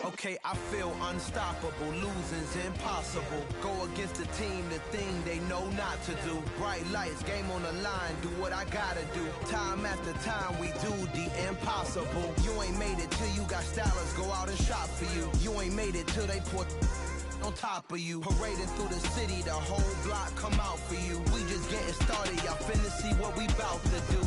Okay, I feel unstoppable, losing's impossible. Go against the team, the thing they know not to do. Bright lights, game on the line, do what I gotta do. Time after time, we do the impossible. You ain't made it till you got stylers, go out and shop for you. You ain't made it till they put on top of you. Parading through the city, the whole block come out for you. We just getting started, y'all finna see what we bout to do.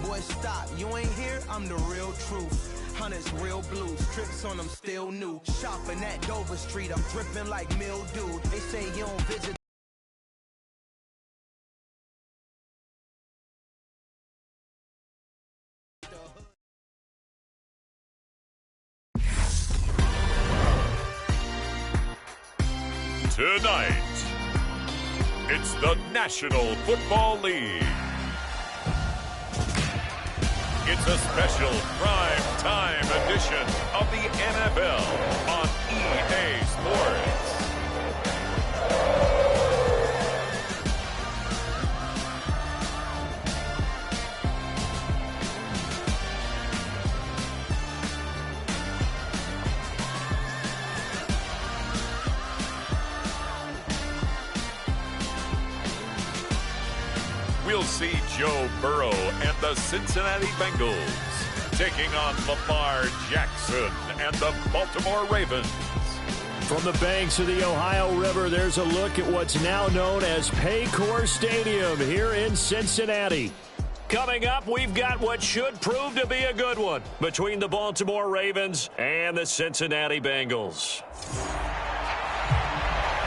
Boy, stop, you ain't here, I'm the real truth. Hunters, real blues, tricks on them still new. Shopping at Dover Street, I'm dripping like mildew. They say you don't visit. Tonight, it's the National Football League. It's a special prime time edition of the NFL on EA Sports. We'll see Joe Burrow and the Cincinnati Bengals taking on Lamar Jackson and the Baltimore Ravens. From the banks of the Ohio River, there's a look at what's now known as Paycor Stadium here in Cincinnati. Coming up, we've got what should prove to be a good one between the Baltimore Ravens and the Cincinnati Bengals.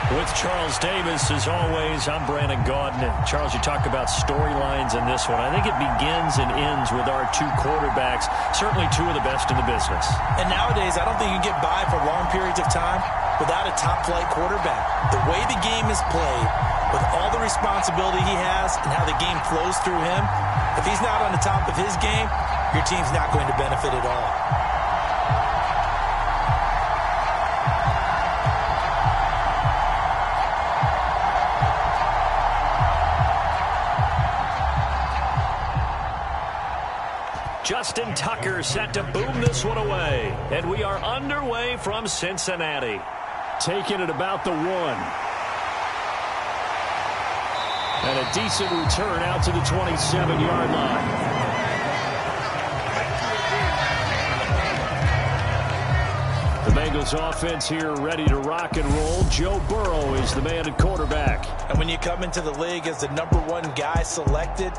With Charles Davis, as always, I'm Brandon Gaudin. And Charles, you talk about storylines in this one. I think it begins and ends with our two quarterbacks, certainly two of the best in the business. And nowadays, I don't think you can get by for long periods of time without a top-flight quarterback. The way the game is played, with all the responsibility he has and how the game flows through him, if he's not on the top of his game, your team's not going to benefit at all. Justin Tucker set to boom this one away. And we are underway from Cincinnati. Taking it about the 1. And a decent return out to the 27-yard line. The Bengals offense here ready to rock and roll. Joe Burrow is the man at quarterback. And when you come into the league as the #1 guy selected,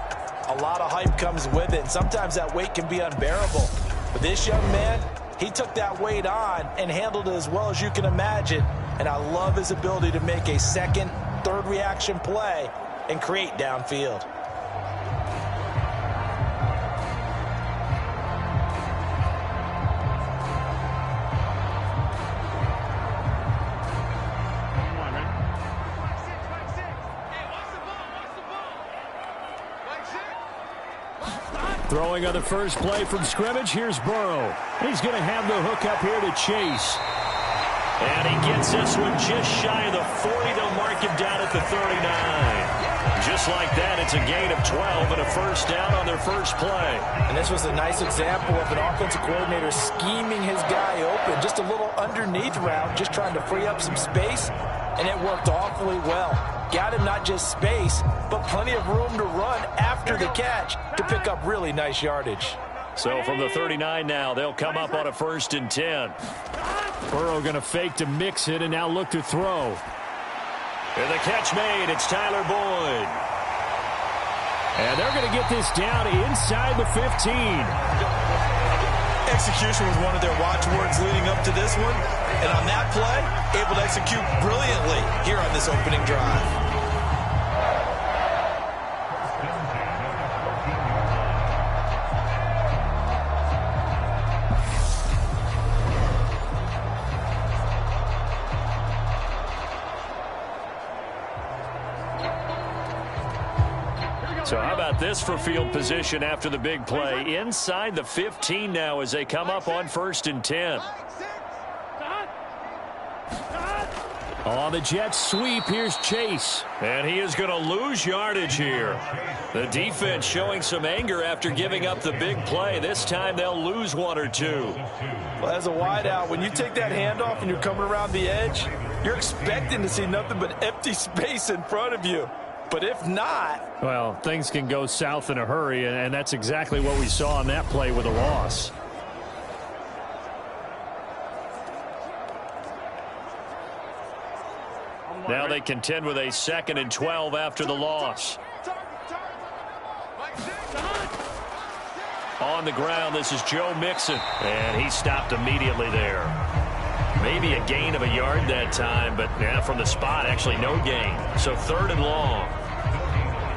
a lot of hype comes with it, and sometimes that weight can be unbearable. But this young man, he took that weight on and handled it as well as you can imagine. And I love his ability to make a second, third reaction play and create downfield. Throwing on the first play from scrimmage, here's Burrow. He's going to have the hook up here to Chase. And he gets this one just shy of the 40. They'll mark him down at the 39. Just like that, it's a gain of 12 and a first down on their first play. And this was a nice example of an offensive coordinator scheming his guy open. Just a little underneath route, just trying to free up some space, and it worked awfully well. Got him not just space, but plenty of room to run after the catch to pick up really nice yardage. So from the 39 now, they'll come up on a 1st and 10. Burrow going to fake to mix it and now look to throw. And the catch made. It's Tyler Boyd. And they're going to get this down inside the 15. Execution was one of their watchwords leading up to this one. And on that play, able to execute brilliantly here on this opening drive. So how about this for field position after the big play? Inside the 15 now as they come up on 1st and 10. On the Jets sweep, here's Chase. And he is going to lose yardage here. The defense showing some anger after giving up the big play. This time they'll lose one or two. Well, as a wideout, when you take that handoff and you're coming around the edge, you're expecting to see nothing but empty space in front of you. But if not... well, things can go south in a hurry, and that's exactly what we saw on that play with a loss. Now they contend with a 2nd and 12 after the loss. On the ground, this is Joe Mixon. And he stopped immediately there. Maybe a gain of a yard that time, but yeah, from the spot, actually no gain. So 3rd and long.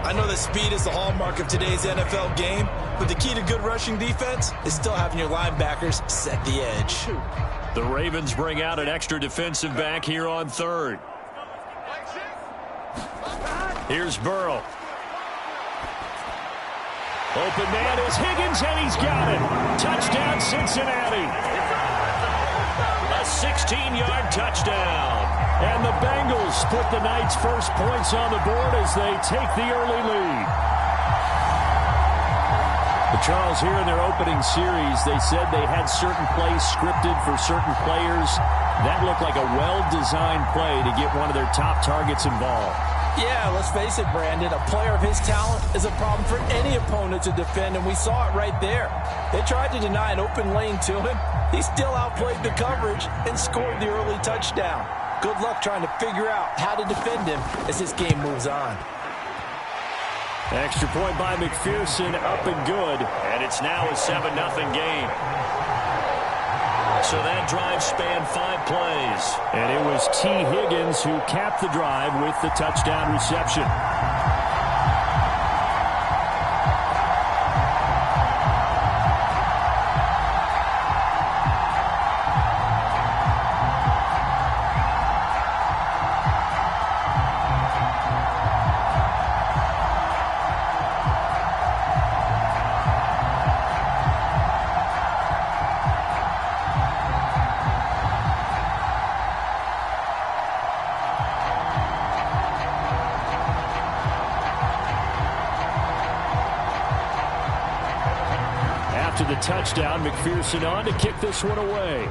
I know that speed is the hallmark of today's NFL game, but the key to good rushing defense is still having your linebackers set the edge. The Ravens bring out an extra defensive back here on 3rd. Here's Burrow. Open man is Higgins, and he's got it. Touchdown, Cincinnati. A 16-yard touchdown. And the Bengals put the night's first points on the board as they take the early lead. But Charles, here in their opening series, they said they had certain plays scripted for certain players. That looked like a well-designed play to get one of their top targets involved. Yeah, let's face it, Brandon. A player of his talent is a problem for any opponent to defend, and we saw it right there. They tried to deny an open lane to him. He still outplayed the coverage and scored the early touchdown. Good luck trying to figure out how to defend him as this game moves on. Extra point by McPherson, up and good. And it's now a 7-0 game. So that drive spanned 5 plays. And it was T. Higgins who capped the drive with the touchdown reception. The touchdown, McPherson on to kick this one away.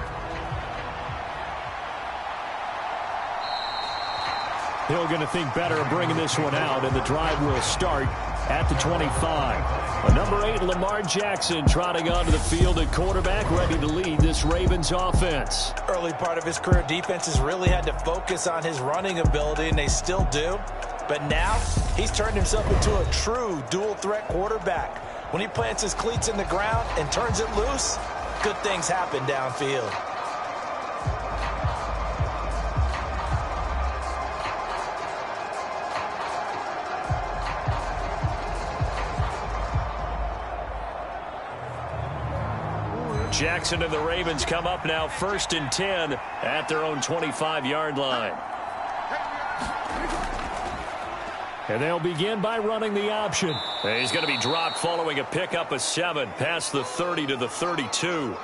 Hill going to think better of bringing this one out, and the drive will start at the 25. Number 8, Lamar Jackson, trotting onto the field at quarterback, ready to lead this Ravens offense. Early part of his career, defenses really had to focus on his running ability, and they still do. But now, he's turned himself into a true dual-threat quarterback. When he plants his cleats in the ground and turns it loose, good things happen downfield. Jackson and the Ravens come up now 1st and 10 at their own 25-yard line. And they'll begin by running the option. And he's going to be dropped following a pickup of 7 past the 30 to the 32.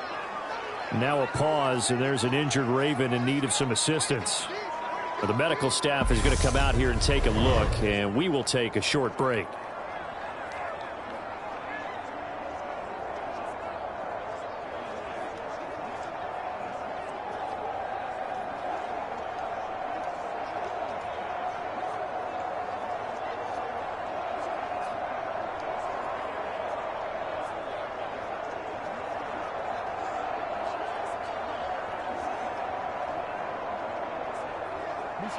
Now a pause, and there's an injured Raven in need of some assistance. The medical staff is going to come out here and take a look, and we will take a short break.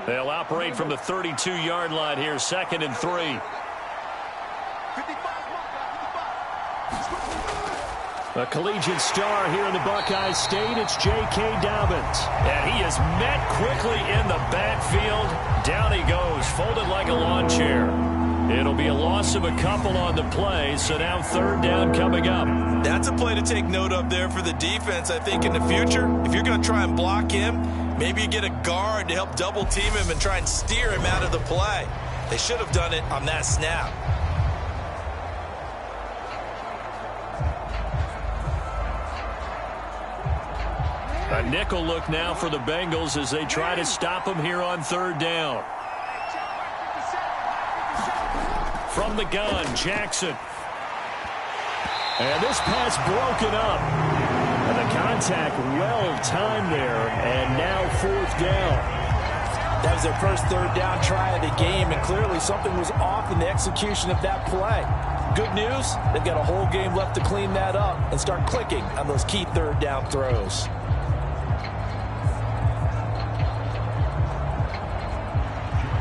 They'll operate from the 32-yard line here, 2nd and 3. A collegiate star here in the Buckeye State, it's J.K. Dobbins. And he is met quickly in the backfield. Down he goes, folded like a lawn chair. It'll be a loss of a couple on the play, so now 3rd down coming up. That's a play to take note of there for the defense, I think, in the future. If you're going to try and block him, maybe you get a guard to help double-team him and try and steer him out of the play. They should have done it on that snap. A nickel look now for the Bengals as they try to stop him here on third down. From the gun, Jackson. And this pass broken up. And the contact well timed there. And now fourth down. That was their first third down try of the game, and clearly something was off in the execution of that play. Good news, they've got a whole game left to clean that up and start clicking on those key third down throws.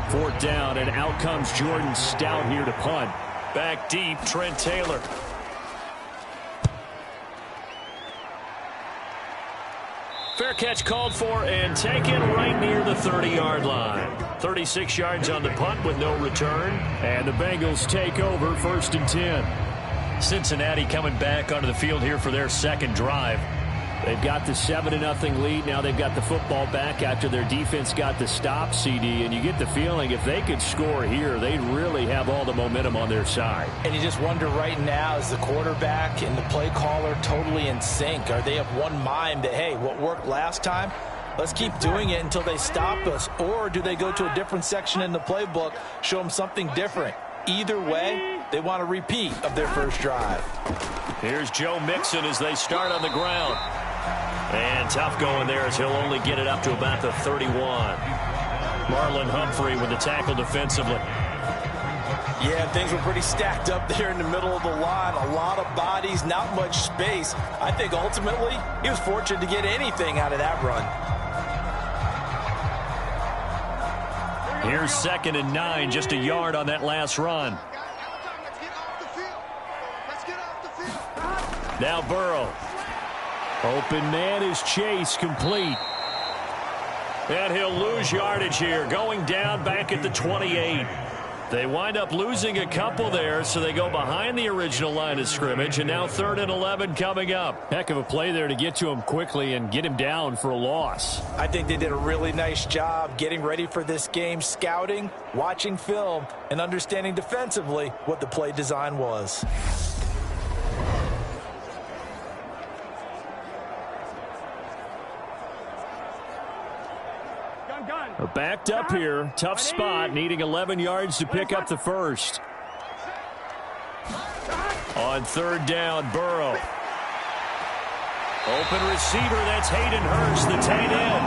Fourth down, and out comes Jordan Stout here to punt. Back deep, Trent Taylor. Fair catch called for and taken right near the 30-yard line. 36 yards on the punt with no return. And the Bengals take over 1st and 10. Cincinnati coming back onto the field here for their second drive. They've got the 7-0 lead. Now they've got the football back after their defense got the stop, CD. And you get the feeling if they could score here, they'd really have all the momentum on their side. And you just wonder right now, is the quarterback and the play caller totally in sync? Are they of one mind that, hey, what worked last time, let's keep doing it until they stop us? Or do they go to a different section in the playbook, show them something different? Either way, they want a repeat of their first drive. Here's Joe Mixon as they start on the ground. And tough going there as he'll only get it up to about the 31. Marlon Humphrey with the tackle defensively. Yeah, things were pretty stacked up there in the middle of the line. A lot of bodies, not much space. I think ultimately he was fortunate to get anything out of that run. Here's 2nd and 9, just a yard on that last run. Now Burrow. Open man is Chase, complete. And he'll lose yardage here, going down back at the 28. They wind up losing a couple there, so they go behind the original line of scrimmage, and now 3rd and 11 coming up. Heck of a play there to get to him quickly and get him down for a loss. I think they did a really nice job getting ready for this game, scouting, watching film, and understanding defensively what the play design was. Backed up here, tough spot, needing 11 yards to pick up the first. On 3rd down, Burrow. Open receiver, that's Hayden Hurst, the tight end.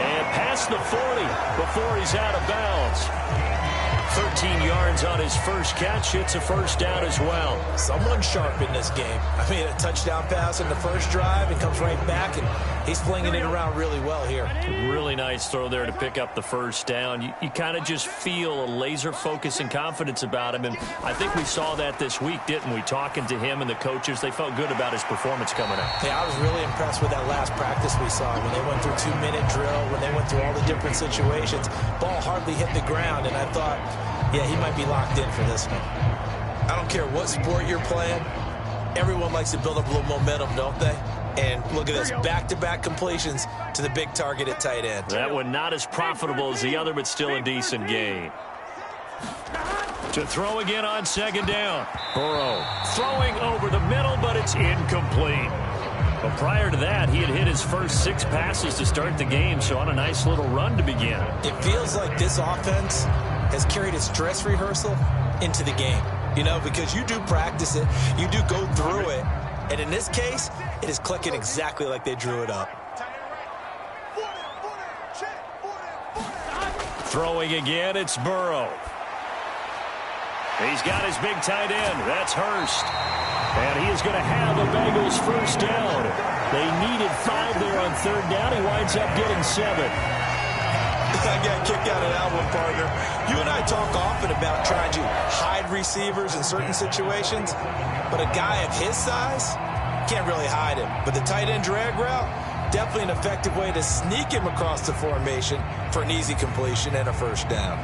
And past the 40 before he's out of bounds. 13 yards on his first catch. It's a first down as well. Someone sharp in this game. I mean, a touchdown pass in the first drive and comes right back, and he's flinging it around really well here. Really nice throw there to pick up the first down. You kind of just feel a laser focus and confidence about him, and I think we saw that this week, didn't we? Talking to him and the coaches, they felt good about his performance coming up. Yeah, I was really impressed with that last practice we saw when they went through 2-minute drill, when they went through all the different situations. Ball hardly hit the ground, and I thought, yeah, he might be locked in for this one. I don't care what sport you're playing. Everyone likes to build up a little momentum, don't they? And look at this, back-to-back completions to the big target at tight end. That one not as profitable as the other, but still a decent gain. To throw again on 2nd down. Burrow throwing over the middle, but it's incomplete. But prior to that, he had hit his first 6 passes to start the game, so on a nice little run to begin. It feels like this offense has carried its dress rehearsal into the game. You know, because you do practice it, you do go through it, and in this case, it is clicking exactly like they drew it up. Throwing again, it's Burrow. He's got his big tight end. That's Hurst. And he is going to have the Bengals first down. They needed 5 there on 3rd down. He winds up getting 7. I got kicked out of that one, partner. You and I talk often about trying to hide receivers in certain situations, but a guy of his size can't really hide him. But the tight end drag route, definitely an effective way to sneak him across the formation for an easy completion and a first down.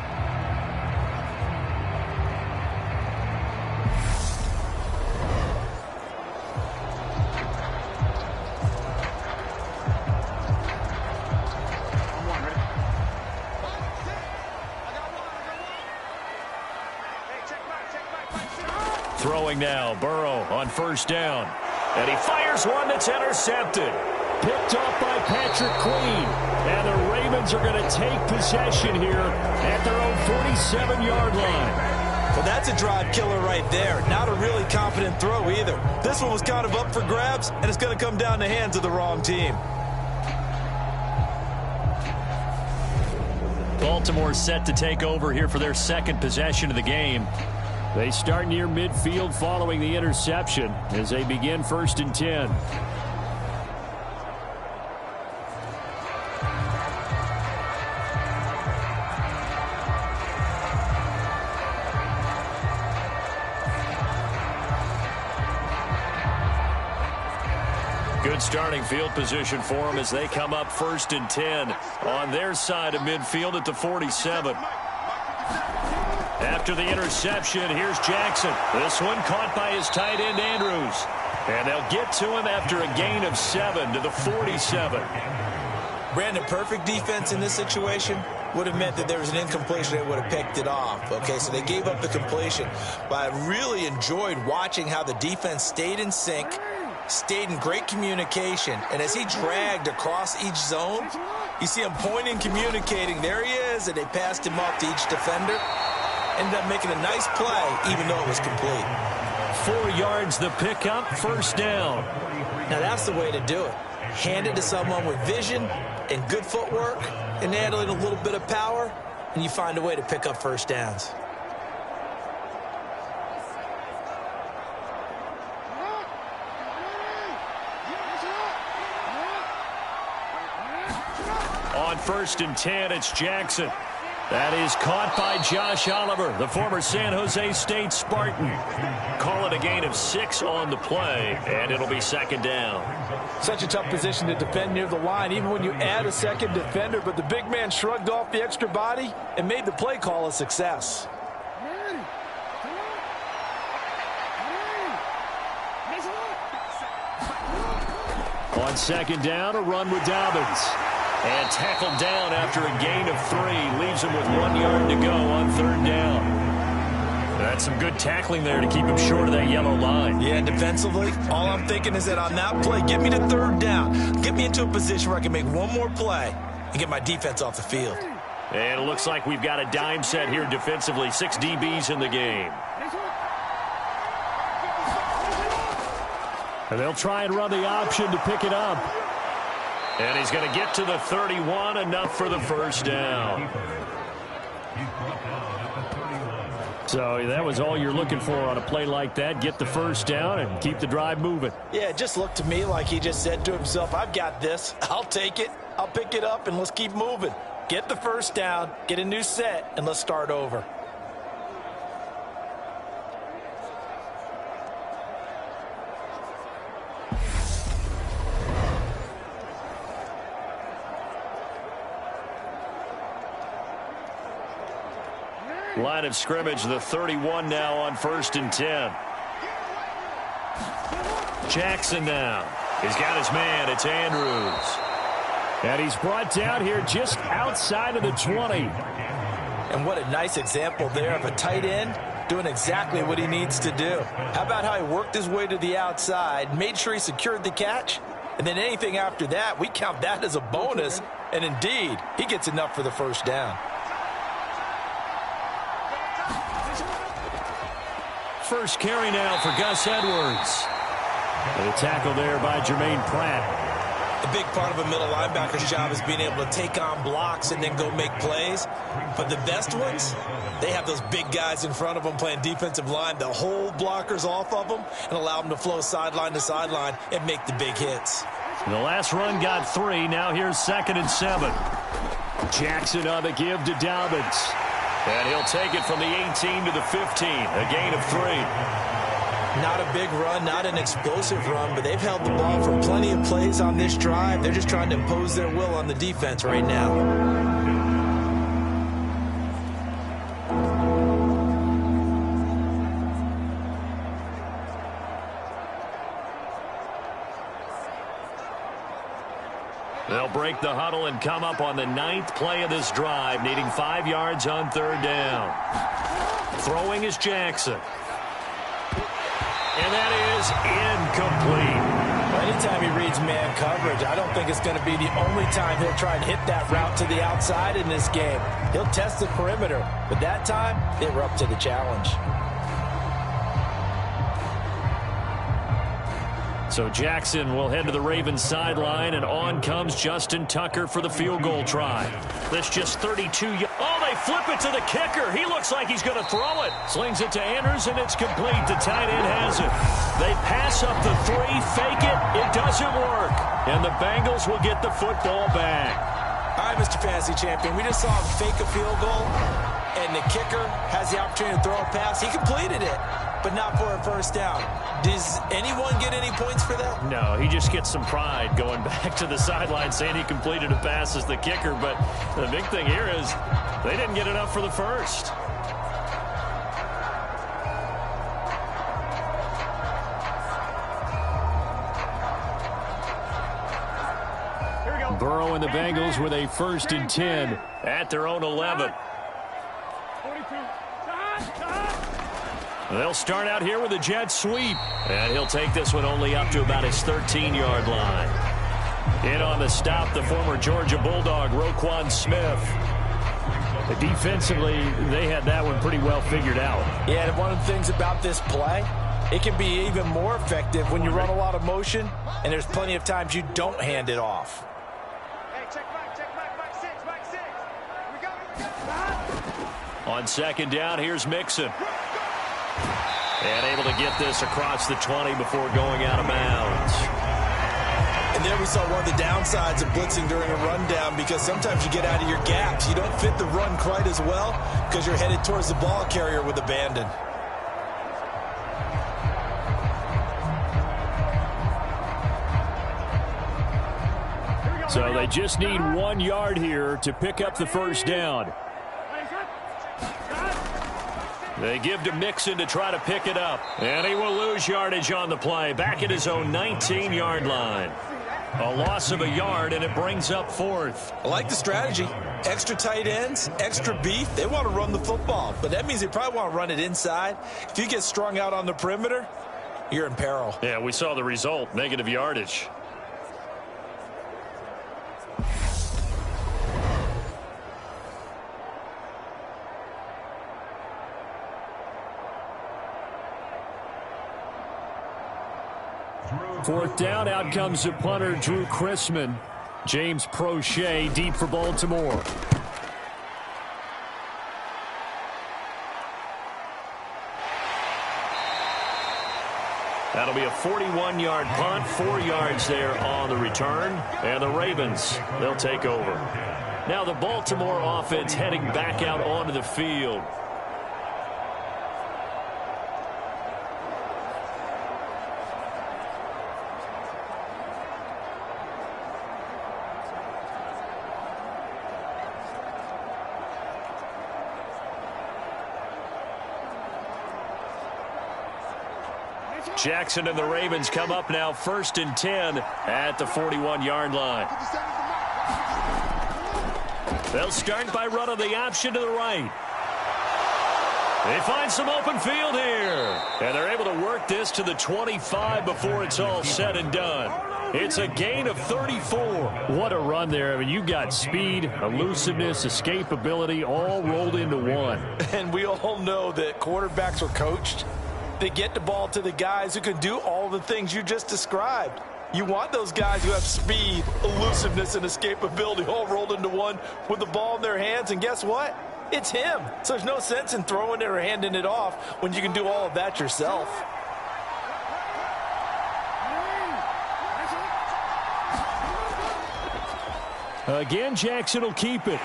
Throwing now, Burrow on 1st down. And he fires one that's intercepted. Picked off by Patrick Queen. And the Ravens are going to take possession here at their own 47-yard line. Well, that's a drive killer right there. Not a really confident throw either. This one was kind of up for grabs, and it's going to come down the hands of the wrong team. Baltimore set to take over here for their second possession of the game. They start near midfield following the interception as they begin 1st and 10. Good starting field position for them as they come up 1st and 10 on their side of midfield at the 47. After the interception, here's Jackson. This one caught by his tight end, Andrews. And they'll get to him after a gain of 7 to the 47. Brandon, perfect defense in this situation would have meant that there was an incompletion. They would have picked it off. Okay, so they gave up the completion. But I really enjoyed watching how the defense stayed in sync, stayed in great communication, and as he dragged across each zone, you see him pointing, communicating. There he is, and they passed him off to each defender. Ended up making a nice play, even though it was complete. 4 yards the pickup, 1st down. Now that's the way to do it. Hand it to someone with vision and good footwork and handling a little bit of power, and you find a way to pick up 1st downs. On 1st and 10, it's Jackson. That is caught by Josh Oliver, the former San Jose State Spartan. Call it a gain of 6 on the play, and it'll be 2nd down. Such a tough position to defend near the line, even when you add a second defender, but the big man shrugged off the extra body and made the play call a success. On 2nd down, a run with Dobbins. And tackled down after a gain of 3. Leaves him with 1 yard to go on 3rd down. That's some good tackling there to keep him short of that yellow line. Yeah, defensively, all I'm thinking is that on that play, get me to 3rd down. Get me into a position where I can make one more play and get my defense off the field. And it looks like we've got a dime set here defensively. 6 DBs in the game. And they'll try and run the option to pick it up. And he's going to get to the 31, enough for the 1st down. So that was all you're looking for on a play like that. Get the 1st down and keep the drive moving. Yeah, it just looked to me like he just said to himself, I've got this. I'll take it. I'll pick it up, and let's keep moving. Get the 1st down, get a new set, and let's start over. Line of scrimmage, the 31 now on 1st and 10. Jackson now. He's got his man. It's Andrews. And he's brought down here just outside of the 20. And what a nice example there of a tight end doing exactly what he needs to do. How about how he worked his way to the outside, made sure he secured the catch, and then anything after that, we count that as a bonus. And indeed, he gets enough for the 1st down. First carry now for Gus Edwards. And a tackle there by Jermaine Pratt. A big part of a middle linebacker's job is being able to take on blocks and then go make plays. But the best ones, they have those big guys in front of them playing defensive line. They'll hold blockers off of them and allow them to flow sideline to sideline and make the big hits. The last run got 3. Now here's 2nd and 7. Jackson on the give to Dobbins. And he'll take it from the 18 to the 15. A gain of 3. Not a big run, not an explosive run, but they've held the ball for plenty of plays on this drive. They're just trying to impose their will on the defense right now. They'll break the huddle and come up on the 9th play of this drive, needing 5 yards on 3rd down. Throwing is Jackson. And that is incomplete. Well, Anytime he reads man coverage, I don't think it's going to be the only time he'll try and hit that route to the outside in this game. He'll test the perimeter, but that time, they were up to the challenge. So Jackson will head to the Ravens sideline, and on comes Justin Tucker for the field goal try. That's just 32 yards. Oh, they flip it to the kicker. He looks like he's going to throw it. Slings it to Andrews, and it's complete. The tight end has it. They pass up the 3, fake it. It doesn't work. And the Bengals will get the football back. All right, Mr. Fantasy Champion, we just saw him fake a field goal, and the kicker has the opportunity to throw a pass. He completed it, but not for a first down. Does anyone get any points for that? No, he just gets some pride going back to the sideline saying he completed a pass as the kicker. But the big thing here is they didn't get enough for the first. Burrow and the Bengals with a 1st and 10 at their own 11. They'll start out here with a jet sweep. And he'll take this one only up to about his 13-yard line. In on the stop, the former Georgia Bulldog, Roquan Smith. Defensively, they had that one pretty well figured out. Yeah, and one of the things about this play, it can be even more effective when you run a lot of motion, and there's plenty of times you don't hand it off. On 2nd down, here's Mixon. And able to get this across the 20 before going out of bounds. And there we saw one of the downsides of blitzing during a rundown, because sometimes you get out of your gaps. You don't fit the run quite as well because you're headed towards the ball carrier with abandon. So they just need 1 yard here to pick up the first down. They give to Mixon to try to pick it up. And he will lose yardage on the play. Back at his own 19-yard line. A loss of a yard, and it brings up 4th. I like the strategy. Extra tight ends, extra beef. They want to run the football, but that means they probably want to run it inside. If you get strung out on the perimeter, you're in peril. Yeah, we saw the result. Negative yardage. Fourth down, out comes the punter, Drew Chrisman. James Prochet deep for Baltimore. That'll be a 41-yard punt, 4 yards there on the return. And the Ravens, they'll take over. Now the Baltimore offense heading back out onto the field. Jackson and the Ravens come up now 1st and 10 at the 41-yard line. They'll start by running the option to the right. They find some open field here. And they're able to work this to the 25 before it's all said and done. It's a gain of 34. What a run there. I mean, you got speed, elusiveness, escapability all rolled into one. And we all know that quarterbacks are coached. They get the ball to the guys who can do all the things you just described. You want those guys who have speed, elusiveness, and escapability all rolled into one with the ball in their hands. And guess what? It's him. So there's no sense in throwing it or handing it off when you can do all of that yourself. Again, Jackson will keep it.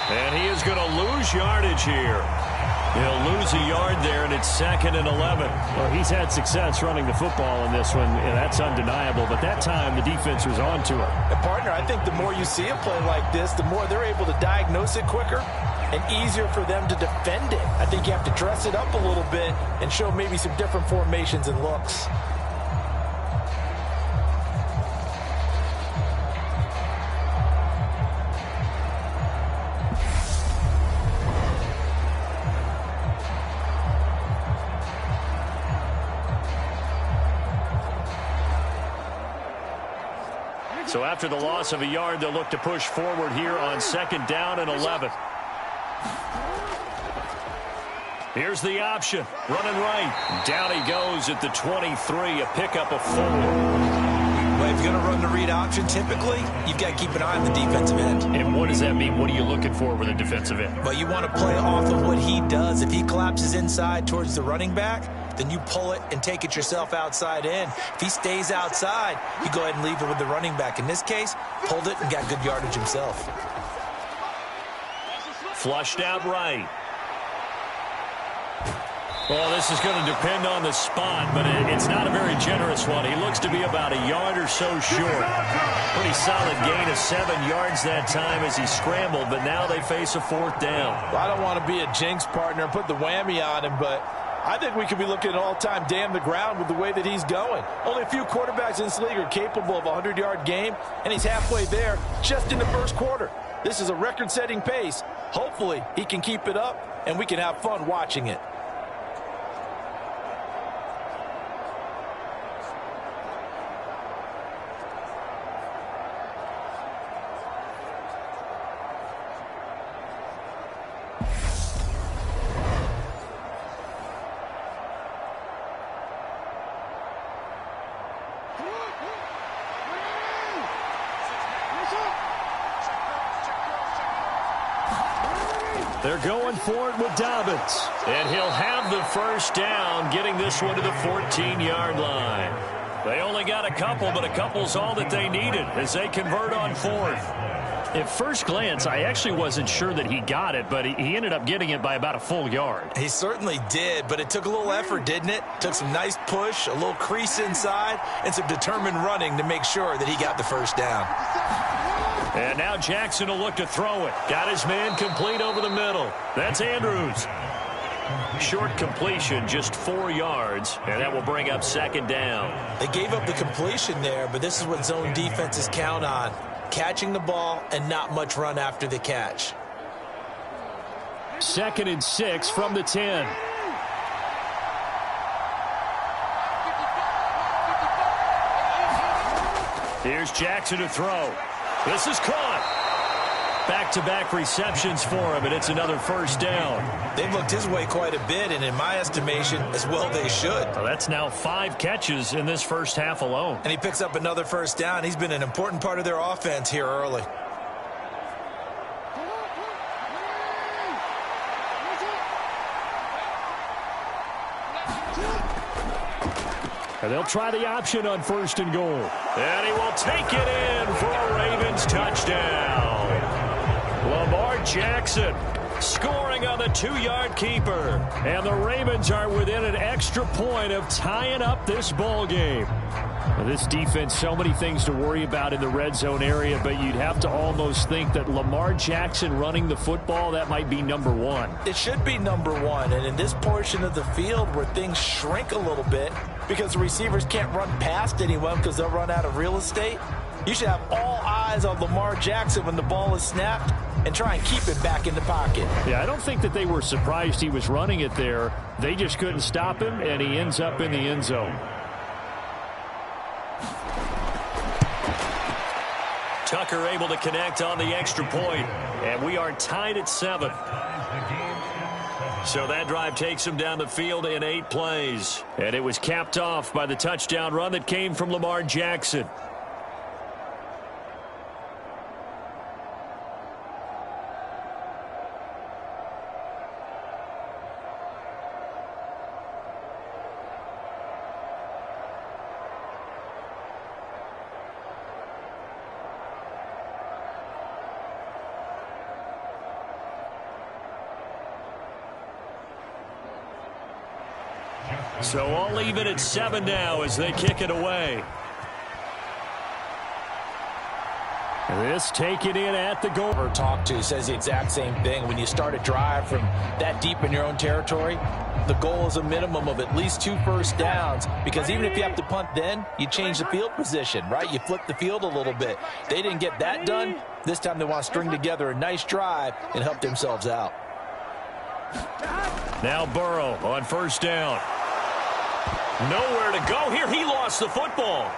And he is going to lose yardage here. He'll lose a yard there, and it's 2nd and 11. Well, he's had success running the football in this one, and that's undeniable. But that time, the defense was on to him. And partner, I think the more you see a play like this, the more they're able to diagnose it quicker and easier for them to defend it. I think you have to dress it up a little bit and show maybe some different formations and looks. So after the loss of a yard, they'll look to push forward here on 2nd down and 11. Here's the option. Running right. Down he goes at the 23. A pickup of 4. Well, if you're going to run the read option, typically, you've got to keep an eye on the defensive end. And what does that mean? What are you looking for with a defensive end? Well, you want to play off of what he does. If he collapses inside towards the running back, then you pull it and take it yourself outside in. If he stays outside, you go ahead and leave it with the running back. In this case, pulled it and got good yardage himself. Flushed out right. Well, this is going to depend on the spot, but it's not a very generous one. He looks to be about a yard or so short. Pretty solid gain of 7 yards that time as he scrambled, but now they face a 4th down. Well, I don't want to be a jinx partner and put the whammy on him, but I think we could be looking at all-time damn the ground with the way that he's going. Only a few quarterbacks in this league are capable of a 100-yard game, and he's halfway there just in the first quarter. This is a record-setting pace. Hopefully, he can keep it up, and we can have fun watching it. They're going for it with Dobbins. And he'll have the first down, getting this one to the 14-yard line. They only got a couple, but a couple's all that they needed as they convert on 4th. At first glance, I actually wasn't sure that he got it, but he ended up getting it by about a full yard. He certainly did, but it took a little effort, didn't it? Took some nice push, a little crease inside, and some determined running to make sure that he got the first down. And now Jackson will look to throw it. Got his man complete over the middle. That's Andrews. Short completion, just 4 yards, and that will bring up 2nd down. They gave up the completion there, but this is what zone defenses count on. Catching the ball and not much run after the catch. 2nd and 6 from the 10. Here's Jackson to throw. This is caught. Back-to-back receptions for him, and it's another first down. They've looked his way quite a bit, and in my estimation, as well they should. Well, that's now 5 catches in this first half alone. And he picks up another first down. He's been an important part of their offense here early. And they'll try the option on 1st and goal. And he will take it in for a Ravens touchdown. Lamar Jackson scoring on the 2-yard keeper. And the Ravens are within an extra point of tying up this ball game. Now, this defense, so many things to worry about in the red zone area, but you'd have to almost think that Lamar Jackson running the football, that might be number 1. It should be number 1, and in this portion of the field where things shrink a little bit because the receivers can't run past anyone because they'll run out of real estate, you should have all eyes on Lamar Jackson when the ball is snapped and try and keep it back in the pocket. Yeah, I don't think that they were surprised he was running it there. They just couldn't stop him, and he ends up in the end zone. Tucker able to connect on the extra point, and we are tied at 7. So that drive takes him down the field in 8 plays, and it was capped off by the touchdown run that came from Lamar Jackson. So all even at 7 now as they kick it away. This taken in at the goal. Talk to says the exact same thing. When you start a drive from that deep in your own territory, the goal is a minimum of at least 2 first downs, because even if you have to punt then, you change the field position, right? You flip the field a little bit. They didn't get that done. This time they want to string together a nice drive and help themselves out. Now Burrow on first down. Nowhere to go here. He lost the football.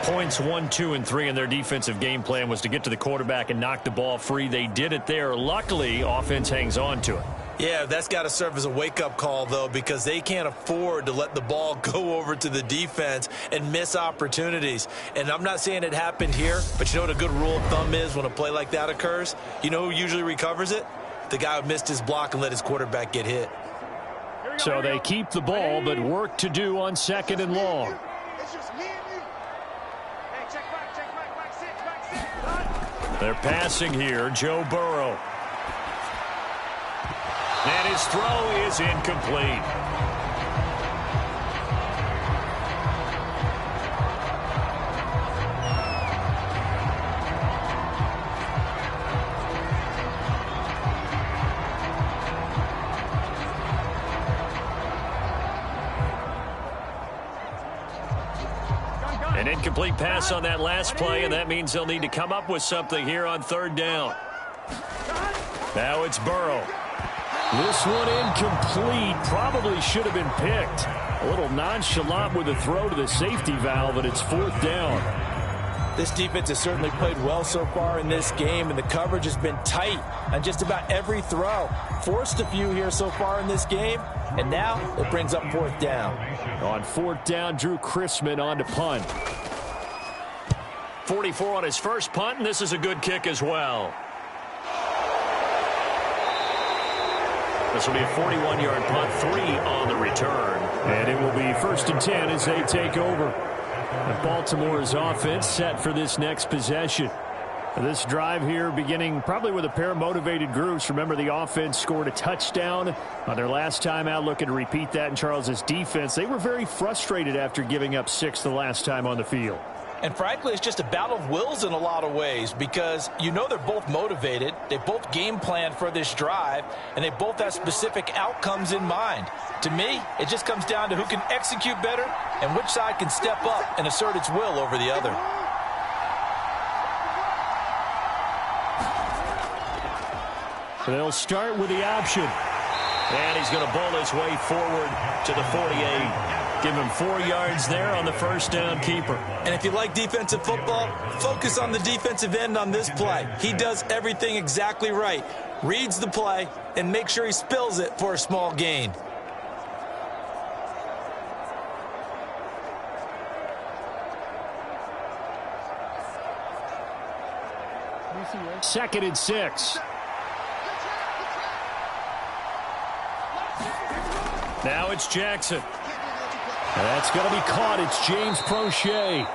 Points 1, 2, and 3 in their defensive game plan was to get to the quarterback and knock the ball free. They did it there. Luckily, offense hangs on to it. Yeah, that's got to serve as a wake-up call, though, because they can't afford to let the ball go over to the defense and miss opportunities. And I'm not saying it happened here, but you know what a good rule of thumb is when a play like that occurs? You know who usually recovers it? The guy who missed his block and let his quarterback get hit. So they keep the ball, but work to do on 2nd and long. They're passing here. Joe Burrow. And his throw is incomplete. An incomplete pass on that last play, and that means they'll need to come up with something here on 3rd down. Now it's Burrow. This one incomplete. Probably should have been picked. A little nonchalant with a throw to the safety valve, and it's 4th down. This defense has certainly played well so far in this game, and the coverage has been tight on just about every throw. Forced a few here so far in this game, and now it brings up 4th down. On 4th down, Drew Chrisman on to punt. 44 on his first punt, and this is a good kick as well. This will be a 41-yard punt, 3 on the return. And it will be 1st and 10 as they take over. And Baltimore's offense set for this next possession. This drive here beginning probably with a pair of motivated groups. Remember, the offense scored a touchdown on their last time out, looking to repeat that in Charles's defense. They were very frustrated after giving up 6 the last time on the field. And frankly, it's just a battle of wills in a lot of ways, because you know they're both motivated, they both game plan for this drive, and they both have specific outcomes in mind. To me, it just comes down to who can execute better and which side can step up and assert its will over the other. They'll start with the option. And he's going to bowl his way forward to the 48. Give him 4 yards there on the 1st down keeper. And if you like defensive football, focus on the defensive end on this play. He does everything exactly right. Reads the play and makes sure he spills it for a small gain. Second and 6. Now it's Jackson. That's going to be caught. It's James Prochet.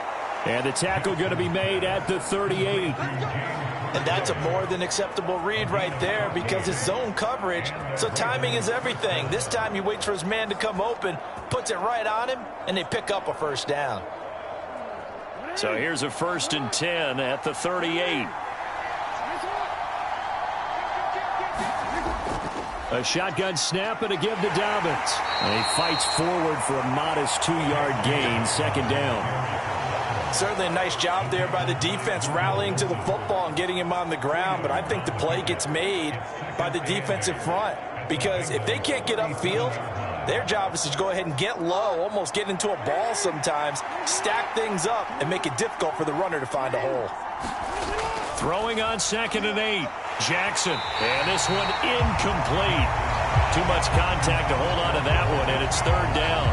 And the tackle going to be made at the 38. And that's a more than acceptable read right there, because it's zone coverage, so timing is everything. This time he waits for his man to come open, puts it right on him, and they pick up a 1st down. So here's a 1st and 10 at the 38. A shotgun snap and a give to Dobbins. And he fights forward for a modest 2-yard gain, 2nd down. Certainly a nice job there by the defense rallying to the football and getting him on the ground, but I think the play gets made by the defensive front, because if they can't get upfield, their job is to go ahead and get low, almost get into a ball sometimes, stack things up, and make it difficult for the runner to find a hole. Throwing on 2nd and 8. Jackson, and this one incomplete. Too much contact to hold on to that one, and it's 3rd down.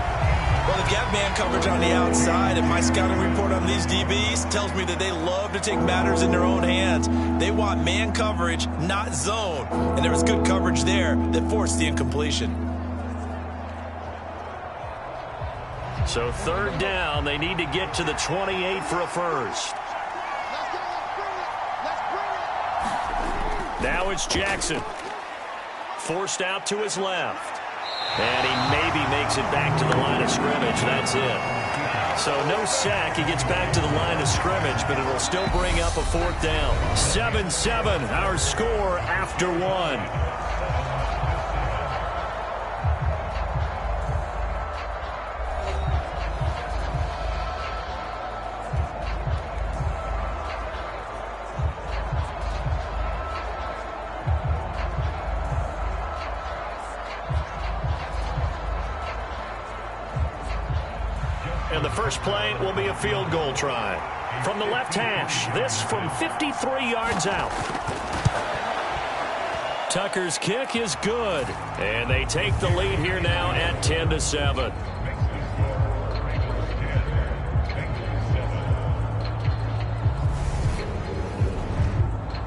Well, if you have man coverage on the outside, and my scouting report on these DBs tells me that they love to take matters in their own hands. They want man coverage, not zone, and there was good coverage there that forced the incompletion. So 3rd down, they need to get to the 28 for a 1st. Now it's Jackson. Forced out to his left. And he maybe makes it back to the line of scrimmage. That's it. So no sack. He gets back to the line of scrimmage, but it'll still bring up a 4th down. 7-7, our score after 1. And the first play will be a field goal try. From the left hash, this from 53 yards out. Tucker's kick is good. And they take the lead here now at 10-7.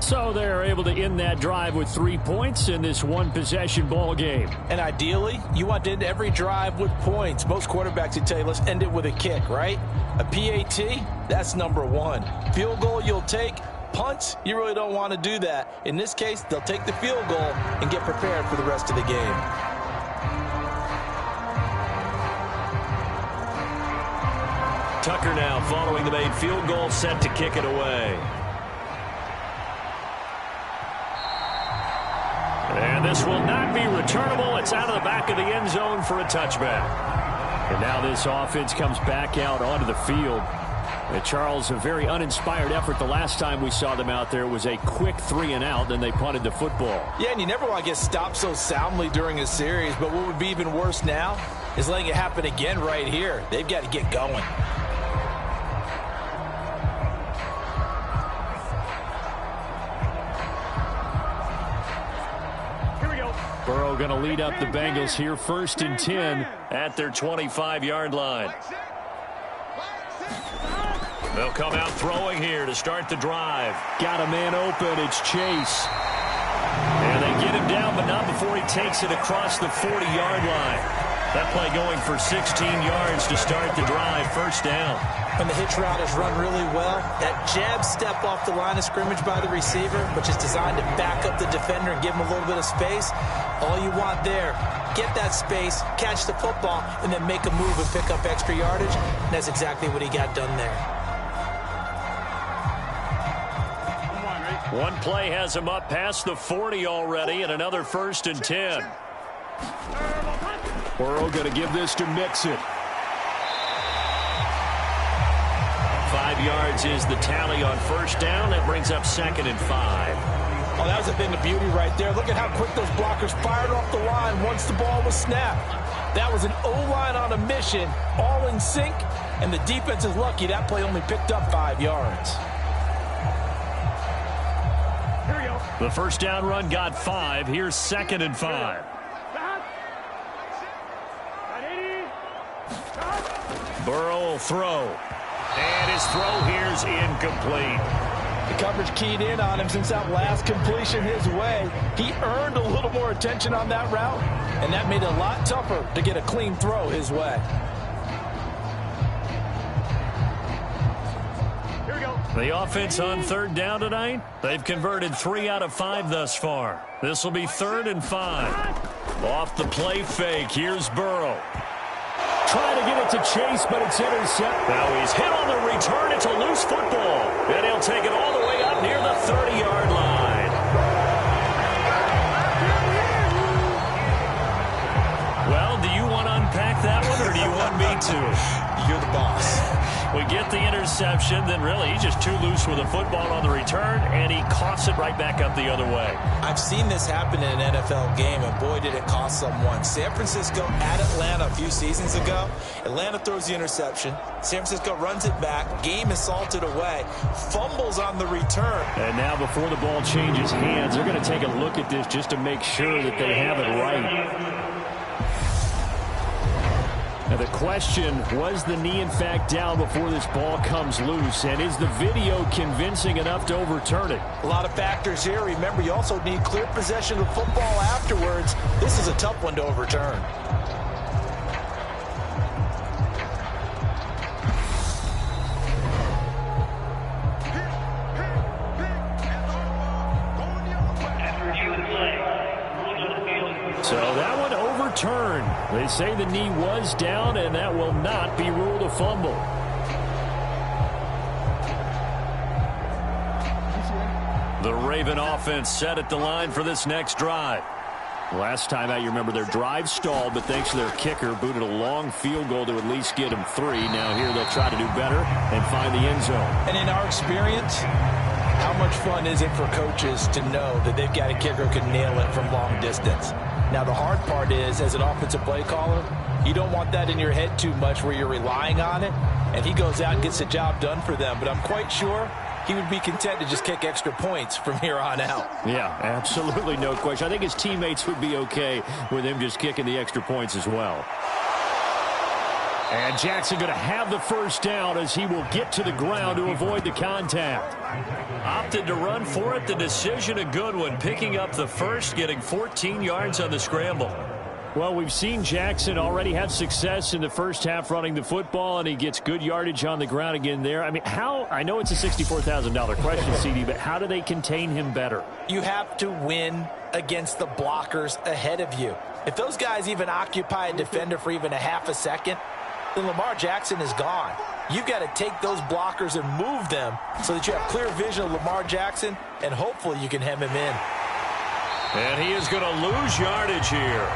So they're able to end that drive with 3 points in this one-possession ball game. And ideally, you want to end every drive with points. Most quarterbacks would tell you, let's end it with a kick, right? A PAT, that's number one. Field goal you'll take. Punts, you really don't want to do that. In this case, they'll take the field goal and get prepared for the rest of the game. Tucker now following the made field goal, set to kick it away. And this will not be returnable. It's out of the back of the end zone for a touchback. And now this offense comes back out onto the field. And Charles, a very uninspired effort. The last time we saw them out there was a quick 3-and-out, then they punted the football. Yeah, and you never want to get stopped so soundly during a series. But what would be even worse now is letting it happen again right here. They've got to get going. Burrow going to lead up the Bengals here, 1st and 10 at their 25-yard line. They'll come out throwing here to start the drive. Got a man open. It's Chase. And they get him down, but not before he takes it across the 40-yard line. That play going for 16 yards to start the drive, 1st down. When the hitch route is run really well, that jab step off the line of scrimmage by the receiver, which is designed to back up the defender and give him a little bit of space, all you want there, get that space, catch the football, and then make a move and pick up extra yardage. And that's exactly what he got done there. One play has him up past the 40 already, and another 1st and 10. Burrow going to give this to Mixon. 5 yards is the tally on 1st down. That brings up 2nd and 5. Oh, that was a thing of beauty right there. Look at how quick those blockers fired off the line once the ball was snapped. That was an O-line on a mission, all in sync, and the defense is lucky that play only picked up 5 yards. Here we go. The 1st down run got 5. Here's 2nd and 5. Burrow will throw. And his throw here's incomplete. The coverage keyed in on him since that last completion his way. He earned a little more attention on that route, and that made it a lot tougher to get a clean throw his way. Here we go. The offense on 3rd down tonight, they've converted 3 out of 5 thus far. This will be 3rd and 5. Off the play fake, here's Burrow. Trying to get it to Chase, but it's intercepted. Now he's hit on the return. It's a loose football. And he'll take it all the way up near the 30-yard line. Well, do you want to unpack that one, or do you want me to? You're the boss. We get the interception, then really he's just too loose with the football on the return, and he coughs it right back up the other way. I've seen this happen in an NFL game, and boy, did it cost someone. San Francisco at Atlanta a few seasons ago. Atlanta throws the interception. San Francisco runs it back. Game is salted away. Fumbles on the return. And now before the ball changes hands, they're going to take a look at this just to make sure that they have it right. Now the question, was the knee in fact down before this ball comes loose? And is the video convincing enough to overturn it? A lot of factors here. Remember, you also need clear possession of the football afterwards. This is a tough one to overturn. So that one overturned. They say the knee was down, and that will not be ruled a fumble. The Raven offense set at the line for this next drive. Last time out, you remember their drive stalled, but thanks to their kicker, booted a long field goal to at least get them 3. Now here they'll try to do better and find the end zone. And in our experience, how much fun is it for coaches to know that they've got a kicker who can nail it from long distance? Now, the hard part is, as an offensive play caller, You don't want that in your head too much where you're relying on it, and he goes out and gets the job done for them. But I'm quite sure he would be content to just kick extra points from here on out. Yeah, absolutely no question. I think his teammates would be okay with him just kicking the extra points as well. And Jackson going to have the first down as he will get to the ground to avoid the contact. Opted to run for it. The decision a good one. Picking up the first, getting 14 yards on the scramble. Well, we've seen Jackson already have success in the first half running the football, and he gets good yardage on the ground again there. I mean, I know it's a $64,000 question, CD, but how do they contain him better? You have to win against the blockers ahead of you. If those guys even occupy a defender for even a half a second, then Lamar Jackson is gone. You've got to take those blockers and move them so that you have clear vision of Lamar Jackson, and hopefully you can hem him in. And he is going to lose yardage here.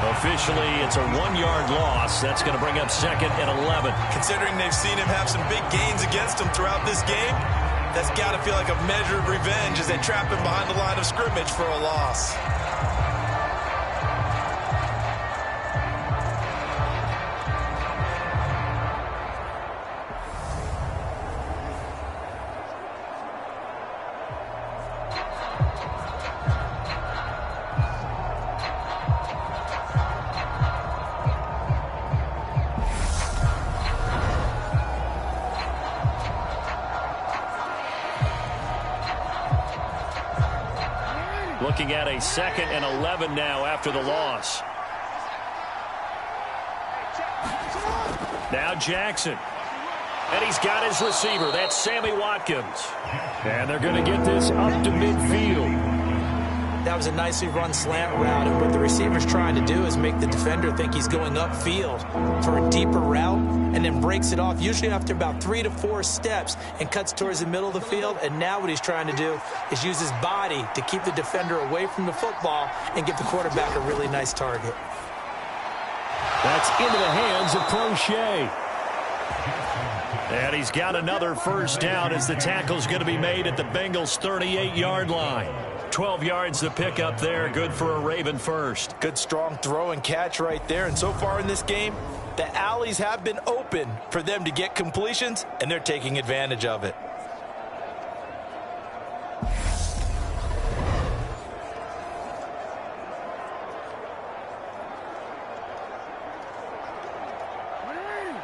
Officially, it's a 1-yard loss. That's going to bring up 2nd and 11. Considering they've seen him have some big gains against them throughout this game, that's got to feel like a measure of revenge as they trap him behind the line of scrimmage for a loss. Looking at a 2nd and 11 now after the loss. Now Jackson. And he's got his receiver. That's Sammy Watkins. And they're going to get this up to midfield. That was a nicely run slant route, and what the receiver's trying to do is make the defender think he's going upfield for a deeper route, and then breaks it off, usually after about 3 to 4 steps, and cuts towards the middle of the field. And now what he's trying to do is use his body to keep the defender away from the football and give the quarterback a really nice target. That's into the hands of Crochet. And he's got another first down as the tackle's going to be made at the Bengals' 38-yard line. 12 yards to pick up there. Good for a Raven first. Good strong throw and catch right there. And so far in this game, the alleys have been open for them to get completions, and they're taking advantage of it.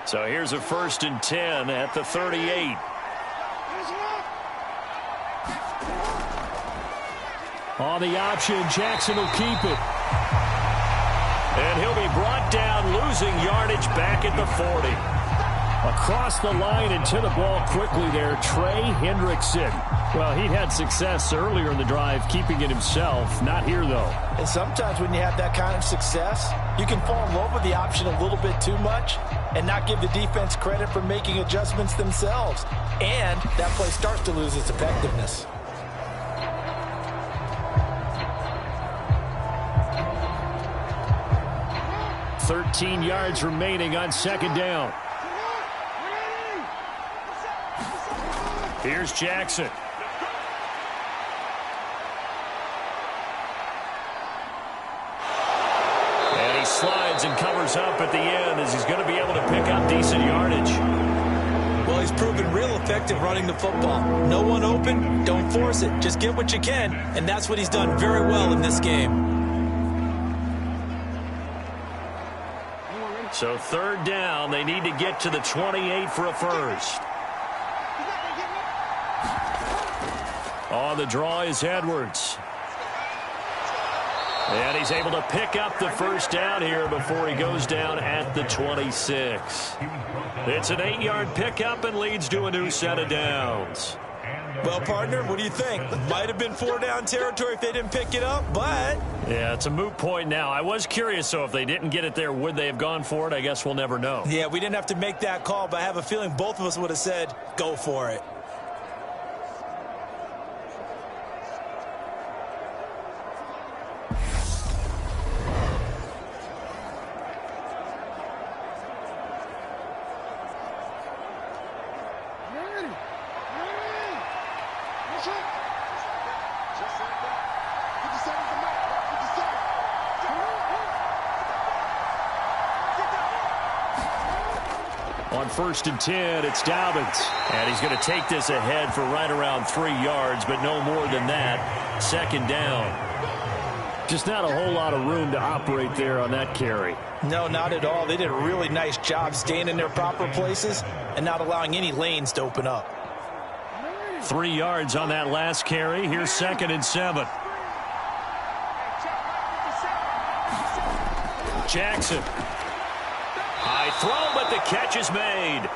So here's a 1st and 10 at the 38. On the option, Jackson will keep it. And he'll be brought down, losing yardage back at the 40. Across the line and to the ball quickly there, Trey Hendrickson. Well, he'd had success earlier in the drive, keeping it himself. Not here, though. And sometimes when you have that kind of success, you can fall in love with the option a little bit too much and not give the defense credit for making adjustments themselves. And that play starts to lose its effectiveness. $13 yards remaining on 2nd down. Here's Jackson. And he slides and covers up at the end as he's going to be able to pick up decent yardage. Well, he's proven real effective running the football. No one open, don't force it. Just get what you can, and that's what he's done very well in this game. So 3rd down, they need to get to the 28 for a first. On the draw is Edwards. And he's able to pick up the first down here before he goes down at the 26. It's an 8-yard pickup and leads to a new set of downs. Well, partner, what do you think? Might have been 4-down territory if they didn't pick it up, but... Yeah, it's a moot point now. I was curious, so if they didn't get it there, would they have gone for it? I guess we'll never know. Yeah, we didn't have to make that call, but I have a feeling both of us would have said, go for it. On 1st and 10, it's Dobbins. And he's going to take this ahead for right around 3 yards, but no more than that. 2nd down. Just not a whole lot of room to operate there on that carry. No, not at all. They did a really nice job staying in their proper places and not allowing any lanes to open up. 3 yards on that last carry. Here's 2nd and 7. Jackson. High throw, but the catch is made.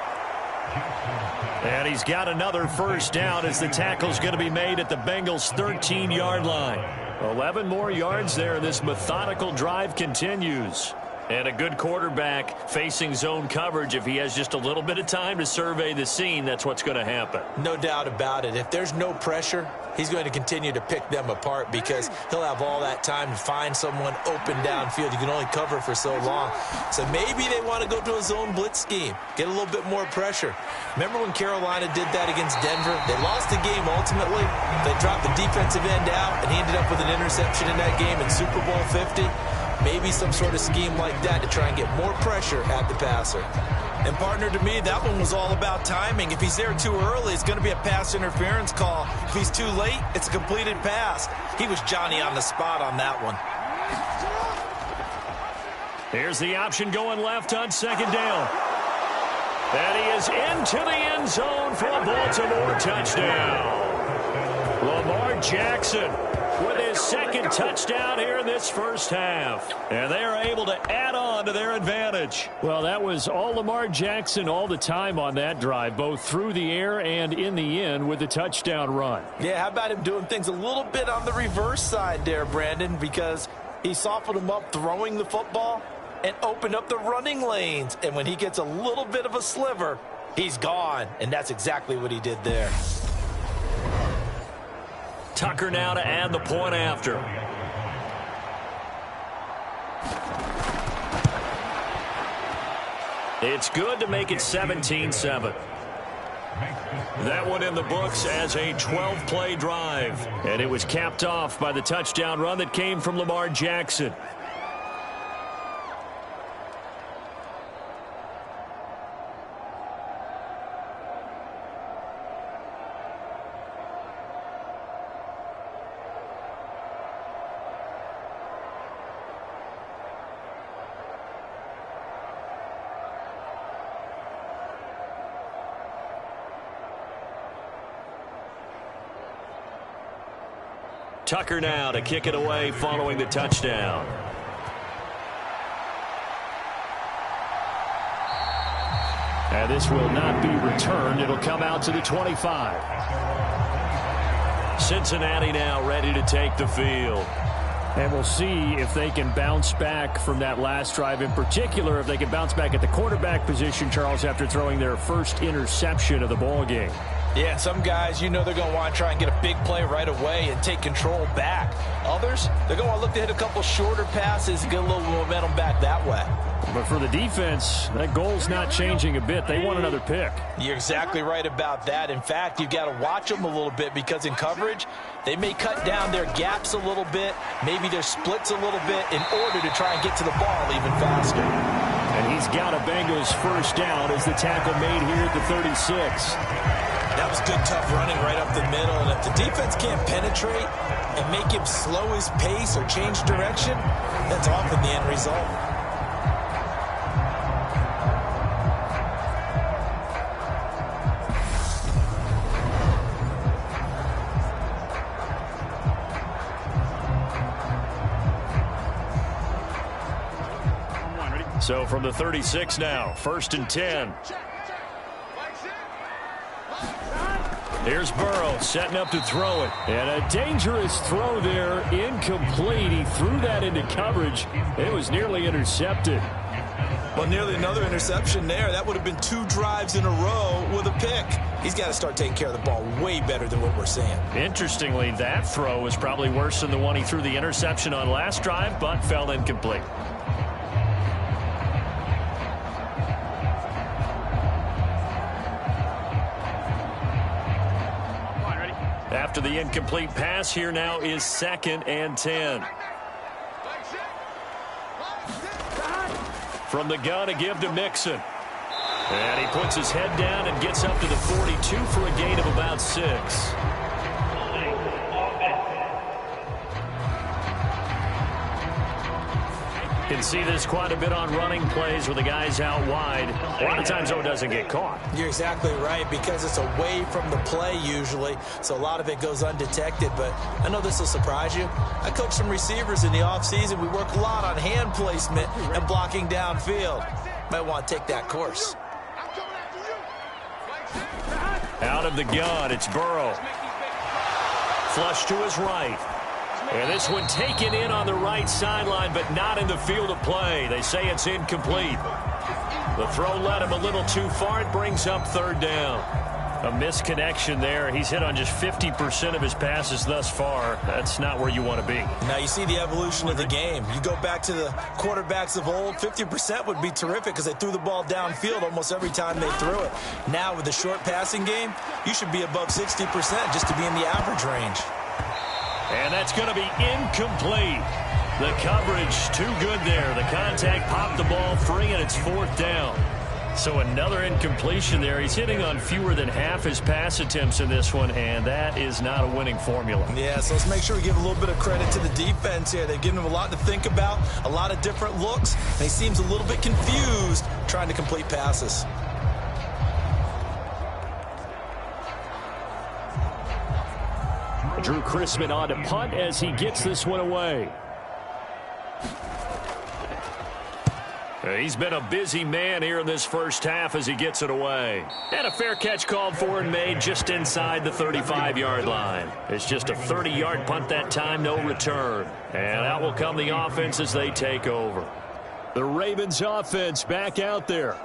And he's got another 1st down as the tackle's going to be made at the Bengals' 13-yard line. 11 more yards there. This methodical drive continues. And a good quarterback facing zone coverage. If he has just a little bit of time to survey the scene, that's what's going to happen. No doubt about it. If there's no pressure, he's going to continue to pick them apart because he'll have all that time to find someone open downfield. You can only cover for so long. So maybe they want to go to a zone blitz scheme, get a little bit more pressure. Remember when Carolina did that against Denver? They lost the game ultimately. They dropped the defensive end out, and he ended up with an interception in that game in Super Bowl 50. Maybe some sort of scheme like that to try and get more pressure at the passer. And, partner, to me, that one was all about timing. If he's there too early, it's going to be a pass interference call. If he's too late, it's a completed pass. He was Johnny on the spot on that one. Here's the option going left on 2nd down. And he is into the end zone for a Baltimore touchdown. Lamar Jackson with his 2nd touchdown here in this first half. And they are able to add on to their advantage. Well, that was all Lamar Jackson all the time on that drive, both through the air and in the end with the touchdown run. Yeah, how about him doing things a little bit on the reverse side there, Brandon, because he softened him up throwing the football and opened up the running lanes. And when he gets a little bit of a sliver, he's gone. And that's exactly what he did there. Tucker now to add the point after. It's good to make it 17-7. That one in the books as a 12-play drive. And it was capped off by the touchdown run that came from Lamar Jackson. Tucker now to kick it away following the touchdown. And this will not be returned. It'll come out to the 25. Cincinnati now ready to take the field. And we'll see if they can bounce back from that last drive. In particular, if they can bounce back at the quarterback position, Charles, after throwing their first interception of the ball game. Yeah, some guys, you know they're going to want to try and get a big play right away and take control back. Others, they're going to want to look to hit a couple shorter passes and get a little momentum back that way. But for the defense, that goal's not changing a bit. They want another pick. You're exactly right about that. In fact, you've got to watch them a little bit because in coverage, they may cut down their gaps a little bit, maybe their splits a little bit in order to try and get to the ball even faster. And he's got a Bengals 1st down as the tackle made here at the 36. That was good, tough running right up the middle. And if the defense can't penetrate and make him slow his pace or change direction, that's often the end result. So from the 36 now, 1st and 10. Here's Burrow setting up to throw it. And a dangerous throw there, incomplete. He threw that into coverage. It was nearly intercepted. Well, nearly another interception there. That would have been 2 drives in a row with a pick. He's got to start taking care of the ball way better than what we're seeing. Interestingly, that throw was probably worse than the one he threw the interception on last drive, but fell incomplete. After the incomplete pass, here now is 2nd and 10. From the gun, a give to Mixon. And he puts his head down and gets up to the 42 for a gain of about 6. Can see this quite a bit on running plays with the guys out wide. A lot of times, though, it doesn't get caught. You're exactly right, because it's away from the play usually, so a lot of it goes undetected. But I know this will surprise you. I coach some receivers in the offseason. We work a lot on hand placement and blocking downfield. Might want to take that course. Out of the gun, it's Burrow. Flush to his right. And this one taken in on the right sideline, but not in the field of play. They say it's incomplete. The throw led him a little too far. It brings up 3rd down. A misconnection there. He's hit on just 50% of his passes thus far. That's not where you want to be. Now you see the evolution of the game. You go back to the quarterbacks of old, 50% would be terrific because they threw the ball downfield almost every time they threw it. Now with the short passing game, you should be above 60% just to be in the average range. And that's going to be incomplete. The coverage too good there. The contact popped the ball free, and it's 4th down. So another incompletion there. He's hitting on fewer than half his pass attempts in this one, and that is not a winning formula. Yeah, so let's make sure we give a little bit of credit to the defense here. They've given him a lot to think about, a lot of different looks, and he seems a little bit confused trying to complete passes. Drew Chrisman on to punt as he gets this one away. He's been a busy man here in this first half as he gets it away. And a fair catch called for and made just inside the 35-yard line. It's just a 30-yard punt that time, no return. And out will come the offense as they take over. The Ravens offense back out there.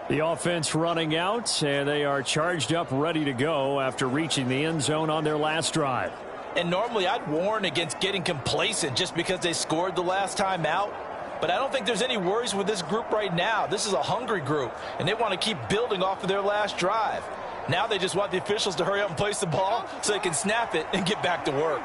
The offense running out, and they are charged up, ready to go after reaching the end zone on their last drive. And normally I'd warn against getting complacent just because they scored the last time out. But I don't think there's any worries with this group right now. This is a hungry group, and they want to keep building off of their last drive. Now they just want the officials to hurry up and place the ball so they can snap it and get back to work.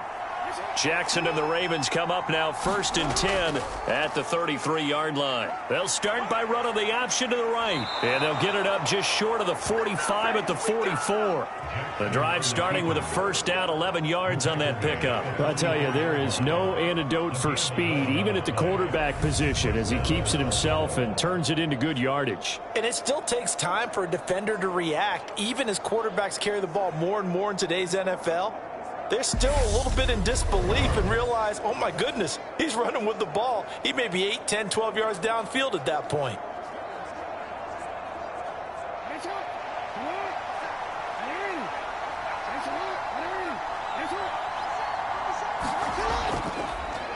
Jackson and the Ravens come up now 1st and 10 at the 33-yard line. They'll start by running the option to the right, and they'll get it up just short of the 45 at the 44. The drive starting with a 1st down, 11 yards on that pickup. I tell you, there is no antidote for speed, even at the quarterback position, as he keeps it himself and turns it into good yardage. And it still takes time for a defender to react, even as quarterbacks carry the ball more and more in today's NFL. They're still a little bit in disbelief and realize, oh my goodness, he's running with the ball. He may be 8, 10, 12 yards downfield at that point.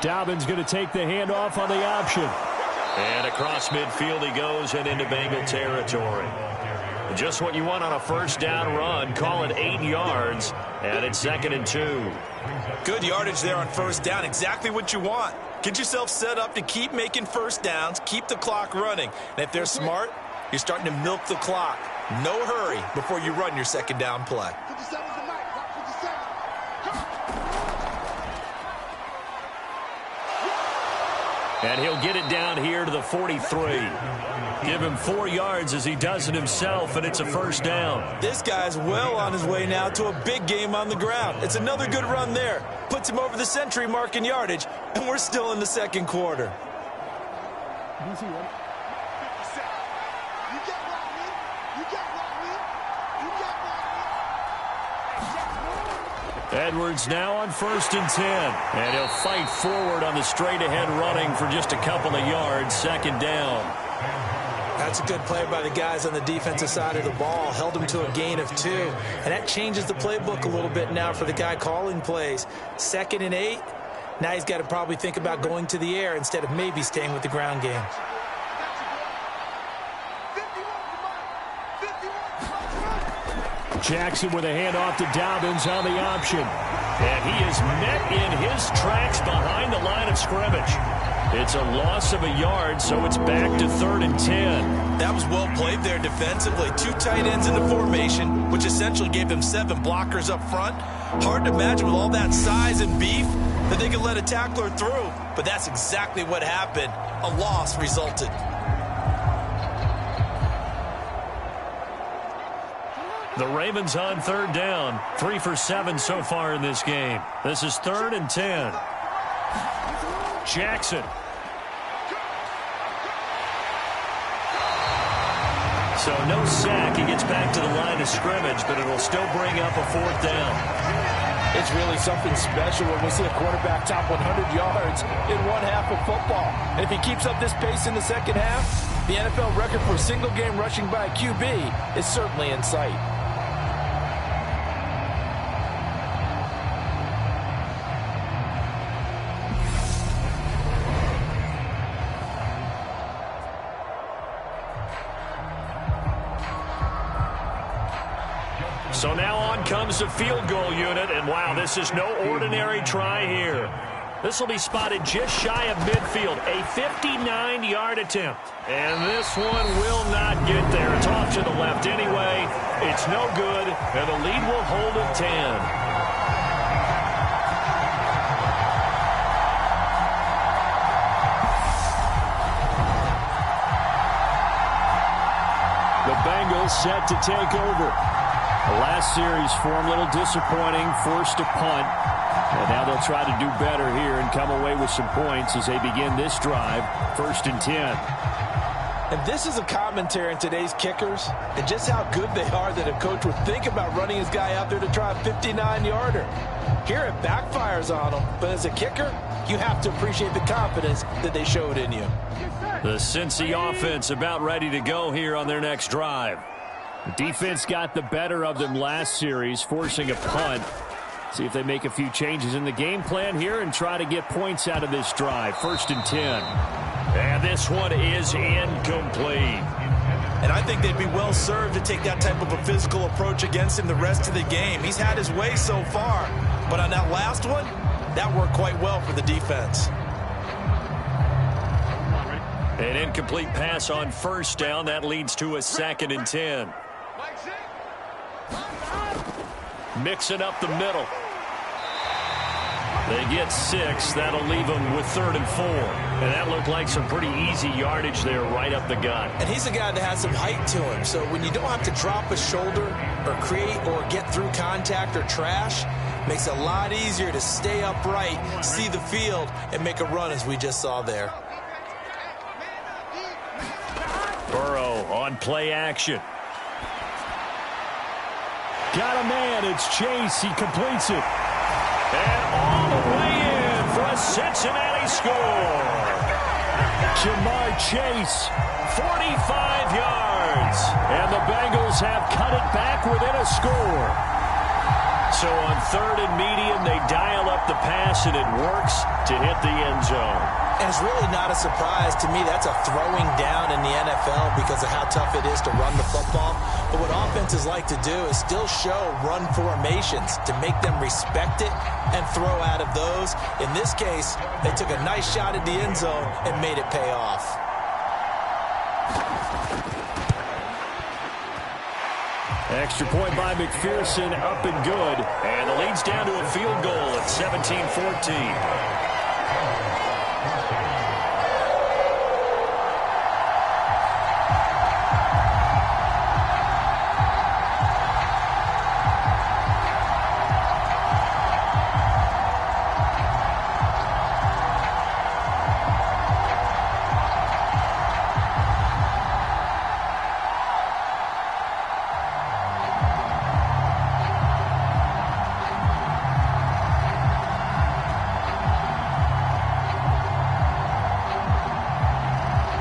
Dobbins going to take the handoff on the option. And across midfield he goes and into Bengal territory. Just what you want on a 1st down run. Call it 8 yards, and it's 2nd and 2. Good yardage there on 1st down. Exactly what you want. Get yourself set up to keep making 1st downs, keep the clock running. And if they're smart, you're starting to milk the clock. No hurry before you run your 2nd down play. And he'll get it down here to the 43. Give him 4 yards as he does it himself, and it's a 1st down. This guy's well on his way now to a big game on the ground. It's another good run there. Puts him over the century mark in yardage, and we're still in the 2nd quarter. Edwards now on 1st and 10. And he'll fight forward on the straight-ahead running for just a couple of yards. 2nd down. That's a good play by the guys on the defensive side of the ball. Held him to a gain of 2. And that changes the playbook a little bit now for the guy calling plays. 2nd and 8. Now he's got to probably think about going to the air instead of maybe staying with the ground game. Jackson with a handoff to Dobbins on the option. And he is met in his tracks behind the line of scrimmage. It's a loss of a yard, so it's back to 3rd and 10. That was well played there defensively. 2 tight ends in the formation, which essentially gave them 7 blockers up front. Hard to imagine with all that size and beef that they could let a tackler through. But that's exactly what happened. A loss resulted. The Ravens on third down. 3 for 7 so far in this game. This is 3rd and 10. Jackson. So no sack. He gets back to the line of scrimmage, but it'll still bring up a 4th down. It's really something special when we see a quarterback top 100 yards in one half of football. And if he keeps up this pace in the second half, the NFL record for a single game rushing by a QB is certainly in sight. So now on comes the field goal unit, and wow, this is no ordinary try here. This will be spotted just shy of midfield, a 59-yard attempt. And this one will not get there. It's off to the left anyway. It's no good, and the lead will hold at 10. The Bengals set to take over. The last series for them, a little disappointing, forced a punt. And now they'll try to do better here and come away with some points as they begin this drive, 1st and 10. And this is a commentary on today's kickers and just how good they are that a coach would think about running his guy out there to try a 59-yarder. Here it backfires on him, but as a kicker, you have to appreciate the confidence that they showed in you. The Cincy offense about ready to go here on their next drive. The defense got the better of them last series, forcing a punt. See if they make a few changes in the game plan here and try to get points out of this drive. 1st and 10. And this one is incomplete. And I think they'd be well served to take that type of a physical approach against him the rest of the game. He's had his way so far. But on that last one, that worked quite well for the defense. An incomplete pass on 1st down. That leads to a 2nd and 10. Mixing up the middle. They get 6. That'll leave them with 3rd and 4. And that looked like some pretty easy yardage there right up the gut. And he's a guy that has some height to him. So when you don't have to drop a shoulder or create or get through contact or trash, makes it a lot easier to stay upright, see the field, and make a run as we just saw there. Burrow on play action. Got a man. It's Chase. He completes it. And all the way in for a Cincinnati score. Jamar Chase, 45 yards. And the Bengals have cut it back within a score. So on 3rd and medium, they dial up the pass, and it works to hit the end zone. And it's really not a surprise to me. That's a throwing down in the NFL because of how tough it is to run the football. But what offenses like to do is still show run formations to make them respect it and throw out of those. In this case, they took a nice shot at the end zone and made it pay off. Extra point by McPherson, up and good. And the lead's down to a field goal at 17-14.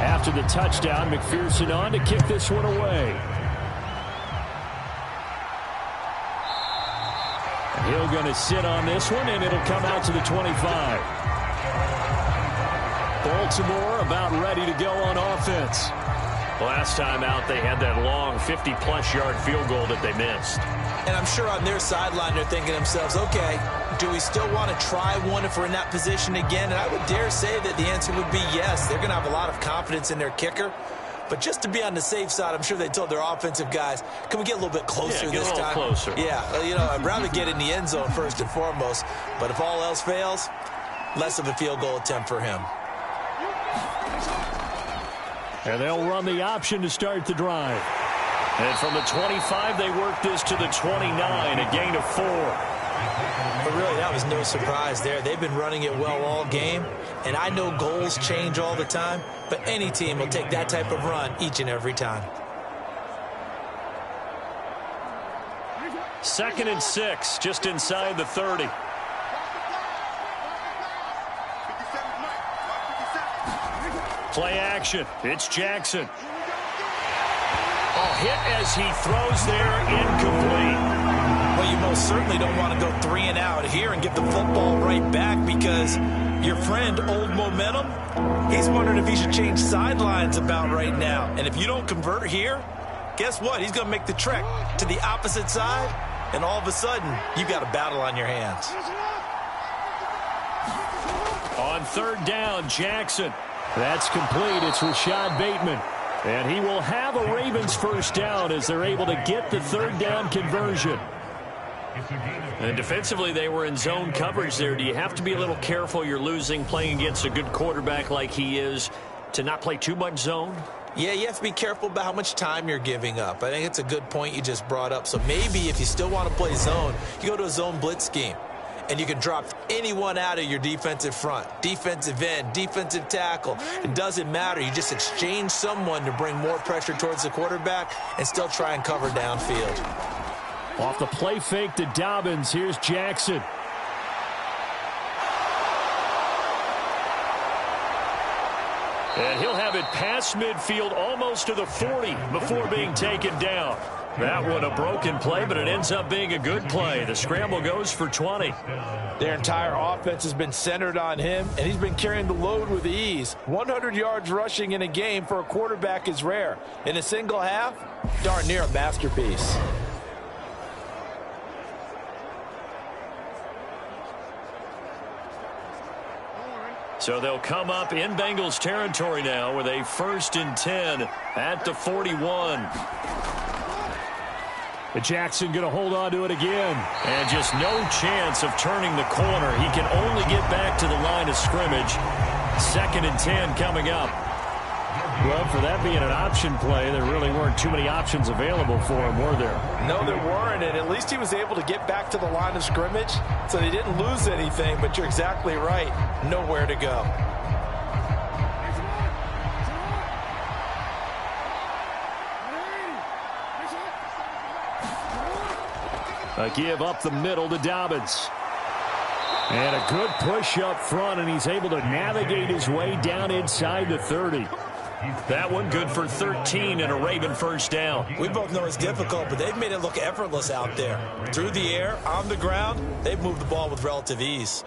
After the touchdown, McPherson on to kick this one away. Hill going to sit on this one, and it'll come out to the 25. Baltimore about ready to go on offense. Last time out, they had that long 50-plus yard field goal that they missed. And I'm sure on their sideline, they're thinking to themselves, okay, do we still want to try one if we're in that position again? And I would dare say that the answer would be yes. They're going to have a lot of confidence in their kicker. But just to be on the safe side, I'm sure they told their offensive guys, can we get a little bit closer this time? Closer. Yeah, you know, I'd rather get in the end zone first and foremost. But if all else fails, less of a field goal attempt for him. And they'll run the option to start the drive. And from the 25, they work this to the 29, a gain of 4. But really, that was no surprise there. They've been running it well all game, and I know goals change all the time, but any team will take that type of run each and every time. 2nd and 6, just inside the 30. Play action. It's Jackson. Oh, hit as he throws there, incomplete. Well, you most certainly don't want to go 3 and out here and get the football right back, because your friend, Old Momentum, he's wondering if he should change sidelines about right now. And if you don't convert here, guess what? He's going to make the trek to the opposite side, and all of a sudden, you've got a battle on your hands. On 3rd down, Jackson. That's complete. It's Rashad Bateman. And he will have a Ravens first down as they're able to get the 3rd down conversion. And defensively, they were in zone coverage there. Do you have to be a little careful? You're losing, playing against a good quarterback like he is, to not play too much zone? Yeah, you have to be careful about how much time you're giving up. I think it's a good point you just brought up. So maybe if you still want to play zone, you go to a zone blitz scheme. And you can drop anyone out of your defensive front, defensive end, defensive tackle. It doesn't matter. You just exchange someone to bring more pressure towards the quarterback and still try and cover downfield. Off the play fake to Dobbins, here's Jackson. And he'll have it past midfield, almost to the 40 before being taken down. That one a broken play, but it ends up being a good play. The scramble goes for 20. Their entire offense has been centered on him, and he's been carrying the load with ease. 100 yards rushing in a game for a quarterback is rare. In a single half, darn near a masterpiece. So they'll come up in Bengals territory now with a 1st and 10 at the 41. Jackson going to hold on to it again. And just no chance of turning the corner. He can only get back to the line of scrimmage. 2nd and 10 coming up. Well, for that being an option play, there really weren't too many options available for him, were there? No, there weren't, and at least he was able to get back to the line of scrimmage, so they didn't lose anything, but you're exactly right. Nowhere to go. A give up the middle to Dobbins. And a good push up front, and he's able to navigate his way down inside the 30. That one good for 13 and a Raven first down. We both know it's difficult, but they've made it look effortless out there. Through the air, on the ground, they've moved the ball with relative ease.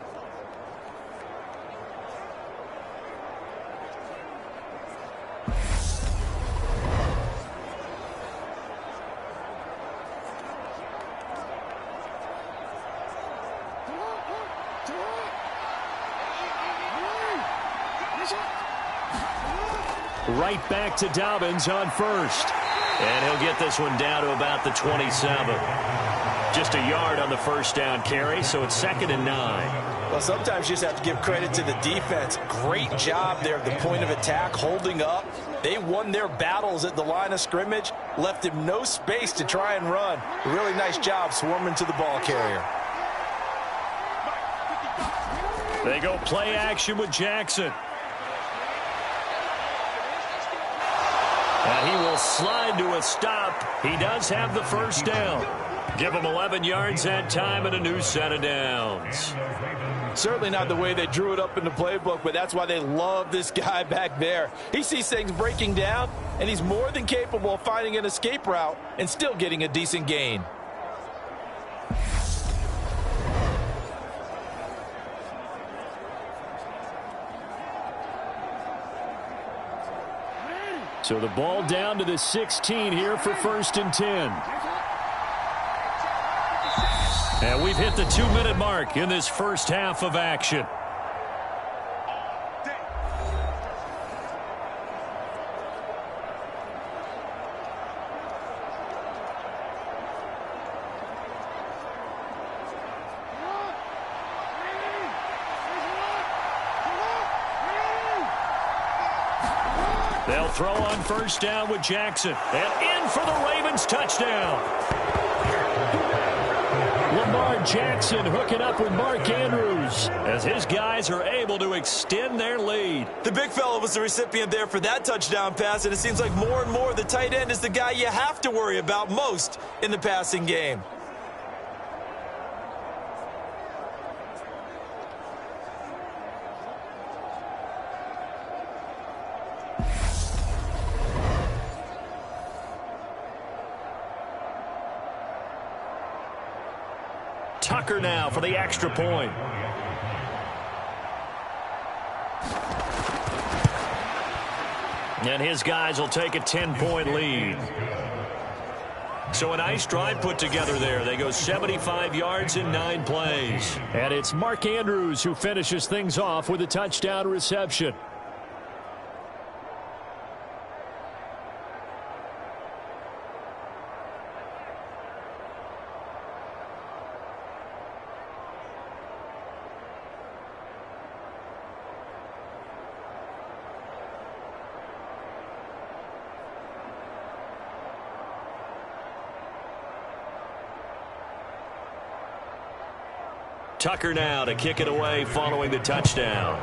Right back to Dobbins on 1st. And he'll get this one down to about the 27. Just a yard on the first down carry, so it's 2nd and 9. Well, sometimes you just have to give credit to the defense. Great job there at the point of attack, holding up. They won their battles at the line of scrimmage, left him no space to try and run. A really nice job swarming to the ball carrier. They go play action with Jackson. And he will slide to a stop. He does have the first down. Give him 11 yards that time and a new set of downs. Certainly not the way they drew it up in the playbook, but that's why they love this guy back there. He sees things breaking down, and he's more than capable of finding an escape route and still getting a decent gain. So the ball down to the 16 here for 1st and 10. And we've hit the 2-minute mark in this first half of action. They'll They'll throw on first down with Jackson. And in for the Ravens touchdown. Lamar Jackson hooking up with Mark Andrews as his guys are able to extend their lead. The big fella was the recipient there for that touchdown pass, and it seems like more and more the tight end is the guy you have to worry about most in the passing game. Tucker now for the extra point. And his guys will take a 10-point lead. So a nice drive put together there. They go 75 yards in 9 plays. And it's Mark Andrews who finishes things off with a touchdown reception. Tucker now to kick it away following the touchdown.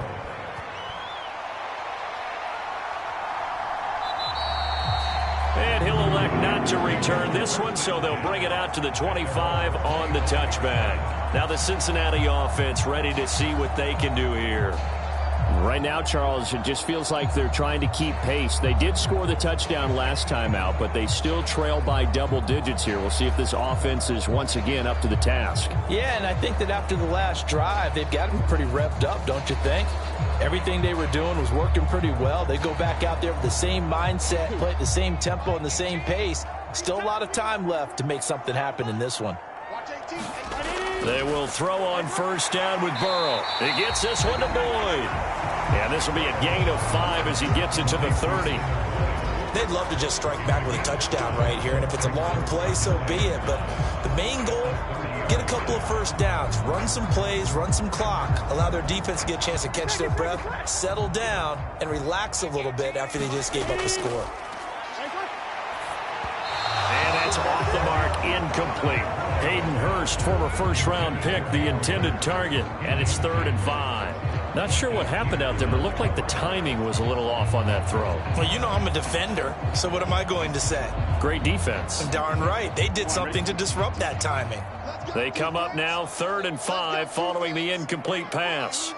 And he'll elect not to return this one, so they'll bring it out to the 25 on the touchback. Now the Cincinnati offense ready to see what they can do here. Right now, Charles, it just feels like they're trying to keep pace. They did score the touchdown last time out, but they still trail by double digits here. We'll see if this offense is once again up to the task. Yeah, and I think that after the last drive, they've got them pretty revved up, don't you think? Everything they were doing was working pretty well. They go back out there with the same mindset, play at the same tempo and the same pace. Still a lot of time left to make something happen in this one. They will throw on first down with Burrow. He gets this one to Boyd. And this will be a gain of 5 as he gets it to the 30. They'd love to just strike back with a touchdown right here, and if it's a long play, so be it. But the main goal, get a couple of first downs, run some plays, run some clock, allow their defense to get a chance to catch their breath, settle down, and relax a little bit after they just gave up a score. And that's off the mark, incomplete. Hayden Hurst, former first-round pick, the intended target, and it's 3rd and 5. Not sure what happened out there, but it looked like the timing was a little off on that throw. Well, you know I'm a defender, so what am I going to say? Great defense. Darn right. They did something to disrupt that timing. They come up now 3rd and 5 following the incomplete pass.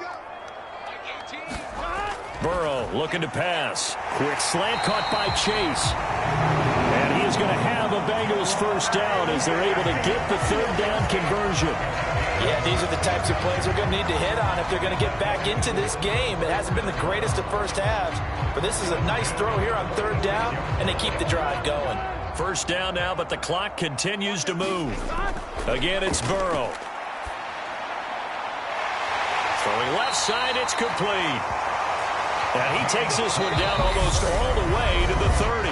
Burrow looking to pass. Quick slant caught by Chase. And he is going to have a Bengals first down as they're able to get the 3rd down conversion. Yeah, these are the types of plays they're going to need to hit on if they're going to get back into this game. It hasn't been the greatest of first halves, but this is a nice throw here on 3rd down, and they keep the drive going. First down now, but the clock continues to move. Again, it's Burrow. Throwing left side, it's complete. And he takes this one down almost all the way to the 30.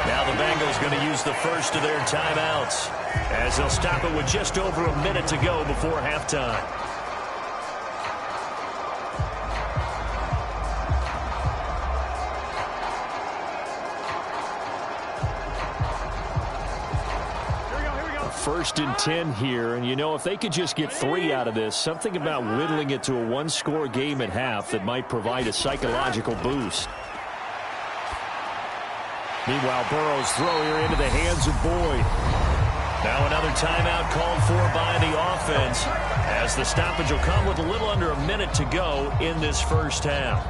Now the Bengals going to use the first of their timeouts as they'll stop it with just over a minute to go before halftime. First and 10 here, and you know, if they could just get 3 out of this, something about whittling it to a 1-score game at half that might provide a psychological boost. Meanwhile, Burrow's throw here into the hands of Boyd. Now another timeout called for by the offense as the stoppage will come with a little under a minute to go in this first half.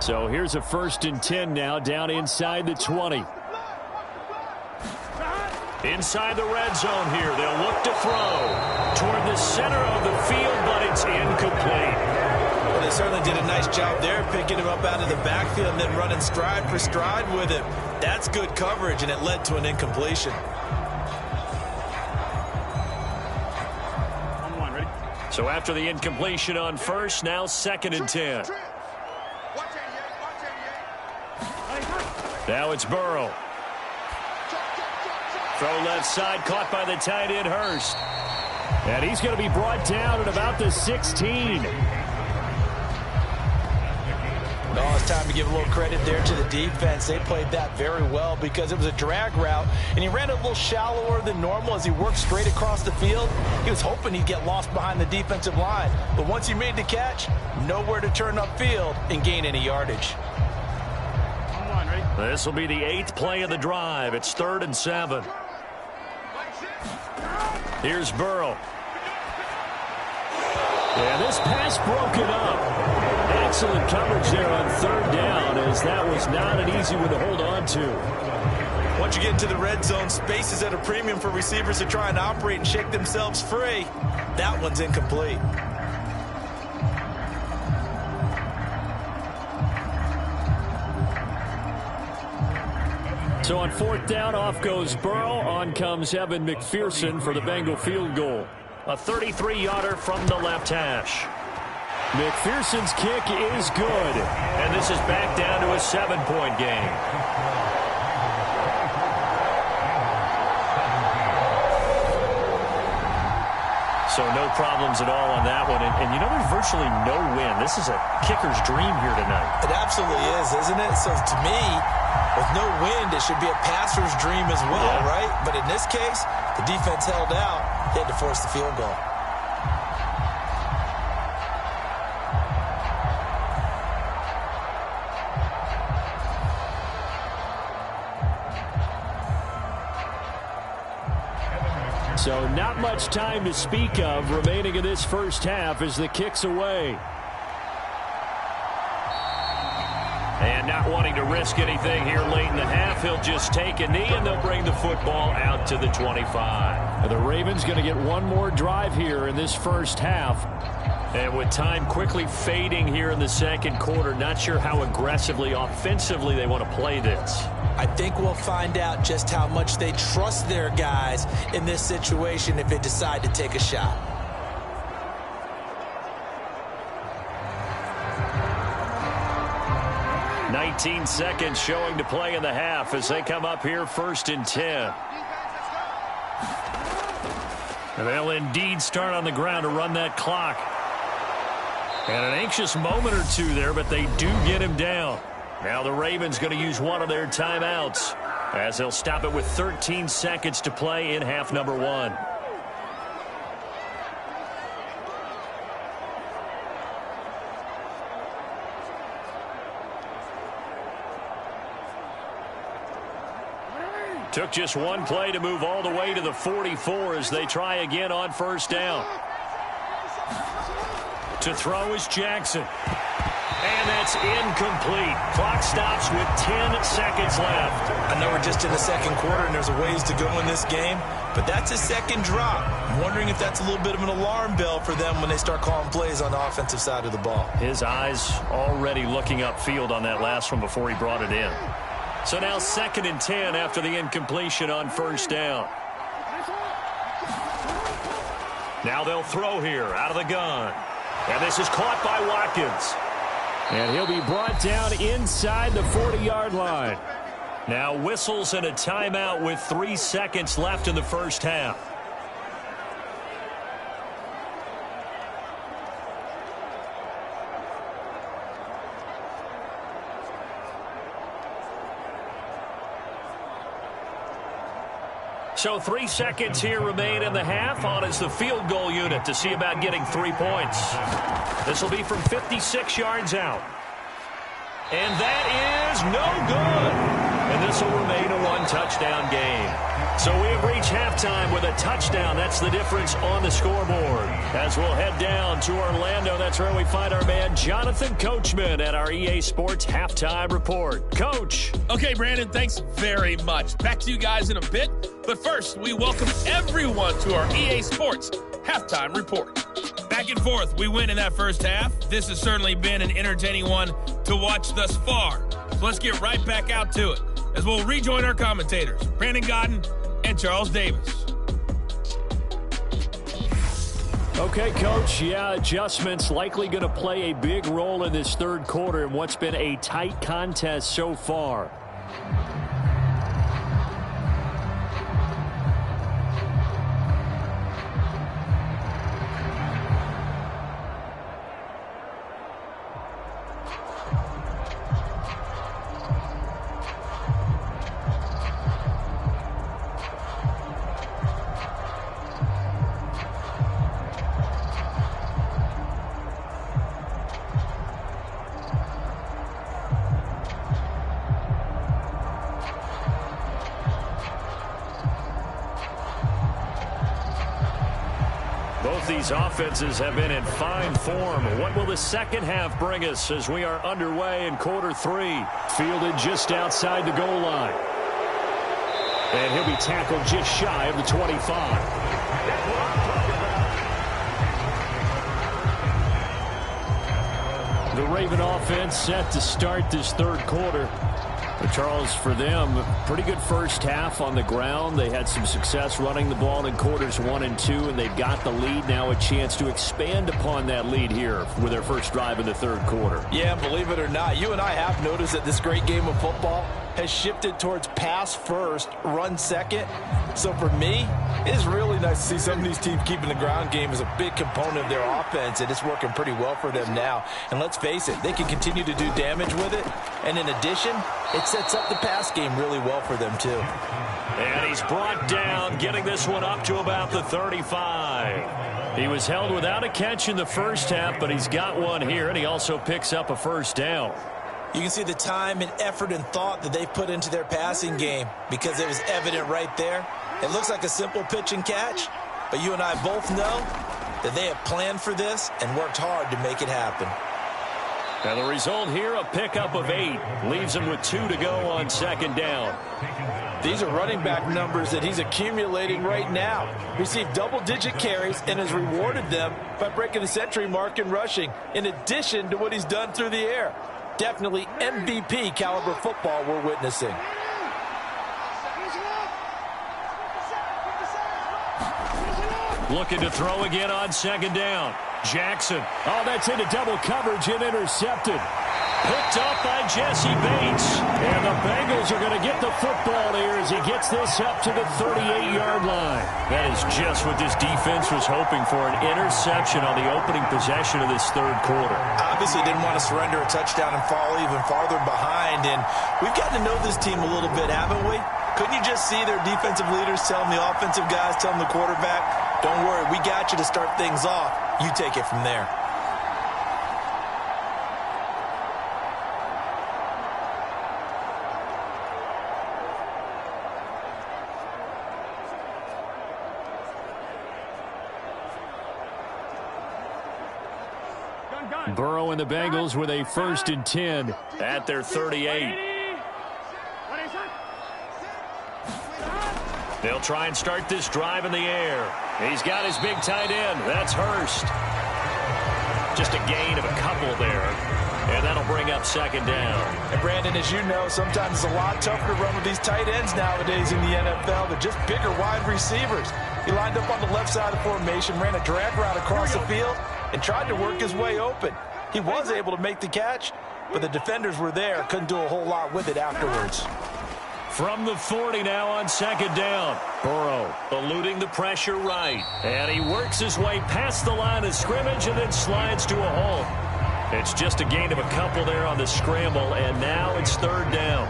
So here's a 1st and 10 now down inside the 20. Inside the red zone here. They'll look to throw toward the center of the field, but it's incomplete. Well, they certainly did a nice job there, picking him up out of the backfield and then running stride for stride with it. That's good coverage, and it led to an incompletion. So after the incompletion on first, now 2nd and 10. Now it's Burrow. Throw left side, caught by the tight end, Hurst. And he's going to be brought down at about the 16. Oh, it's time to give a little credit there to the defense. They played that very well because it was a drag route, and he ran a little shallower than normal as he worked straight across the field. He was hoping he'd get lost behind the defensive line, but once he made the catch, nowhere to turn upfield and gain any yardage. This will be the 8th play of the drive. It's 3rd and 7. Here's Burrow. And this pass broken up. Excellent coverage there on 3rd down, as that was not an easy one to hold on to. Once you get into the red zone, space is at a premium for receivers to try and operate and shake themselves free. That one's incomplete. So on 4th down, off goes Burrow. On comes Evan McPherson for the Bengal field goal. A 33-yarder from the left hash. McPherson's kick is good. And this is back down to a 7-point game. So no problems at all on that one. And you know, there's virtually no win. This is a kicker's dream here tonight. It absolutely is, isn't it? So to me, with no wind, it should be a passer's dream as well, right? But in this case, the defense held out. They had to force the field goal. So not much time to speak of remaining in this first half as the kick's away. And not wanting to risk anything here late in the half, he'll just take a knee and they'll bring the football out to the 25. And the Ravens going to get one more drive here in this first half. And with time quickly fading here in the second quarter, not sure how aggressively, offensively they want to play this. I think we'll find out just how much they trust their guys in this situation if they decide to take a shot. "19 seconds showing to play in the half as they come up here 1st and 10. And they'll indeed start on the ground to run that clock. And an anxious moment or two there, but they do get him down. Now the Ravens going to use one of their timeouts as they'll stop it with 13 seconds to play in half number 1. Took just one play to move all the way to the 44 as they try again on 1st down. To throw is Jackson. And that's incomplete. Clock stops with 10 seconds left. I know we're just in the second quarter and there's a ways to go in this game, but that's a second drop. I'm wondering if that's a little bit of an alarm bell for them when they start calling plays on the offensive side of the ball. His eyes already looking upfield on that last one before he brought it in. So now 2nd and 10 after the incompletion on 1st down. Now they'll throw here out of the gun. And this is caught by Watkins. And he'll be brought down inside the 40-yard line. Now whistles and a timeout with 3 seconds left in the first half. So 3 seconds here remain in the half. On is the field goal unit to see about getting 3 points. This will be from 56 yards out. And that is no good. And this will remain a one-touchdown game. So we have reached halftime with a touchdown. That's the difference on the scoreboard. As we'll head down to Orlando, that's where we find our man Jonathan Coachman at our EA Sports Halftime Report. Coach. Okay, Brandon, thanks very much. Back to you guys in a bit. But first, we welcome everyone to our EA Sports Halftime Report. Back and forth, we win in that first half. This has certainly been an entertaining one to watch thus far. So let's get right back out to it as we'll rejoin our commentators, Brandon Godden and Charles Davis. Okay, Coach. Yeah, adjustments likely going to play a big role in this third quarter in what's been a tight contest so far. Both these offenses have been in fine form. What will the second half bring us as we are underway in quarter 3? Fielded just outside the goal line. And he'll be tackled just shy of the 25. The Raven offense set to start this third quarter. But Charles, for them, pretty good first half on the ground. They had some success running the ball in quarters 1 and 2, and they've got the lead. Now a chance to expand upon that lead here with their first drive in the third quarter. Yeah, believe it or not, you and I have noticed that this great game of football has shifted towards pass first, run second. So for me, it's really nice to see some of these teams keeping the ground game as a big component of their offense, and it's working pretty well for them now. And let's face it, they can continue to do damage with it. And in addition, it sets up the pass game really well for them too. And he's brought down, getting this one up to about the 35. He was held without a catch in the first half, but he's got one here, and he also picks up a first down. You can see the time and effort and thought that they put into their passing game because it was evident right there. It looks like a simple pitch and catch, but you and I both know that they have planned for this and worked hard to make it happen. And the result here, a pickup of 8. Leaves him with 2 to go on second down. These are running back numbers that he's accumulating right now. Received double-digit carries and has rewarded them by breaking the century mark in rushing, in addition to what he's done through the air. Definitely MVP caliber football we're witnessing. Looking to throw again on second down. Jackson. Oh, that's into double coverage and intercepted. Picked up by Jesse Bates. And the Bengals are going to get the football here as he gets this up to the 38-yard line. That is just what this defense was hoping for, an interception on the opening possession of this third quarter. Obviously didn't want to surrender a touchdown and fall even farther behind. And we've gotten to know this team a little bit, haven't we? Couldn't you just see their defensive leaders telling the offensive guys, telling the quarterback, don't worry, we got you to start things off. You take it from there. Burrow and the Bengals with a 1st and 10 at their 38. They'll try and start this drive in the air. He's got his big tight end. That's Hurst. Just a gain of a couple there. And that'll bring up second down. And Brandon, as you know, sometimes it's a lot tougher to run with these tight ends nowadays in the NFL. They're just bigger wide receivers. He lined up on the left side of the formation, ran a drag route across the field, and tried to work his way open. He was able to make the catch, but the defenders were there, couldn't do a whole lot with it afterwards. From the 40 now on second down. Burrow eluding the pressure right. And he works his way past the line of scrimmage and then slides to a halt. It's just a gain of a couple there on the scramble, and now it's third down.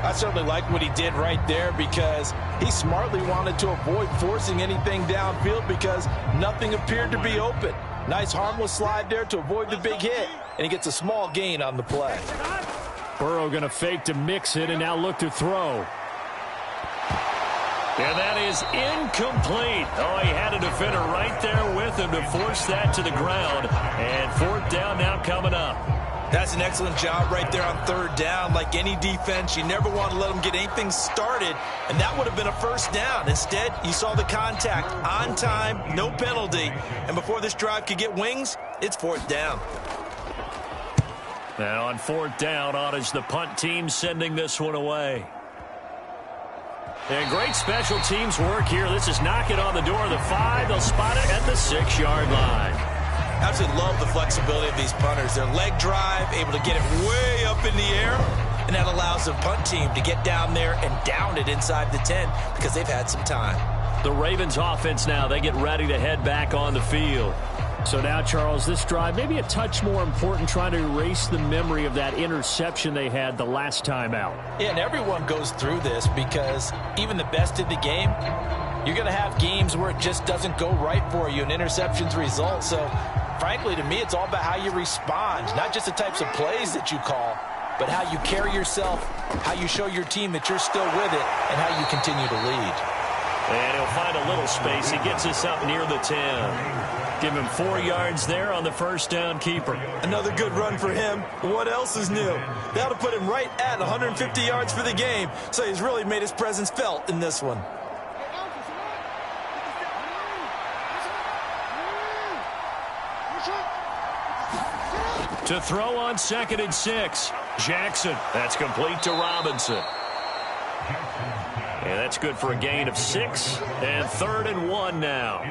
I certainly like what he did right there because he smartly wanted to avoid forcing anything downfield because nothing appeared to be open. Nice harmless slide there to avoid the big hit, and he gets a small gain on the play. Burrow going to fake to mix it and now look to throw. And that is incomplete. Oh, he had a defender right there with him to force that to the ground. And fourth down now coming up. That's an excellent job right there on third down. Like any defense, you never want to let them get anything started, and that would have been a first down. Instead, you saw the contact on time, no penalty, and before this drive could get wings, it's fourth down. Now on fourth down, on is the punt team sending this one away. And great special teams work here. This is knocking on the door of the 5. They'll spot it at the 6-yard line. Absolutely love the flexibility of these punters. Their leg drive, able to get it way up in the air, and that allows the punt team to get down there and down it inside the 10 because they've had some time. The Ravens offense now, they get ready to head back on the field. So now, Charles, this drive maybe a touch more important, trying to erase the memory of that interception they had the last time out. Yeah, and everyone goes through this because even the best in the game, you're going to have games where it just doesn't go right for you, and interceptions result. So, frankly, to me, it's all about how you respond, not just the types of plays that you call, but how you carry yourself, how you show your team that you're still with it, and how you continue to lead. And he'll find a little space. He gets us up near the 10. Give him 4 yards there on the first down keeper. Another good run for him. What else is new? That'll put him right at 150 yards for the game. So he's really made his presence felt in this one. To throw on 2nd and 6. Jackson. That's complete to Robinson. And that's good for a gain of 6. And 3rd and 1 now.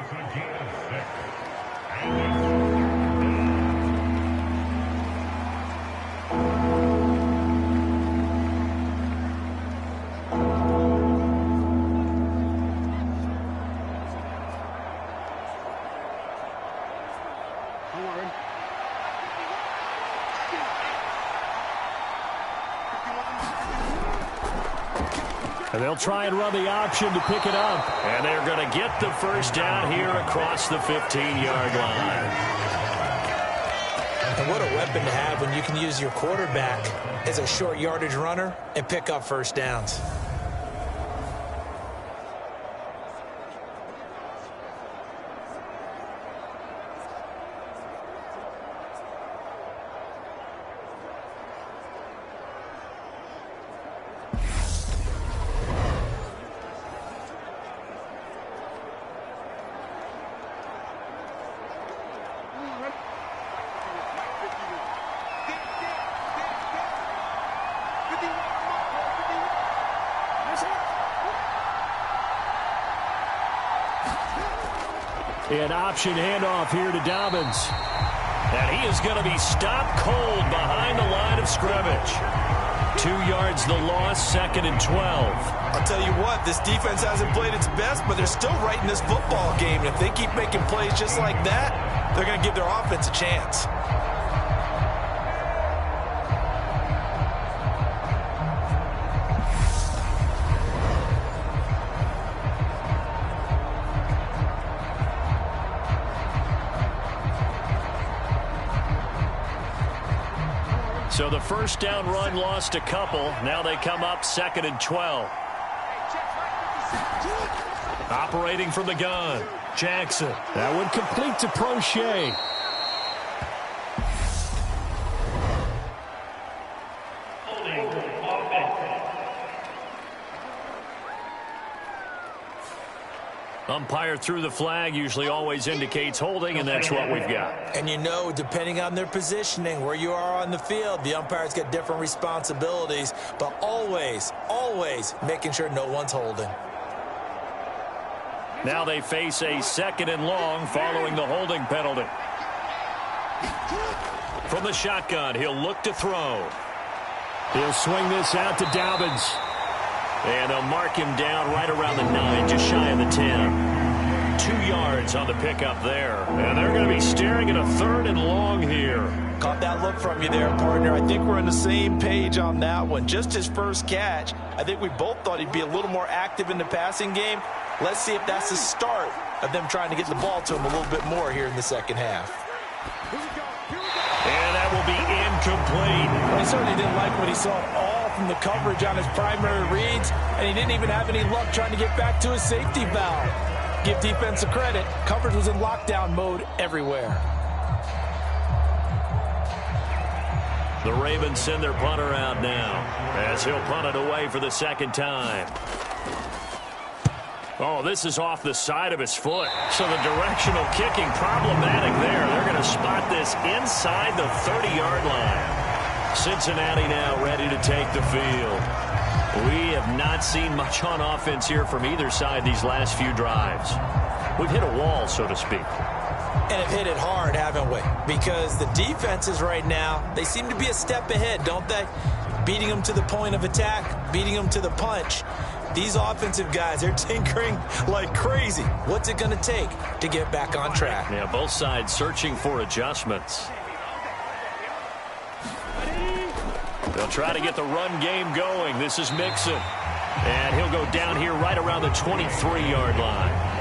And they'll try and run the option to pick it up. And they're going to get the first down here across the 15-yard line. And what a weapon to have when you can use your quarterback as a short yardage runner and pick up first downs. An option handoff here to Dobbins. And he is going to be stopped cold behind the line of scrimmage. 2 yards the loss, 2nd and 12. I'll tell you what, this defense hasn't played its best, but they're still right in this football game. And if they keep making plays just like that, they're going to give their offense a chance. So the first down run lost a couple. Now they come up 2nd and 12. Operating from the gun, Jackson. That one complete to Prochet. Umpire threw the flag, usually always indicates holding, and that's what we've got. And you know, depending on their positioning, where you are on the field, the umpires get different responsibilities, but always, always making sure no one's holding. Now they face a 2nd and long following the holding penalty. From the shotgun, he'll look to throw. He'll swing this out to Dobbins. And they'll mark him down right around the 9, just shy of the 10. 2 yards on the pickup there. And they're going to be staring at a 3rd and long here. Caught that look from you there, partner. I think we're on the same page on that one. Just his first catch. I think we both thought he'd be a little more active in the passing game. Let's see if that's the start of them trying to get the ball to him a little bit more here in the second half. And that will be incomplete. Well, he certainly didn't like what he saw at all from the coverage on his primary reads, and he didn't even have any luck trying to get back to his safety valve. Give defense a credit. Coverage was in lockdown mode everywhere. The Ravens send their punter out now as he'll punt it away for the 2nd time. Oh, this is off the side of his foot. So the directional kicking problematic there. They're going to spot this inside the 30-yard line. Cincinnati now ready to take the field. We have not seen much on offense here from either side these last few drives. We've hit a wall, so to speak. And have hit it hard, haven't we? Because the defenses right now, they seem to be a step ahead, don't they? Beating them to the point of attack, beating them to the punch. These offensive guys, they're tinkering like crazy. What's it going to take to get back on track? Yeah, both sides searching for adjustments. They'll try to get the run game going. This is Mixon. And he'll go down here right around the 23-yard line.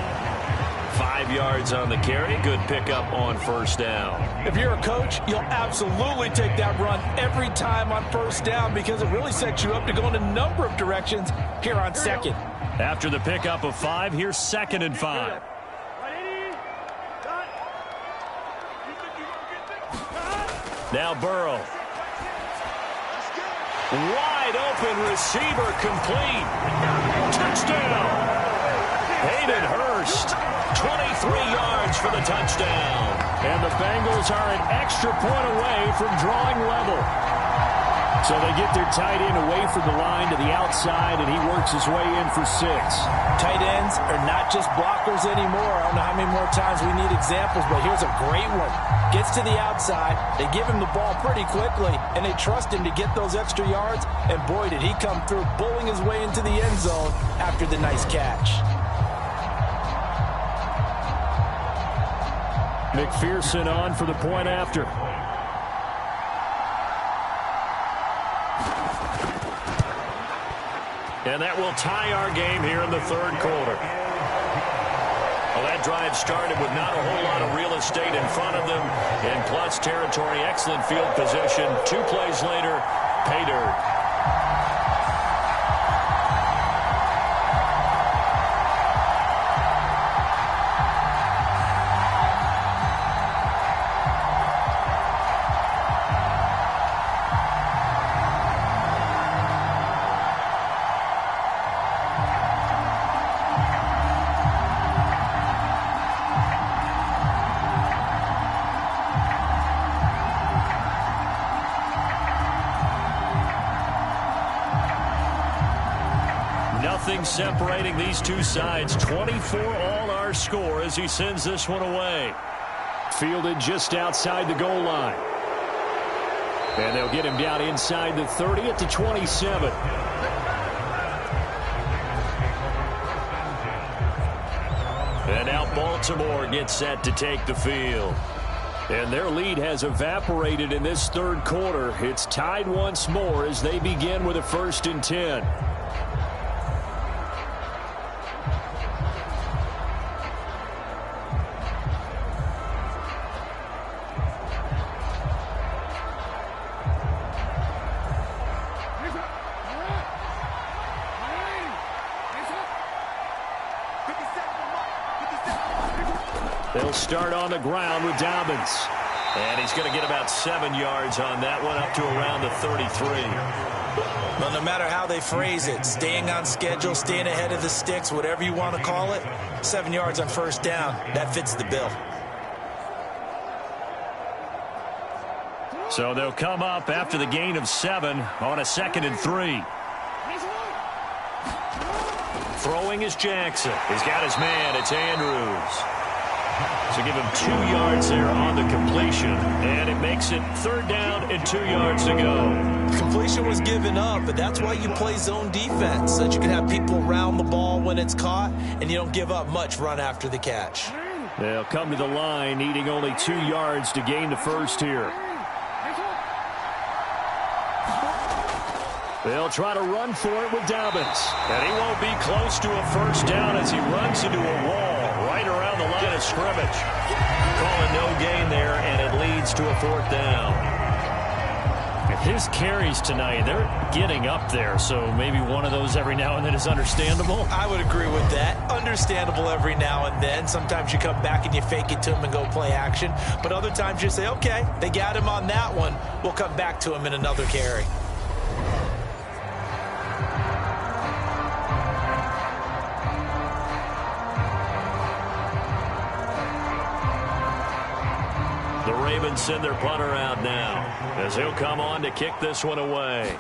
5 yards on the carry. Good pickup on first down. If you're a coach, you'll absolutely take that run every time on first down because it really sets you up to go in a number of directions here on second. After the pickup of 5, here's 2nd and 5. Now Burrow. Wide open receiver complete. Touchdown. Hayden Hurst. 23 yards for the touchdown. And the Bengals are an extra point away from drawing level. So they get their tight end away from the line to the outside, and he works his way in for 6. Tight ends are not just blockers anymore. I don't know how many more times we need examples, but here's a great one. Gets to the outside, they give him the ball pretty quickly, and they trust him to get those extra yards, and boy, did he come through, bowling his way into the end zone after the nice catch. McPherson on for the point after. And that will tie our game here in the 3rd quarter. Well, that drive started with not a whole lot of real estate in front of them. In plus territory, excellent field position. 2 plays later, pay dirt. Nothing separating these two sides. 24 all our score as he sends this one away. Fielded just outside the goal line. And they'll get him down inside the 30 at the 27. And now Baltimore gets set to take the field. And their lead has evaporated in this 3rd quarter. It's tied once more as they begin with a 1st and 10. They'll start on the ground with Dobbins. And he's going to get about 7 yards on that one, up to around the 33. Well, no matter how they phrase it, staying on schedule, staying ahead of the sticks, whatever you want to call it, 7 yards on 1st down, that fits the bill. So they'll come up after the gain of 7 on a 2nd and 3. Throwing is Jackson. He's got his man. It's Andrews. So give him 2 yards there on the completion. And it makes it 3rd down and 2 yards to go. Completion was given up, but that's why you play zone defense, so that you can have people around the ball when it's caught, and you don't give up much run after the catch. They'll come to the line, needing only 2 yards to gain the 1st here. They'll try to run for it with Dobbins. And he won't be close to a 1st down as he runs into a wall right around the line of scrimmage. Calling no gain there, and it leads to a 4th down. His carries tonight, they're getting up there, so maybe one of those every now and then is understandable. I would agree with that. Understandable every now and then. Sometimes you come back and you fake it to him and go play action. But other times you say, okay, they got him on that one. We'll come back to him in another carry. The Ravens send their punter out now as he'll come on to kick this one away.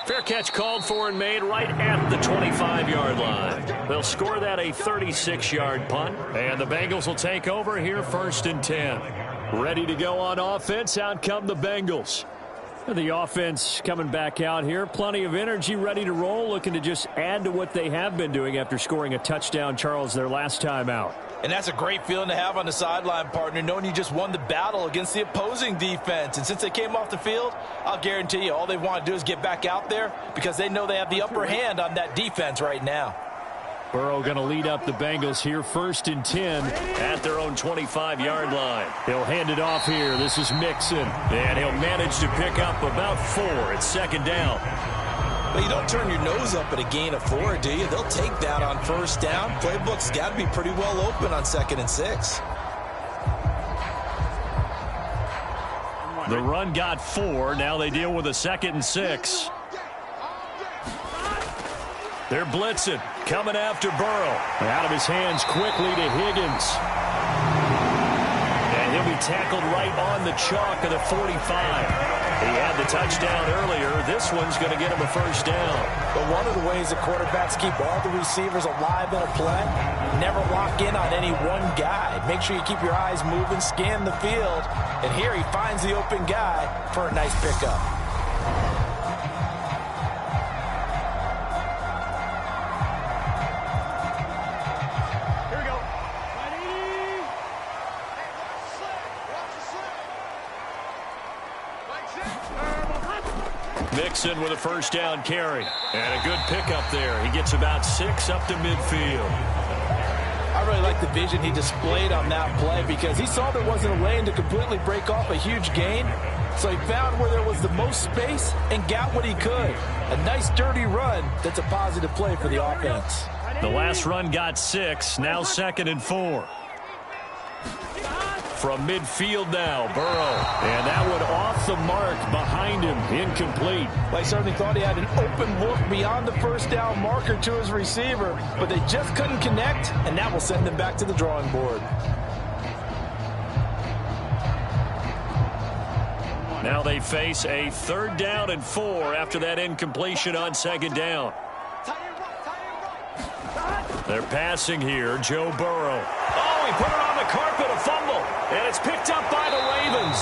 Fair catch called for and made right at the 25-yard line. They'll score that a 36-yard punt, and the Bengals will take over here 1st and 10. Ready to go on offense. Out come the Bengals. The offense coming back out here. Plenty of energy, ready to roll, looking to just add to what they have been doing after scoring a touchdown, Charles, their last time out. And that's a great feeling to have on the sideline, partner, knowing you just won the battle against the opposing defense. And since they came off the field, I'll guarantee you all they want to do is get back out there because they know they have the upper hand on that defense right now. Burrow going to lead up the Bengals here, 1st and 10 at their own 25-yard line. He'll hand it off here. This is Mixon, and he'll manage to pick up about 4. It's 2nd down. But you don't turn your nose up at a gain of 4, do you? They'll take that on 1st down. Playbook's got to be pretty well open on 2nd and 6. The run got 4. Now they deal with a 2nd and 6. They're blitzing, coming after Burrow. Out of his hands quickly to Higgins. And he'll be tackled right on the chalk of the 45. He had the touchdown earlier. This one's going to get him a 1st down. But one of the ways the quarterbacks keep all the receivers alive in a play, never lock in on any one guy. Make sure you keep your eyes moving, scan the field. And here he finds the open guy for a nice pickup. Mixon with a 1st down carry. And a good pickup there. He gets about 6 up to midfield. I really like the vision he displayed on that play because he saw there wasn't a lane to completely break off a huge gain. So he found where there was the most space and got what he could. A nice dirty run that's a positive play for the offense. The last run got 6. Now 2nd and 4. From midfield now, Burrow. And that one off the mark behind him, incomplete. Well, I certainly thought he had an open look beyond the 1st down marker to his receiver, but they just couldn't connect, and that will send them back to the drawing board. Now they face a 3rd down and 4 after that incompletion on 2nd down. They're passing here, Joe Burrow. Oh, he put it on the carpet, a fumble, and it's picked up by the Ravens.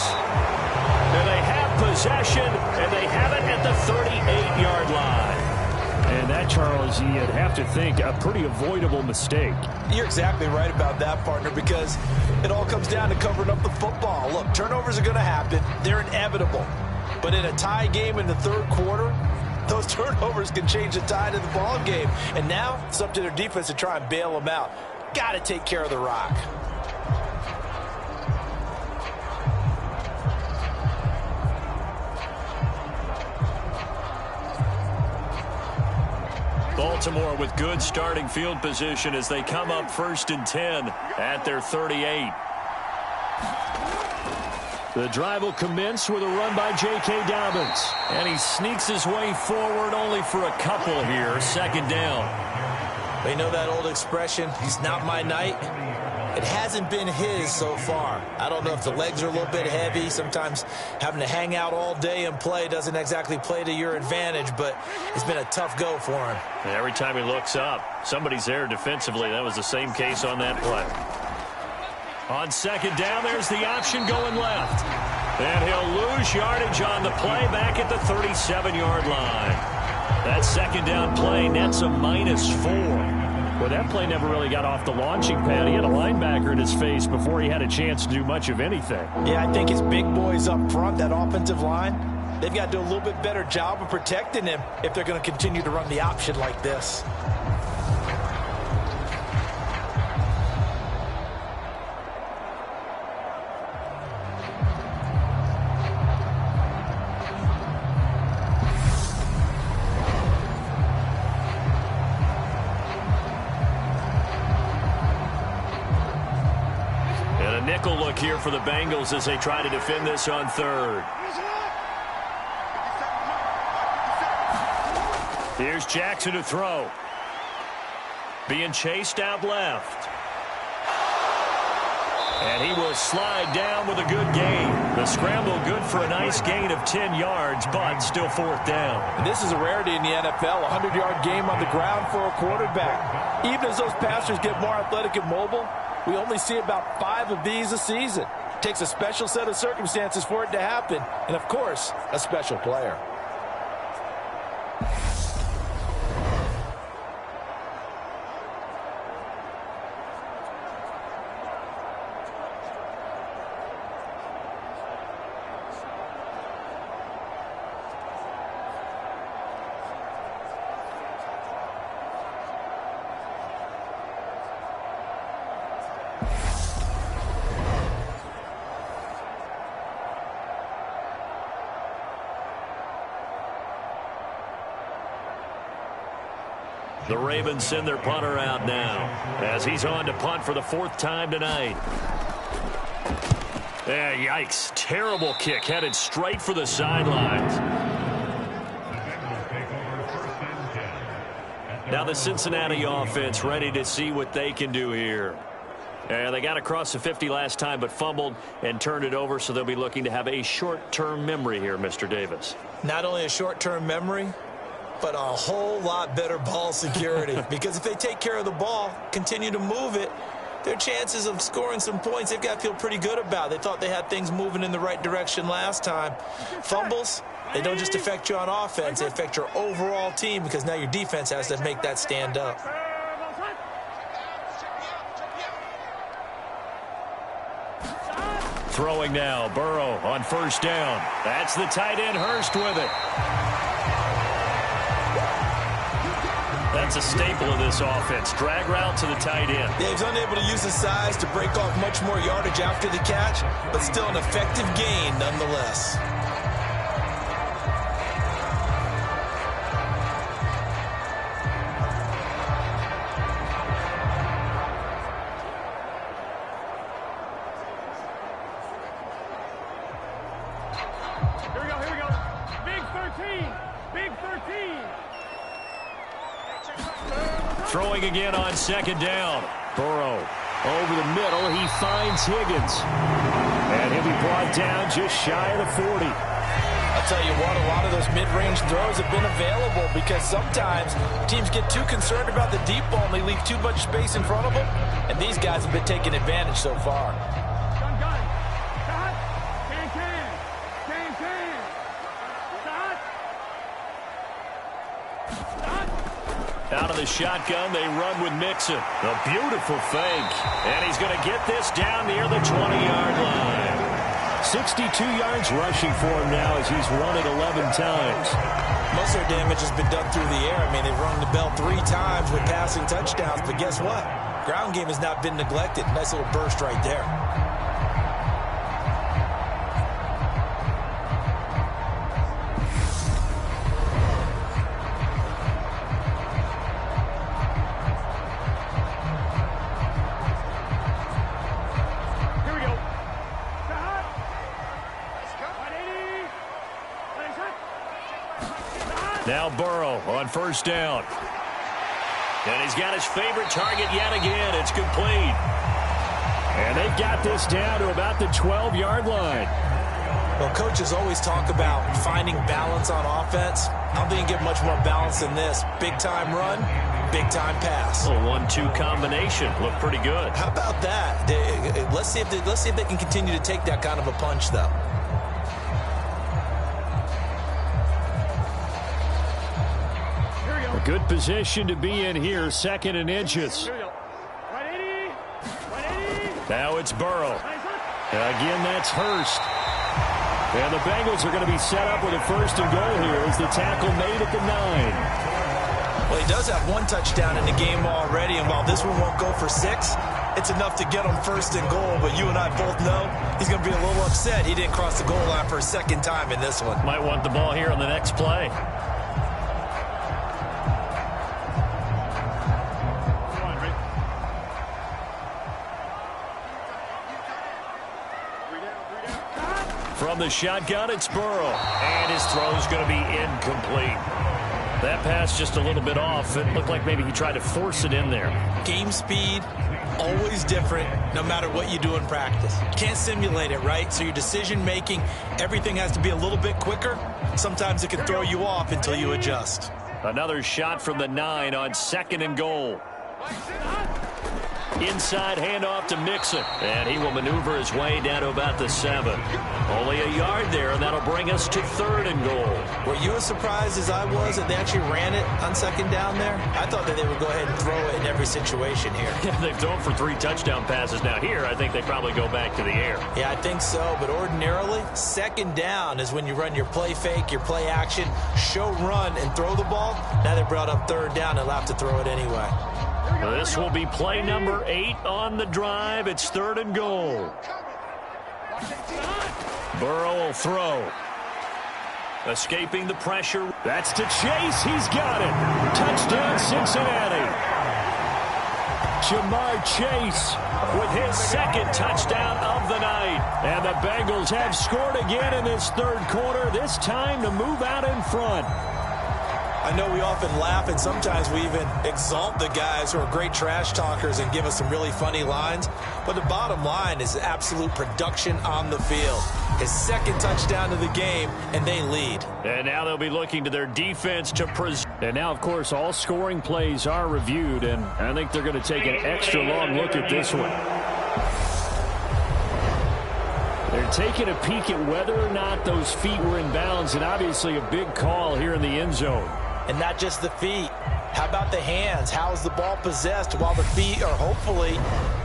And they have possession, and they have it at the 38-yard line. And that, Charles, you'd have to think a pretty avoidable mistake. You're exactly right about that, partner, because it all comes down to covering up the football. Look, turnovers are going to happen. They're inevitable. But in a tie game in the 3rd quarter, those turnovers can change the tide of the ball game. And now it's up to their defense to try and bail them out. Got to take care of the rock. Baltimore with good starting field position as they come up 1st and 10 at their 38. The drive will commence with a run by J.K. Dobbins. And he sneaks his way forward only for a couple here. 2nd down. They know that old expression, "He's not my night." It hasn't been his so far. I don't know if the legs are a little bit heavy. Sometimes having to hang out all day and play doesn't exactly play to your advantage, but it's been a tough go for him. And every time he looks up, somebody's there defensively. That was the same case on that play. On 2nd down, there's the option going left. And he'll lose yardage on the play back at the 37-yard line. That 2nd down play nets a -4. Well, that play never really got off the launching pad. He had a linebacker in his face before he had a chance to do much of anything. Yeah, I think his big boys up front, that offensive line, they've got to do a little bit better job of protecting him if they're going to continue to run the option like this. Nickel look here for the Bengals as they try to defend this on 3rd. Here's Jackson to throw. Being chased out left. And he will slide down with a good gain. The scramble good for a nice gain of 10 yards, but still 4th down. And this is a rarity in the NFL, a 100-yard game on the ground for a quarterback. Even as those passers get more athletic and mobile, we only see about 5 of these a season. It takes a special set of circumstances for it to happen, and of course, a special player. The Ravens send their punter out now as he's on to punt for the 4th time tonight. Yeah, yikes. Terrible kick headed straight for the sidelines. Now the Cincinnati offense ready to see what they can do here. They got across the 50 last time but fumbled and turned it over, so they'll be looking to have a short-term memory here, Mr. Davis. Not only a short-term memory, but a whole lot better ball security. Because if they take care of the ball, continue to move it, their chances of scoring some points, they've got to feel pretty good about. They thought they had things moving in the right direction last time. Fumbles, they don't just affect you on offense, they affect your overall team because now your defense has to make that stand up. Throwing now, Burrow on 1st down. That's the tight end, Hurst, with it. That's a staple of this offense. Drag route to the tight end. Yeah, he's unable to use his size to break off much more yardage after the catch, but still an effective gain nonetheless. Here we go. Big 13. Big 13. Throwing again on 2nd down. Burrow over the middle. He finds Higgins. And he'll be brought down just shy of the 40. I'll tell you what, a lot of those mid-range throws have been available because sometimes teams get too concerned about the deep ball and they leave too much space in front of them. And these guys have been taking advantage so far. Out of the shotgun, they run with Mixon. A beautiful fake. And he's going to get this down near the 20-yard line. 62 yards rushing for him now as he's run it 11 times. Most of their damage has been done through the air. I mean, they've rung the bell 3 times with passing touchdowns. But guess what? Ground game has not been neglected. Nice little burst right there. Now Burrow on 1st down. And he's got his favorite target yet again. It's complete. And they've got this down to about the 12-yard line. Well, coaches always talk about finding balance on offense. I don't think you get much more balance than this. Big-time run, big-time pass. A 1-2 combination. Looked pretty good. How about that? Let's see if they can continue to take that kind of a punch, though. Good position to be in here, 2nd and inches. Now it's Burrow. Again, that's Hurst. And the Bengals are going to be set up with a 1st and goal here as the tackle made at the 9. Well, he does have 1 touchdown in the game already, and while this one won't go for 6, it's enough to get him 1st and goal. But you and I both know he's going to be a little upset he didn't cross the goal line for a 2nd time in this one. Might want the ball here on the next play. From the shotgun, it's Burrow. And his throw is going to be incomplete. That pass just a little bit off. It looked like maybe he tried to force it in there. Game speed, always different, no matter what you do in practice. Can't simulate it, right? So your decision-making, everything has to be a little bit quicker. Sometimes it can throw you off until you adjust. Another shot from the 9 on 2nd and goal. Inside handoff to Mixon. And he will maneuver his way down to about the 7. Only a yard there, and that'll bring us to 3rd and goal. Were you as surprised as I was that they actually ran it on 2nd down there? I thought that they would go ahead and throw it in every situation here. Yeah, they've thrown for 3 touchdown passes. Now here, I think they probably go back to the air. Yeah, I think so. But ordinarily, 2nd down is when you run your play fake, your play action, show run, and throw the ball. Now they brought up 3rd down. They'll have to throw it anyway. This will be play number 8 on the drive. It's 3rd and goal. Burrow will throw. Escaping the pressure. That's to Chase. He's got it. Touchdown, Cincinnati. Jamar Chase with his second touchdown of the night. And the Bengals have scored again in this third quarter, this time to move out in front. I know we often laugh, and sometimes we even exalt the guys who are great trash talkers and give us some really funny lines. But the bottom line is absolute production on the field. His second touchdown of the game, and they lead. And now they'll be looking to their defense to present. And now, of course, all scoring plays are reviewed, and I think they're going to take an extra long look at this one. They're taking a peek at whether or not those feet were in bounds, and obviously a big call here in the end zone. And not just the feet. How about the hands? How is the ball possessed while the feet are hopefully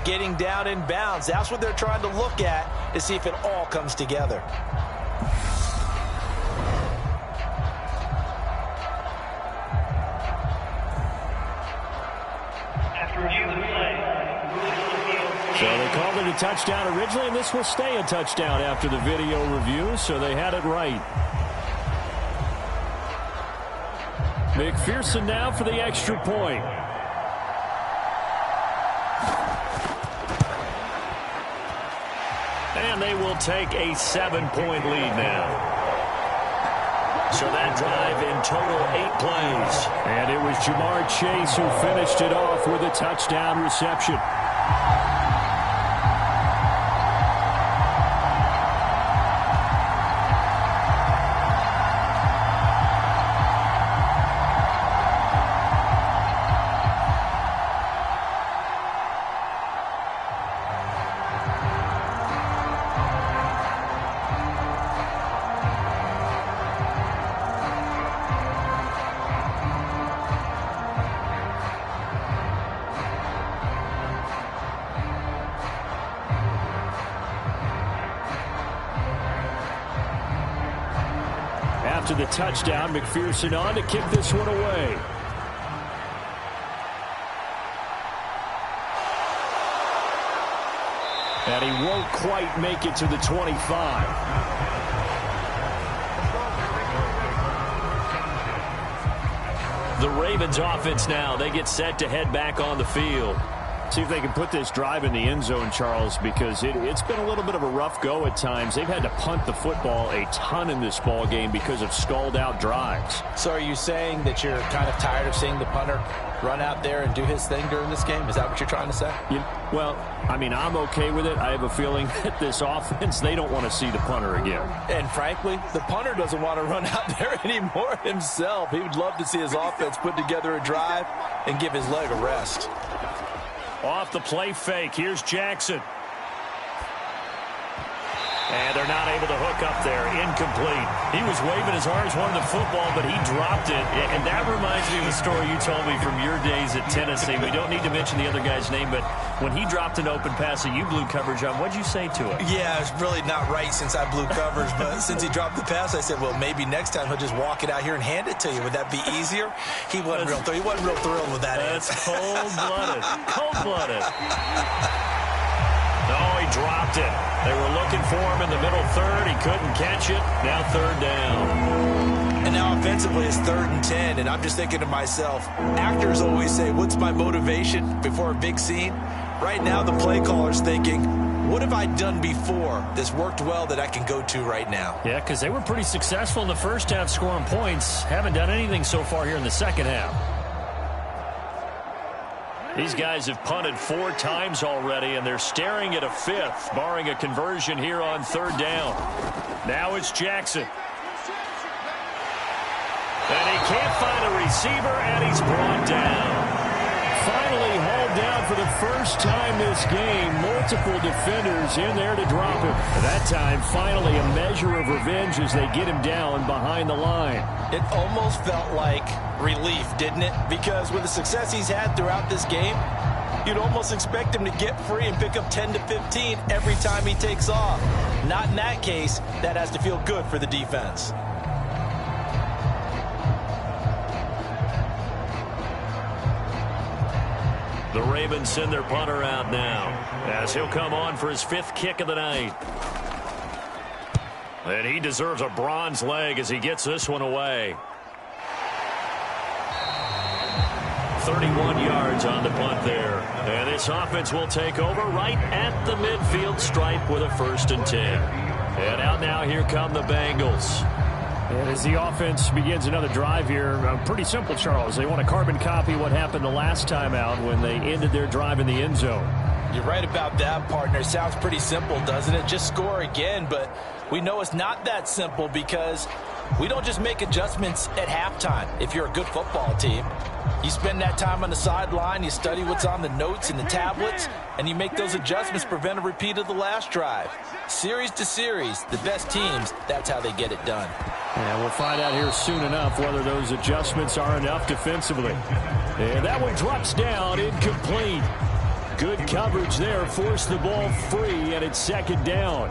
getting down in bounds? That's what they're trying to look at to see if it all comes together. So they called it a touchdown originally, and this will stay a touchdown after the video review, so they had it right. McPherson now for the extra point. And they will take a 7-point lead now. So that drive in total 8 plays. And it was Jamar Chase who finished it off with a touchdown reception. After the touchdown, McPherson on to kick this one away. And he won't quite make it to the 25. The Ravens offense now, they get set to head back on the field. See if they can put this drive in the end zone, Charles, because it's been a little bit of a rough go at times. They've had to punt the football a ton in this ball game because of stalled-out drives. So are you saying that you're kind of tired of seeing the punter run out there and do his thing during this game? Is that what you're trying to say? Well, I mean, I'm okay with it. I have a feeling that this offense, they don't want to see the punter again. And frankly, the punter doesn't want to run out there anymore himself. He would love to see his offense put together a drive and give his leg a rest. Off the play fake. Here's Jackson. And they're not able to hook up there. Incomplete. He was waving his arms, wanted the football, but he dropped it. And that reminds me of the story you told me from your days at Tennessee. We don't need to mention the other guy's name, but when he dropped an open pass that you blew coverage on, what'd you say to it? Yeah, it's really not right since I blew coverage, but since he dropped the pass, I said, well, maybe next time he'll just walk it out here and hand it to you. Would that be easier? He wasn't real thrilled with that. That's cold-blooded. Cold-blooded. No, he dropped it. They were looking for him in the middle third. He couldn't catch it. Now third down. And now offensively it's 3rd and 10, and I'm just thinking to myself, actors always say, what's my motivation before a big scene? Right now the play caller's thinking, what have I done before that's worked well that I can go to right now? Yeah, because they were pretty successful in the first half scoring points. Haven't done anything so far here in the second half. These guys have punted 4 times already, and they're staring at a 5th, barring a conversion here on 3rd down. Now it's Jackson. And he can't find a receiver, and he's brought down. Finally hauled down for the first time this game. Multiple defenders in there to drop him. That time, finally a measure of revenge as they get him down behind the line. It almost felt like relief, didn't it? Because with the success he's had throughout this game, you'd almost expect him to get free and pick up 10 to 15 every time he takes off. Not in that case. That has to feel good for the defense. The Ravens send their punter out now as he'll come on for his 5th kick of the night. And he deserves a bronze leg as he gets this one away. 31 yards on the punt there. And this offense will take over right at the midfield stripe with a 1st and 10. And out now, here come the Bengals. And as the offense begins another drive here, pretty simple, Charles. They want to carbon copy what happened the last time out when they ended their drive in the end zone. You're right about that, partner. Sounds pretty simple, doesn't it? Just score again, but we know it's not that simple because we don't just make adjustments at halftime if you're a good football team. You spend that time on the sideline, you study what's on the notes and the tablets, and you make those adjustments to prevent a repeat of the last drive. Series to series, the best teams, that's how they get it done. And we'll find out here soon enough whether those adjustments are enough defensively. And that one drops down, incomplete. Good coverage there, forced the ball free, and it's 2nd down.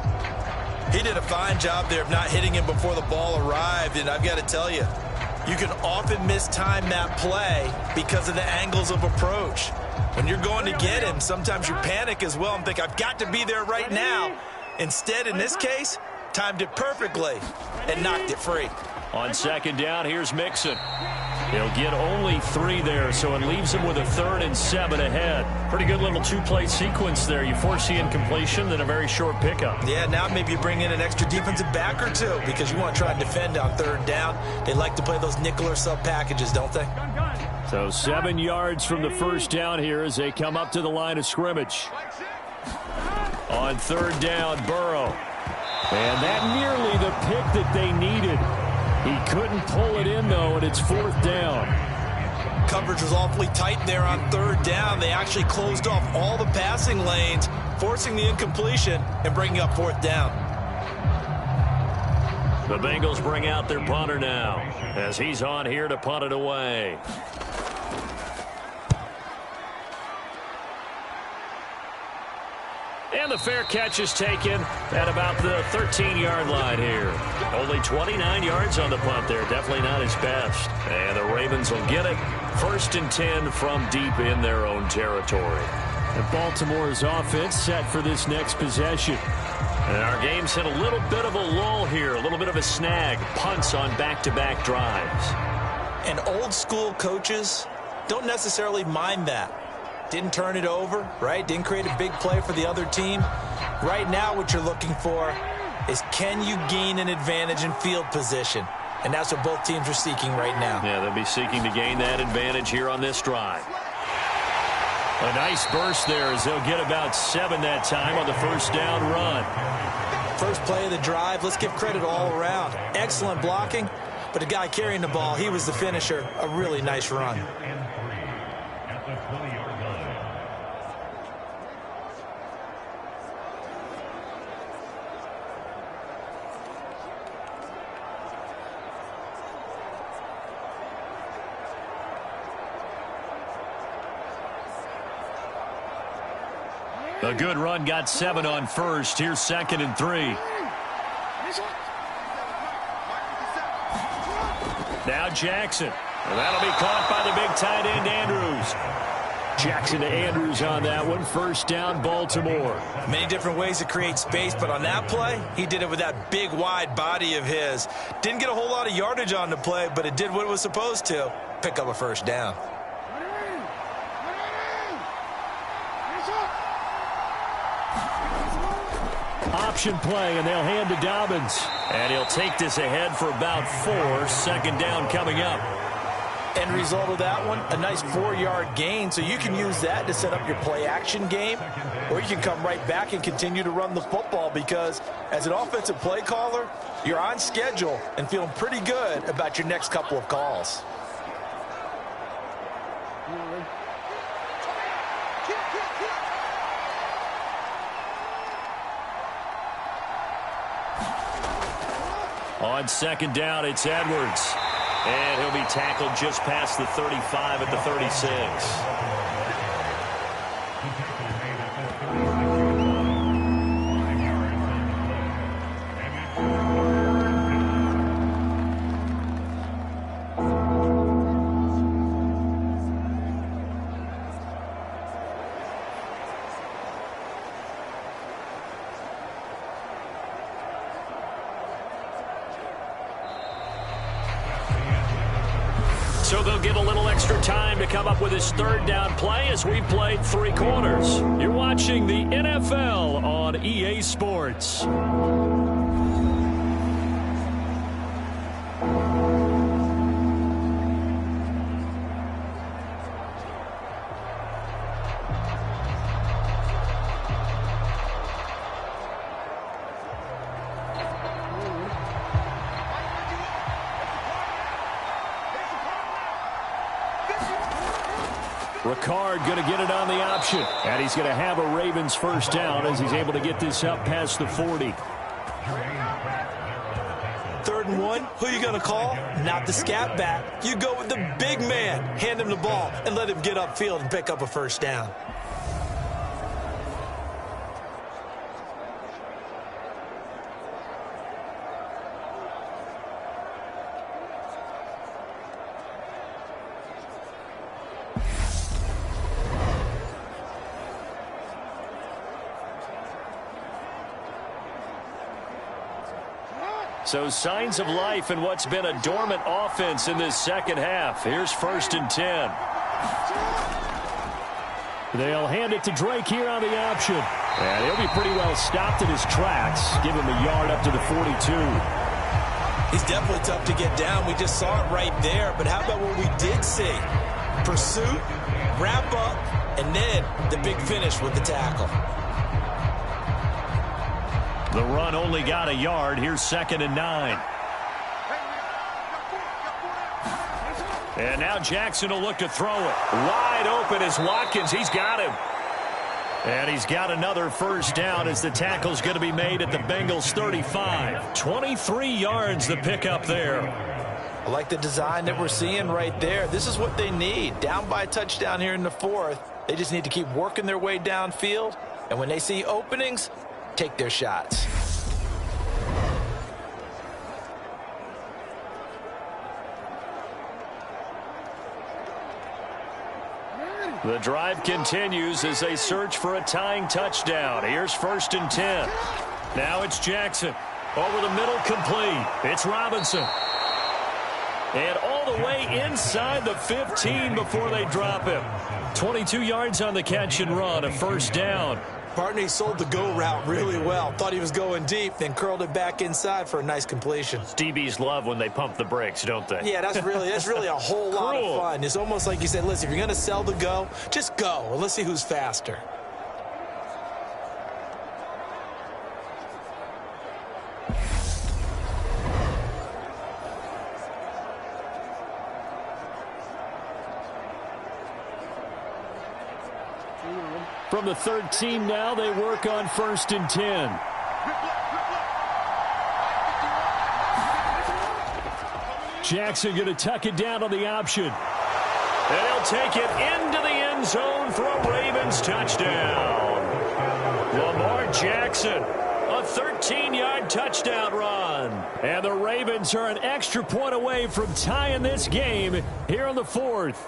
He did a fine job there of not hitting him before the ball arrived, and I've got to tell you, you can often mistime that play because of the angles of approach. When you're going to get him, sometimes you panic as well and think, I've got to be there right now. Instead, in this case, timed it perfectly and knocked it free. On 2nd down, here's Mixon. He'll get only 3 there, so it leaves him with a 3rd and 7 ahead. Pretty good little 2-play sequence there. You force the incompletion, then a very short pickup. Yeah, now maybe you bring in an extra defensive back or two because you want to try and defend on 3rd down. They like to play those nickel or sub packages, don't they? So 7 yards from the 1st down here as they come up to the line of scrimmage. On 3rd down, Burrow. And that nearly the pick that they needed. He couldn't pull it in, though, and it's 4th down. Coverage was awfully tight there on 3rd down. They actually closed off all the passing lanes, forcing the incompletion and bringing up 4th down. The Bengals bring out their punter now as he's on here to punt it away. And the fair catch is taken at about the 13-yard line here. Only 29 yards on the punt there. Definitely not his best. And the Ravens will get it. 1st and 10 from deep in their own territory. And Baltimore's offense set for this next possession. And our game's hit a little bit of a lull here. A little bit of a snag. Punts on back-to-back drives. And old-school coaches don't necessarily mind that. Didn't turn it over, right? Didn't create a big play for the other team. Right now what you're looking for is can you gain an advantage in field position? And that's what both teams are seeking right now. Yeah, they'll be seeking to gain that advantage here on this drive. A nice burst there as they'll get about 7 that time on the 1st down run. First play of the drive, let's give credit all around. Excellent blocking, but the guy carrying the ball, he was the finisher. A really nice run. A good run got 7 on 1st. Here's 2nd and 3. Now Jackson. And that'll be caught by the big tight end, Andrews. Jackson to Andrews on that one. 1st down, Baltimore. Many different ways to create space, but on that play, he did it with that big, wide body of his. Didn't get a whole lot of yardage on the play, but it did what it was supposed to. Pick up a 1st down. Option play, and they'll hand to Dobbins. And he'll take this ahead for about 4. 2nd down coming up. End result of that one, a nice 4-yard gain. So you can use that to set up your play-action game, or you can come right back and continue to run the football because as an offensive play caller, you're on schedule and feeling pretty good about your next couple of calls. On 2nd down, it's Edwards. And he'll be tackled just past the 35 at the 36. So they'll get a little extra time to come up with his third down play as we've played 3 quarters. You're watching the NFL on EA Sports. Ricard going to get it on the option. And he's going to have a Ravens first down as he's able to get this up past the 40. 3rd and 1, who are you going to call? Not the scat back. You go with the big man. Hand him the ball and let him get upfield and pick up a first down. So signs of life in what's been a dormant offense in this second half. Here's 1st and 10. They'll hand it to Drake here on the option. And he'll be pretty well stopped in his tracks. Give him a yard up to the 42. He's definitely tough to get down. We just saw it right there. But how about what we did see? Pursuit, wrap up, and then the big finish with the tackle. The run only got a yard. Here's 2nd and 9. And now Jackson will look to throw it. Wide open is Watkins. He's got him. And he's got another first down as the tackle's going to be made at the Bengals 35. 23 yards the pickup there. I like the design that we're seeing right there. This is what they need. Down by a touchdown here in the 4th. They just need to keep working their way downfield. And when they see openings, take their shots. The drive continues as they search for a tying touchdown. Here's 1st and 10. Now it's Jackson. Over the middle, complete. It's Robinson. And all the way inside the 15 before they drop him. 22 yards on the catch and run, a first down. Partner, he sold the go route really well. Thought he was going deep, then curled it back inside for a nice completion. DBs love when they pump the brakes, don't they? Yeah, that's really a whole lot of fun. It's almost like you said, listen, if you're going to sell the go, just go. And let's see who's faster. From the 13 now, they work on 1st and 10. Jackson going to tuck it down on the option. And he'll take it into the end zone for a Ravens touchdown. Lamar Jackson, a 13-yard touchdown run. And the Ravens are an extra point away from tying this game here in the 4th.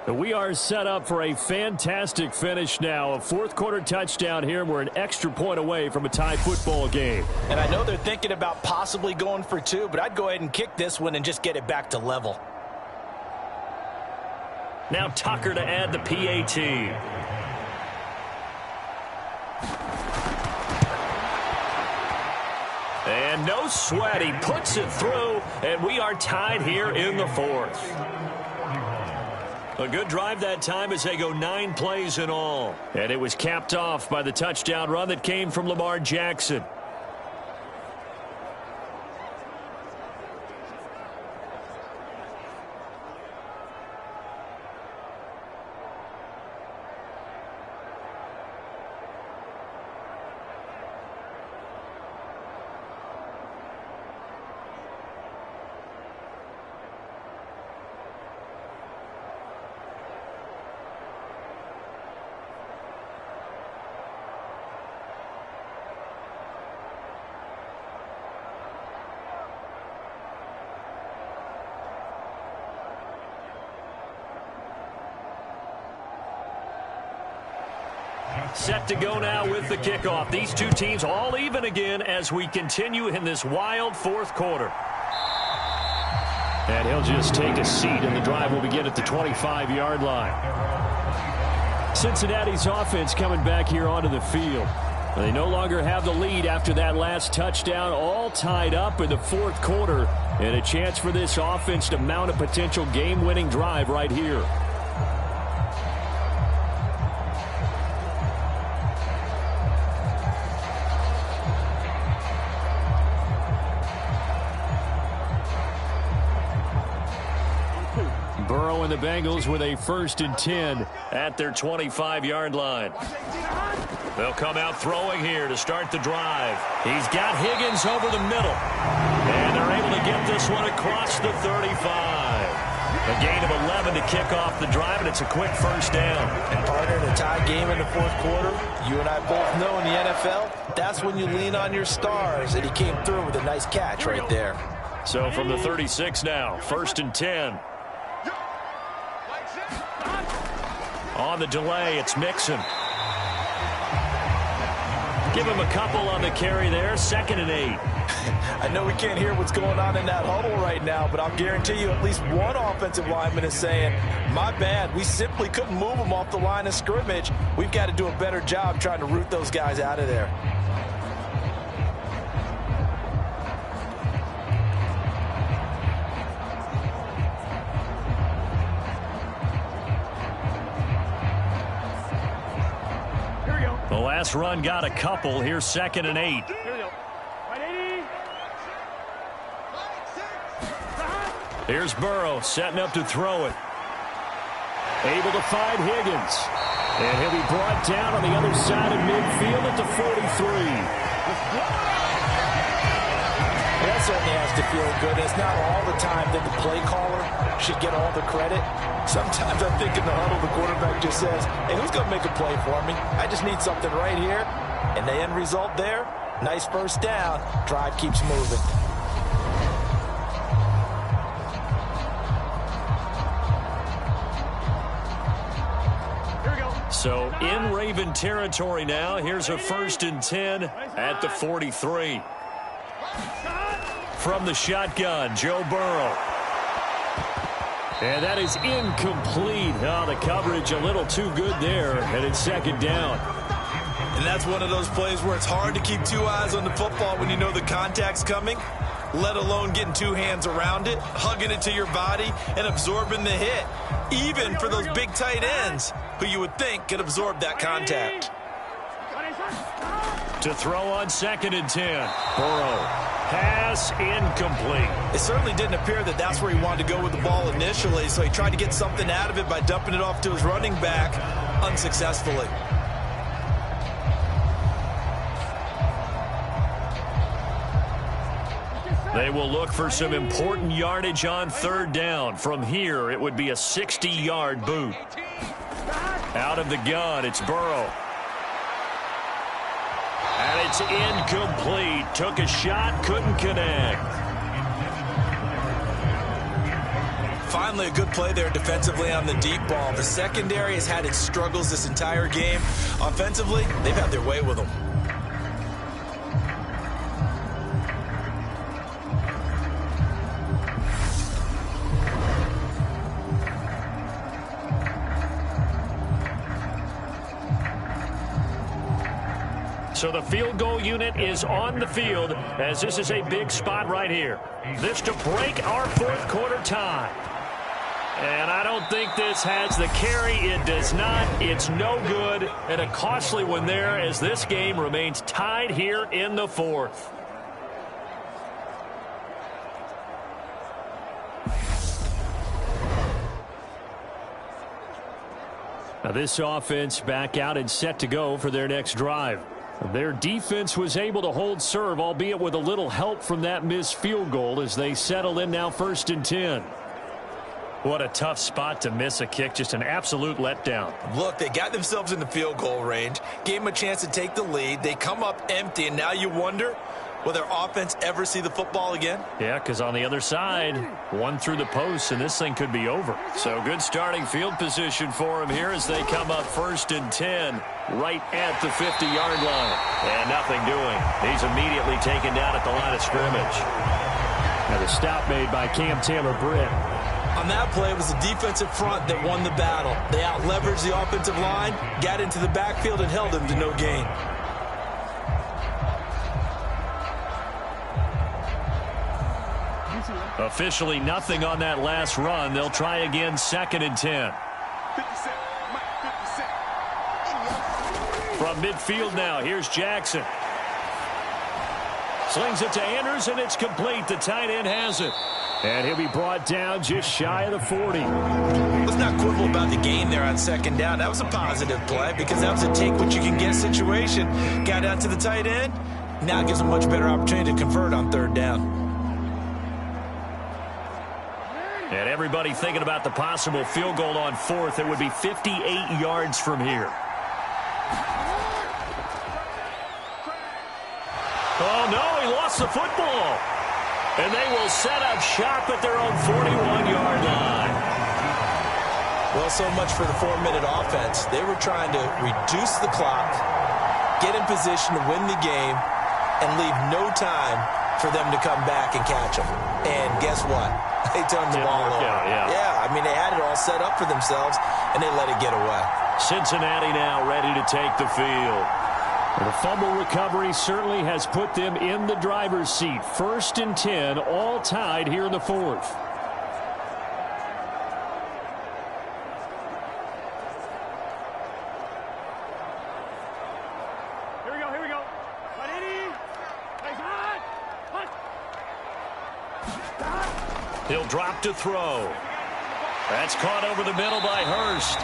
We are set up for a fantastic finish now. A 4th-quarter touchdown here. We're an extra point away from a tie football game. And I know they're thinking about possibly going for 2, but I'd go ahead and kick this one and just get it back to level. Now Tucker to add the PAT. And no sweat. He puts it through, and we are tied here in the 4th. A good drive that time as they go 9 plays in all. And it was capped off by the touchdown run that came from Lamar Jackson. Set to go now with the kickoff. These two teams all even again as we continue in this wild 4th quarter. And he'll just take a seat, and the drive will begin at the 25-yard line. Cincinnati's offense coming back here onto the field. They no longer have the lead after that last touchdown, all tied up in the fourth quarter, and a chance for this offense to mount a potential game-winning drive right here. Burrow and the Bengals with a 1st and 10 at their 25-yard line. They'll come out throwing here to start the drive. He's got Higgins over the middle. And they're able to get this one across the 35. A gain of 11 to kick off the drive, and it's a quick 1st down. And partner, in a tie game in the fourth quarter, you and I both know in the NFL, that's when you lean on your stars, and he came through with a nice catch right there. So from the 36 now, 1st and 10. On the delay, it's Mixon. Give him a couple on the carry there, 2nd and 8. I know we can't hear what's going on in that huddle right now, but I'll guarantee you at least one offensive lineman is saying, my bad, we simply couldn't move them off the line of scrimmage. We've got to do a better job trying to root those guys out of there. The last run got a couple. Here's 2nd and 8. Here's Burrow setting up to throw it. Able to find Higgins. And he'll be brought down on the other side of midfield at the 43. That certainly has to feel good. It's not all the time that the play caller should get all the credit. Sometimes I think in the huddle, the quarterback just says, hey, who's going to make a play for me? I just need something right here. And the end result there, nice 1st down. Drive keeps moving. So in Raven territory now, here's a 1st and 10 at the 43. From the shotgun, Joe Burrow. And that is incomplete. Oh, the coverage a little too good there, and it's 2nd down. And that's one of those plays where it's hard to keep 2 eyes on the football when you know the contact's coming, let alone getting 2 hands around it, hugging it to your body, and absorbing the hit. Even for those big tight ends who you would think could absorb that contact. To throw on 2nd and 10. Burrow. Pass incomplete. It certainly didn't appear that that's where he wanted to go with the ball initially, so he tried to get something out of it by dumping it off to his running back unsuccessfully. They will look for some important yardage on 3rd down. From here, it would be a 60-yard boot. Out of the gun, it's Burrow. And it's incomplete. Took a shot, couldn't connect. Finally, a good play there defensively on the deep ball. The secondary has had its struggles this entire game. Offensively, they've had their way with them. So the field goal unit is on the field as this is a big spot right here. This to break our fourth quarter tie. And I don't think this has the carry. It does not. It's no good. And a costly one there as this game remains tied here in the fourth. Now this offense back out and set to go for their next drive. Their defense was able to hold serve, albeit with a little help from that missed field goal as they settle in now 1st and 10. What a tough spot to miss a kick. Just an absolute letdown. Look, they got themselves in the field goal range, gave them a chance to take the lead. They come up empty, and now you wonder, will their offense ever see the football again? Yeah, because on the other side, one through the post, and this thing could be over. So good starting field position for them here as they come up 1st and 10 right at the 50-yard line. And nothing doing. He's immediately taken down at the line of scrimmage. And the stop made by Cam Taylor-Britt. On that play, it was the defensive front that won the battle. They out-leveraged the offensive line, got into the backfield, and held him to no gain. Officially nothing on that last run. They'll try again, 2nd and 10. From midfield now, here's Jackson. Slings it to Andrews, and it's complete. The tight end has it. And he'll be brought down just shy of the 40. Let's not quibble about the gain there on 2nd down. That was a positive play because that was a take-what-you-can-get situation. Got out to the tight end. Now it gives a much better opportunity to convert on 3rd down. And everybody thinking about the possible field goal on 4th. It would be 58 yards from here. Oh, no, he lost the football. And they will set up shop at their own 41-yard line. Well, so much for the 4-minute offense. They were trying to reduce the clock, get in position to win the game, and leave no time for them to come back and catch them. And guess what? They turned the ball over. Yeah, I mean, they had it all set up for themselves, and they let it get away. Cincinnati now ready to take the field. The fumble recovery certainly has put them in the driver's seat. 1st and 10, all tied here in the 4th. Here we go. He'll drop to throw. That's caught over the middle by Hurst.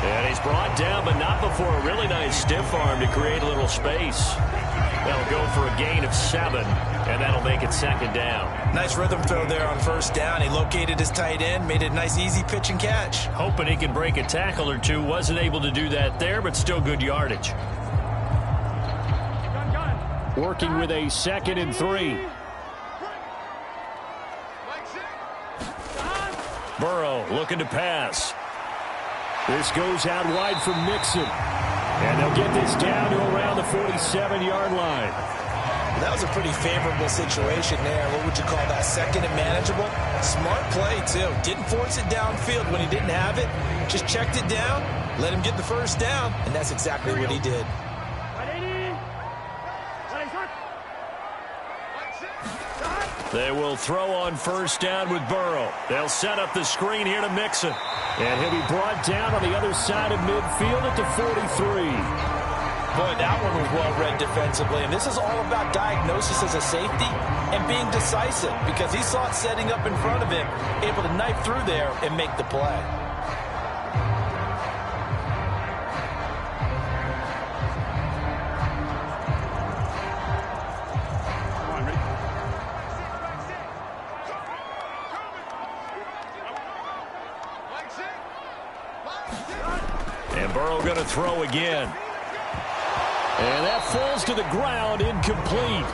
And he's brought down, but not before a really nice stiff arm to create a little space. They'll go for a gain of 7, and that'll make it 2nd down. Nice rhythm throw there on 1st down. He located his tight end, made it a nice easy pitch and catch. Hoping he can break a tackle or two. Wasn't able to do that there, but still good yardage. Working with a 2nd and 3. Burrow looking to pass. This goes out wide from Mixon. And they'll get this down to around the 47-yard line. That was a pretty favorable situation there. What would you call that? 2nd and manageable? Smart play, too. Didn't force it downfield when he didn't have it. Just checked it down, let him get the 1st down, and that's exactly what he did. They will throw on 1st down with Burrow. They'll set up the screen here to Mixon. And he'll be brought down on the other side of midfield at the 43. Boy, that one was well read defensively. And this is all about diagnosis as a safety and being decisive because he saw it setting up in front of him, able to knife through there and make the play. And Burrow going to throw again. And that falls to the ground, incomplete.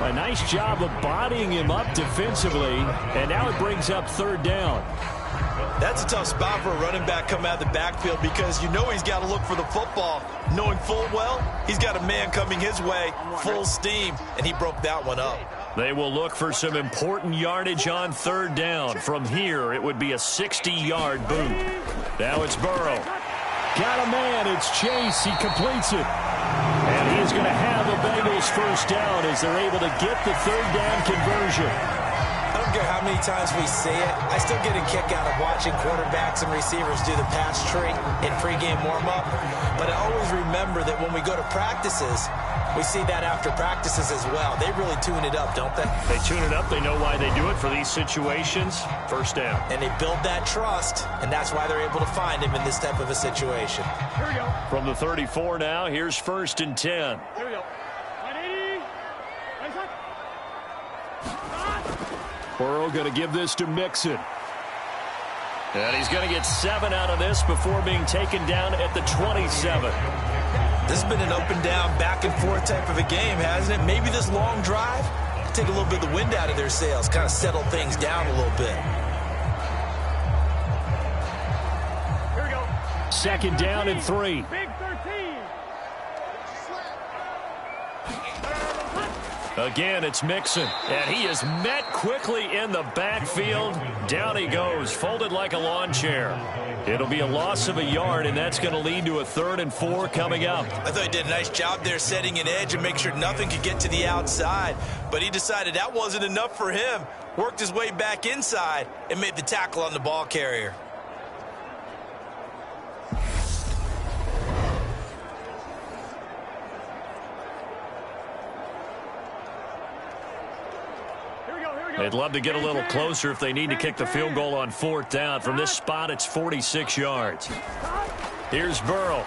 A nice job of bodying him up defensively. And now it brings up 3rd down. That's a tough spot for a running back coming out of the backfield because you know he's got to look for the football, knowing full well he's got a man coming his way, full steam, and he broke that one up. They will look for some important yardage on 3rd down. From here, it would be a 60-yard boot. Now it's Burrow. Got a man. It's Chase. He completes it. And he is going to have the Bengals 1st down as they're able to get the 3rd down conversion. I don't care how many times we see it. I still get a kick out of watching quarterbacks and receivers do the pass tree in pregame warm-up. But I always remember that when we go to practices, we see that after practices as well. They really tune it up, don't they? They tune it up. They know why they do it for these situations. 1st down. And they build that trust, and that's why they're able to find him in this type of a situation. Here we go. From the 34 now, here's 1st and 10. Here we go. 180. Burrow going to give this to Mixon. And he's going to get 7 out of this before being taken down at the 27. This has been an up-and-down, back-and-forth type of a game, hasn't it? Maybe this long drive take a little bit of the wind out of their sails, kind of settle things down a little bit. Here we go. 2nd down and 3. Big 13. Again, it's Mixon, and he is met quickly in the backfield. Down he goes, folded like a lawn chair. It'll be a loss of a yard, and that's going to lead to a 3rd and 4 coming up. I thought he did a nice job there setting an edge and make sure nothing could get to the outside, but he decided that wasn't enough for him. Worked his way back inside and made the tackle on the ball carrier. They'd love to get a little closer if they need to kick the field goal on 4th down. From this spot, it's 46 yards. Here's Burrow.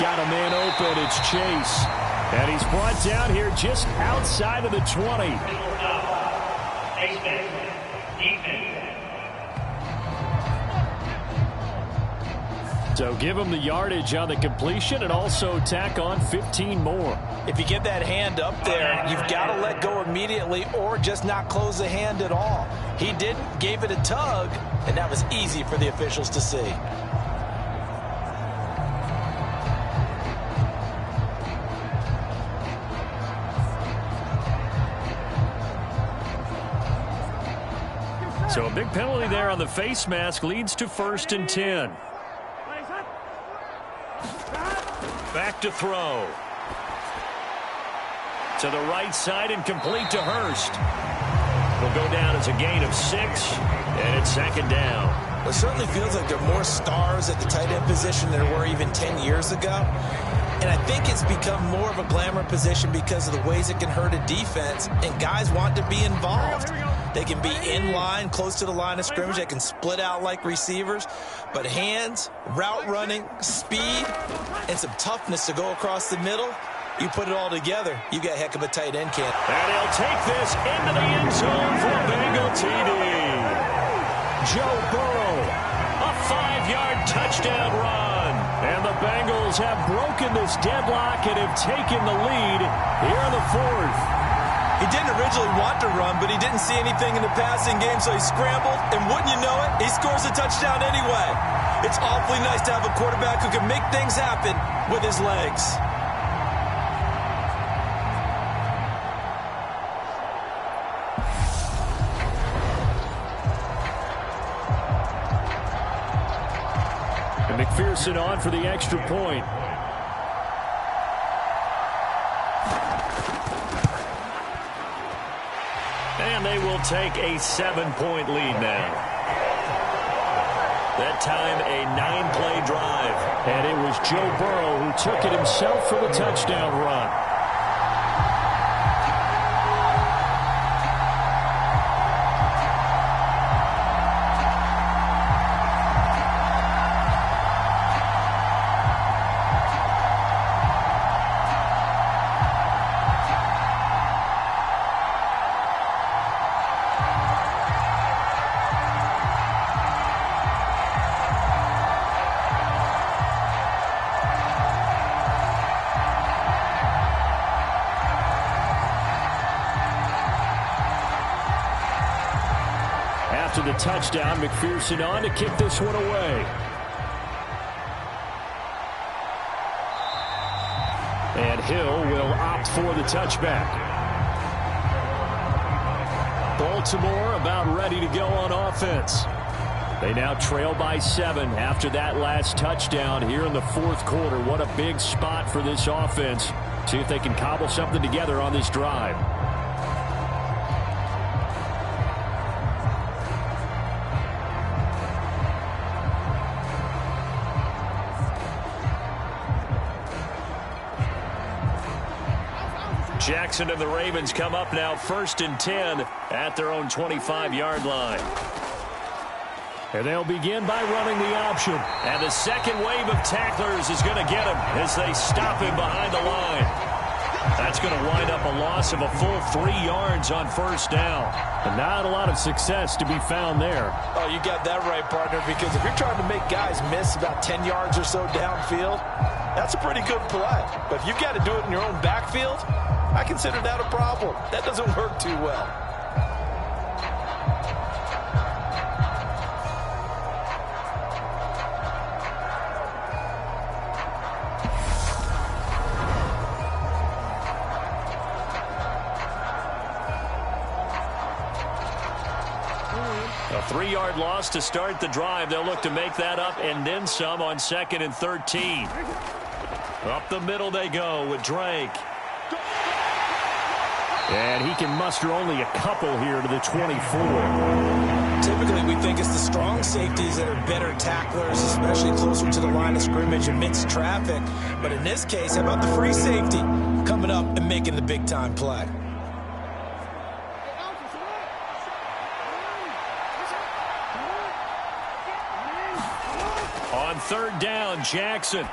Got a man open. It's Chase. And he's brought down here just outside of the 20. So give him the yardage on the completion and also tack on 15 more. If you get that hand up there, you've got to let go immediately or just not close the hand at all. He didn't, gave it a tug, and that was easy for the officials to see. So a big penalty there on the face mask leads to 1st and 10. Back to throw. To the right side and complete to Hurst. Will go down as a gain of 6, and it's 2nd down. Well, it certainly feels like there are more stars at the tight end position than there were even 10 years ago. And I think it's become more of a glamour position because of the ways it can hurt a defense, and guys want to be involved. They can be in line, close to the line of scrimmage. They can split out like receivers. But hands, route running, speed, and some toughness to go across the middle, you put it all together, you got a heck of a tight end, Ken. And he'll take this into the end zone for a Bengal TD. Joe Burrow, a 5-yard touchdown run. And the Bengals have broken this deadlock and have taken the lead here in the 4th. He didn't originally want to run, but he didn't see anything in the passing game, so he scrambled, and wouldn't you know it, he scores a touchdown anyway. It's awfully nice to have a quarterback who can make things happen with his legs. And McPherson on for the extra point. And they will take a 7-point lead now. That time a 9-play drive. And it was Joe Burrow who took it himself for the touchdown run. After the touchdown, McPherson on to kick this one away. And Hill will opt for the touchback. Baltimore about ready to go on offense. They now trail by 7 after that last touchdown here in the 4th quarter. What a big spot for this offense. See if they can cobble something together on this drive. Jackson and the Ravens come up now 1st and 10 at their own 25-yard line. And they'll begin by running the option. And the second wave of tacklers is going to get him as they stop him behind the line. That's going to wind up a loss of a full 3 yards on 1st down. And not a lot of success to be found there. Oh, you got that right, partner, because if you're trying to make guys miss about 10 yards or so downfield, that's a pretty good play. But if you've got to do it in your own backfield, I consider that a problem. That doesn't work too well. 3-yard loss to start the drive. They'll look to make that up and then some on 2nd and 13. Up the middle they go with Drake. And he can muster only a couple here to the 24. Typically, we think it's the strong safeties that are better tacklers, especially closer to the line of scrimmage amidst traffic. But in this case, how about the free safety coming up and making the big-time play? On 3rd down, Jackson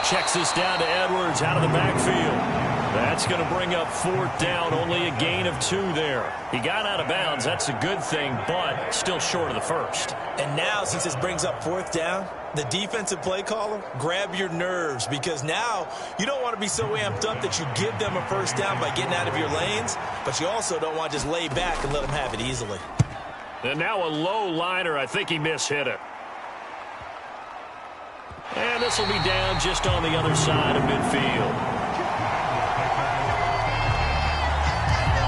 checks this down to Edwards out of the backfield. That's going to bring up 4th down, only a gain of 2 there. He got out of bounds. That's a good thing, but still short of the first. And now, since this brings up 4th down, the defensive play caller, grab your nerves, because now you don't want to be so amped up that you give them a 1st down by getting out of your lanes, but you also don't want to just lay back and let them have it easily. And now a low liner. I think he mishit it. And this will be down just on the other side of midfield.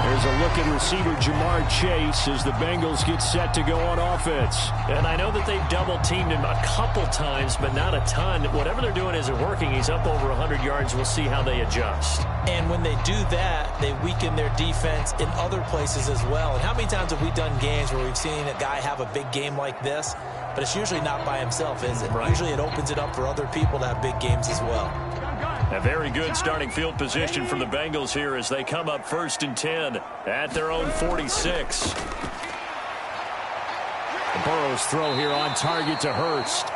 There's a look at receiver Jamar Chase as the Bengals get set to go on offense. And I know that they've double-teamed him a couple times, but not a ton. Whatever they're doing isn't working. He's up over 100 yards. We'll see how they adjust. And when they do that, they weaken their defense in other places as well. And how many times have we done games where we've seen a guy have a big game like this, but it's usually not by himself, is it? Right. Usually it opens it up for other people to have big games as well. A very good starting field position from the Bengals here as they come up 1st and 10 at their own 46. Burrow's throw here on target to Hurst.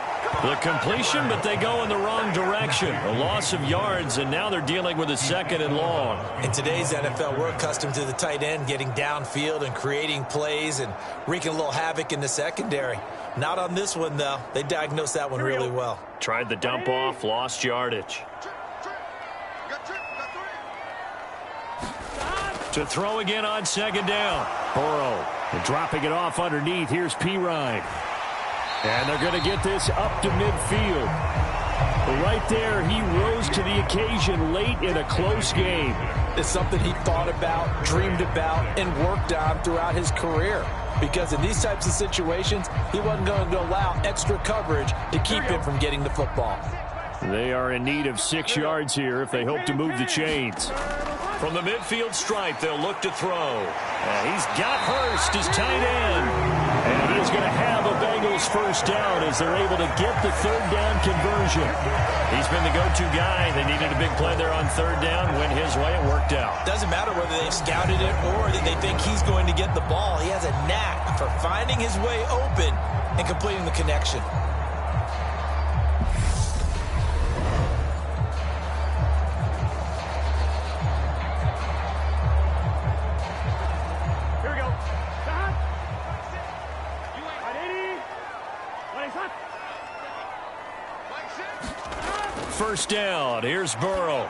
The completion, but they go in the wrong direction. A loss of yards, and now they're dealing with a 2nd and long. In today's NFL, we're accustomed to the tight end getting downfield and creating plays and wreaking a little havoc in the secondary. Not on this one, though. They diagnosed that one really well. Tried the dump off, lost yardage. To throw again on 2nd down. Burrow dropping it off underneath. Here's Pirine. And they're going to get this up to midfield. Right there, he rose to the occasion late in a close game. It's something he thought about, dreamed about, and worked on throughout his career. Because in these types of situations, he wasn't going to allow extra coverage to keep him from getting the football. They are in need of 6 yards here if they hope to move the chains. From the midfield stripe, they'll look to throw. And he's got Hurst, his tight end. And he's going to have a Bengals 1st down as they're able to get the 3rd down conversion. He's been the go-to guy. They needed a big play there on 3rd down. Went his way. It worked out. Doesn't matter whether they've scouted it or that they think he's going to get the ball. He has a knack for finding his way open and completing the connection. First down. Here's Burrow.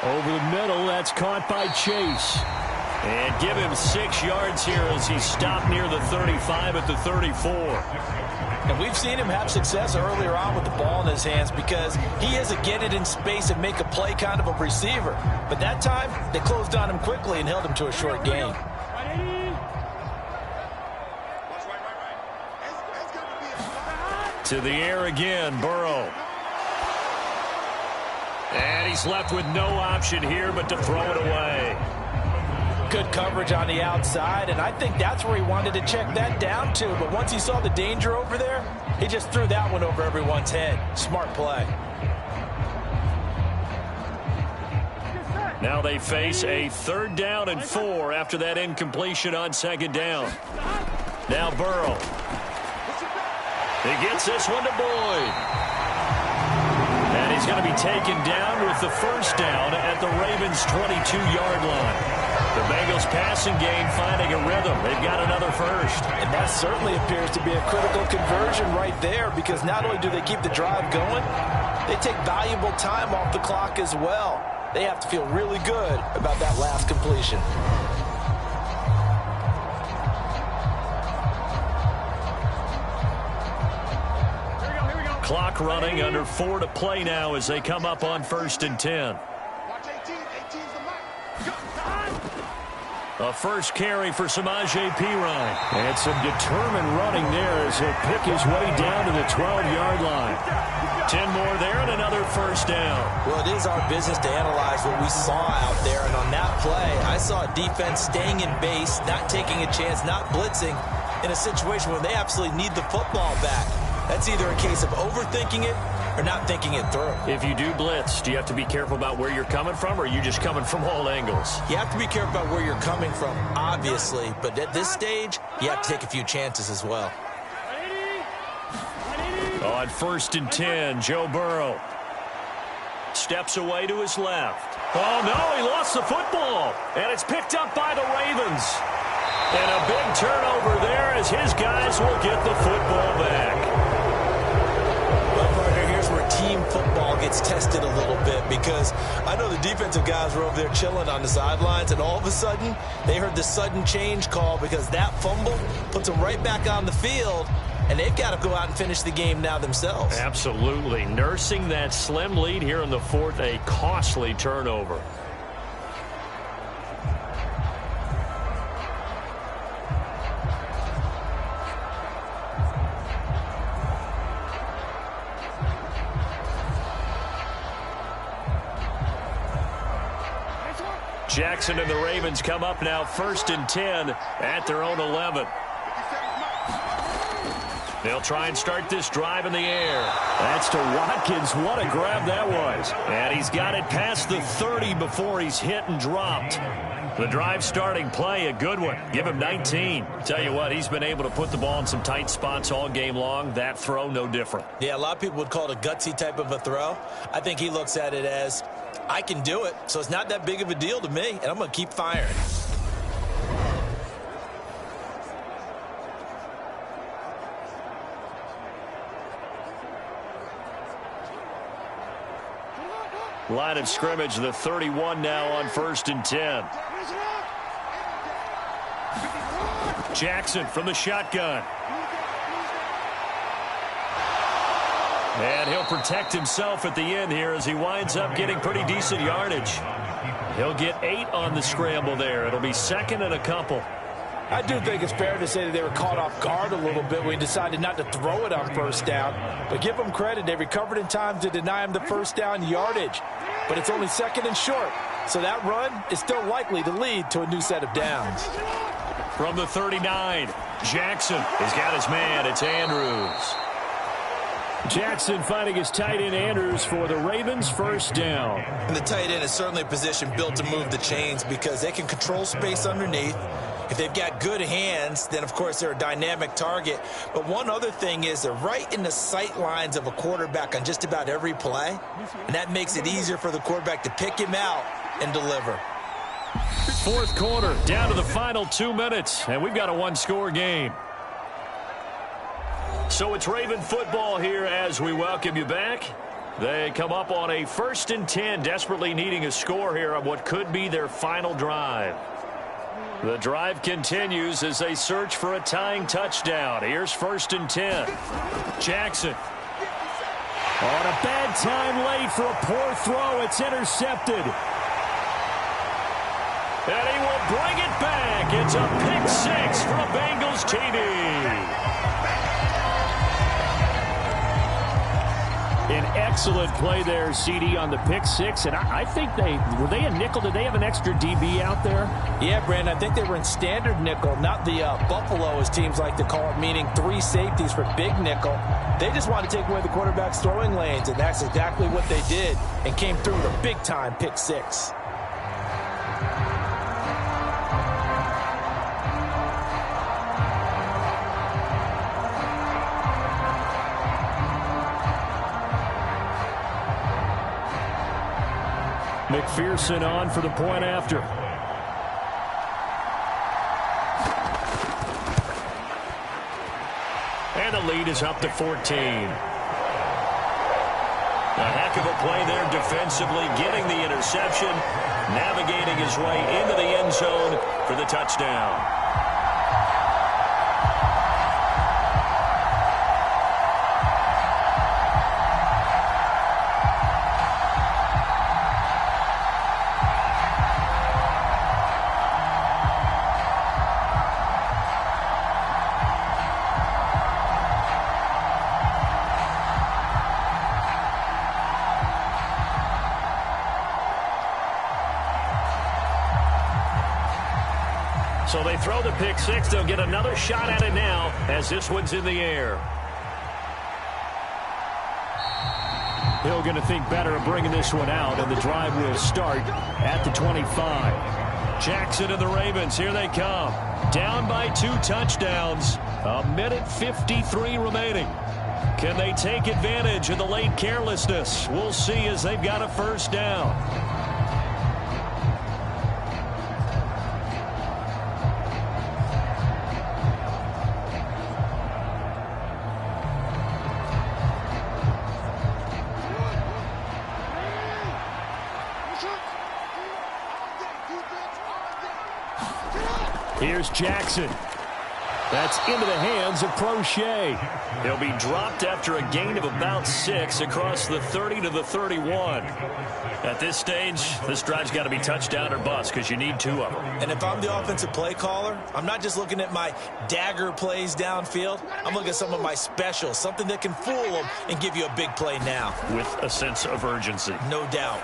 Over the middle. That's caught by Chase. And give him 6 yards here as he's stopped near the 35 at the 34. And we've seen him have success earlier on with the ball in his hands because he is a get it in space and make a play kind of a receiver. But that time, they closed on him quickly and held him to a short gain. To the air again, Burrow. And he's left with no option here but to throw it away. Good coverage on the outside, and I think that's where he wanted to check that down to. But once he saw the danger over there, he just threw that one over everyone's head. Smart play. Now they face a 3rd down and 4 after that incompletion on 2nd down. Now Burrow. He gets this one to Boyd. And he's going to be taken down with the 1st down at the Ravens' 22-yard line. The Bengals passing game finding a rhythm. They've got another 1st. And that certainly appears to be a critical conversion right there because not only do they keep the drive going, they take valuable time off the clock as well. They have to feel really good about that last completion. Clock running, under 4 to play now as they come up on 1st and 10. A first carry for Samaje Perine. And some determined running there as he'll pick his way down to the 12-yard line. 10 more there and another first down. Well, it is our business to analyze what we saw out there. And on that play, I saw a defense staying in base, not taking a chance, not blitzing in a situation where they absolutely need the football back. That's either a case of overthinking it or not thinking it through. If you do blitz, do you have to be careful about where you're coming from, or are you just coming from all angles? You have to be careful about where you're coming from, obviously. But at this stage, you have to take a few chances as well. On 1st and 10, Joe Burrow steps away to his left. Oh, no, he lost the football. And it's picked up by the Ravens. And a big turnover there as his guys will get the football back. Well, partner, here's where team football gets tested a little bit, because I know the defensive guys were over there chilling on the sidelines, and all of a sudden, they heard the sudden change call because that fumble puts them right back on the field, and they've got to go out and finish the game now themselves. Absolutely. Nursing that slim lead here in the fourth, a costly turnover. Jackson and the Ravens come up now 1st and 10 at their own 11. They'll try and start this drive in the air. That's to Watkins. What a grab that was. And he's got it past the 30 before he's hit and dropped. The drive starting play, a good one. Give him 19. Tell you what, he's been able to put the ball in some tight spots all game long. That throw, no different. Yeah, a lot of people would call it a gutsy type of a throw. I think he looks at it as, I can do it, so it's not that big of a deal to me, and I'm going to keep firing. Line of scrimmage, the 31 now on 1st and 10. Jackson from the shotgun. And he'll protect himself at the end here as he winds up getting pretty decent yardage. He'll get 8 on the scramble there. It'll be 2nd and a couple. I do think it's fair to say that they were caught off guard a little bit when he decided not to throw it on 1st down. But give them credit. They recovered in time to deny him the 1st down yardage. But it's only 2nd and short. So that run is still likely to lead to a new set of downs. From the 39, Jackson has got his man. It's Andrews. Jackson finding his tight end Andrews for the Ravens, 1st down. And the tight end is certainly a position built to move the chains because they can control space underneath. If they've got good hands, then, of course, they're a dynamic target. But one other thing is they're right in the sight lines of a quarterback on just about every play. And that makes it easier for the quarterback to pick him out and deliver. 4th quarter, down to the final 2 minutes. And we've got a one-score game. So it's Raven football here as we welcome you back. They come up on a 1st and 10, desperately needing a score here on what could be their final drive. The drive continues as they search for a tying touchdown. Here's 1st and 10. Jackson. On a bad time late for a poor throw. It's intercepted. And he will bring it back. It's a pick 6 for a Bengals TD. An excellent play there, CD, on the pick 6. And I think were they a nickel? Did they have an extra DB out there? Yeah, Brandon, I think they were in standard nickel, not the Buffalo, as teams like to call it, meaning 3 safeties for big nickel. They just want to take away the quarterback's throwing lanes, and that's exactly what they did and came through with a big-time pick 6. McPherson on for the point after. And the lead is up to 14. A heck of a play there defensively, getting the interception, navigating his way into the end zone for the touchdown. So they throw the pick six. They'll get another shot at it now as this one's in the air. Hill going to think better of bringing this one out, and the drive will start at the 25. Jackson and the Ravens, here they come. Down by 2 touchdowns. 1:53 remaining. Can they take advantage of the late carelessness? We'll see as they've got a first down. Here's Jackson. That's into the hands of Crochet. He'll be dropped after a gain of about 6 across the 30 to the 31. At this stage, this drive's got to be touchdown or bust because you need 2 of them. And if I'm the offensive play caller, I'm not just looking at my dagger plays downfield. I'm looking at some of my specials, something that can fool them and give you a big play now. With a sense of urgency. No doubt.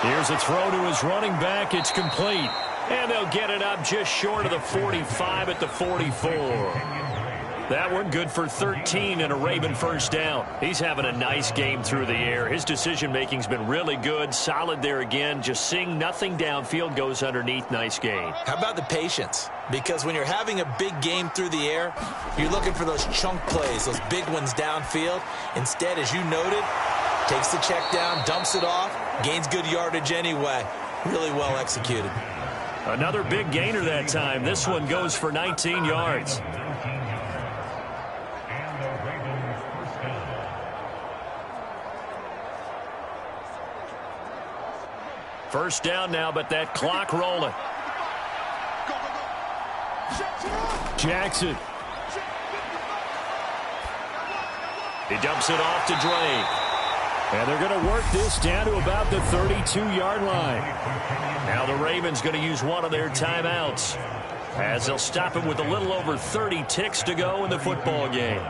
Here's a throw to his running back. It's complete. And they'll get it up just short of the 45 at the 44. That one good for 13 and a Raven first down. He's having a nice game through the air. His decision-making's been really good. Solid there again. Just seeing nothing downfield goes underneath. Nice game. How about the patience? Because when you're having a big game through the air, you're looking for those chunk plays, those big ones downfield. Instead, as you noted, takes the check down, dumps it off, gains good yardage anyway. Really well executed. Another big gainer that time. This one goes for 19 yards. First down now, but that clock rolling. Jackson. He dumps it off to Drake. And they're going to work this down to about the 32-yard line. Now the Ravens going to use one of their timeouts as they'll stop it with a little over 30 ticks to go in the football game.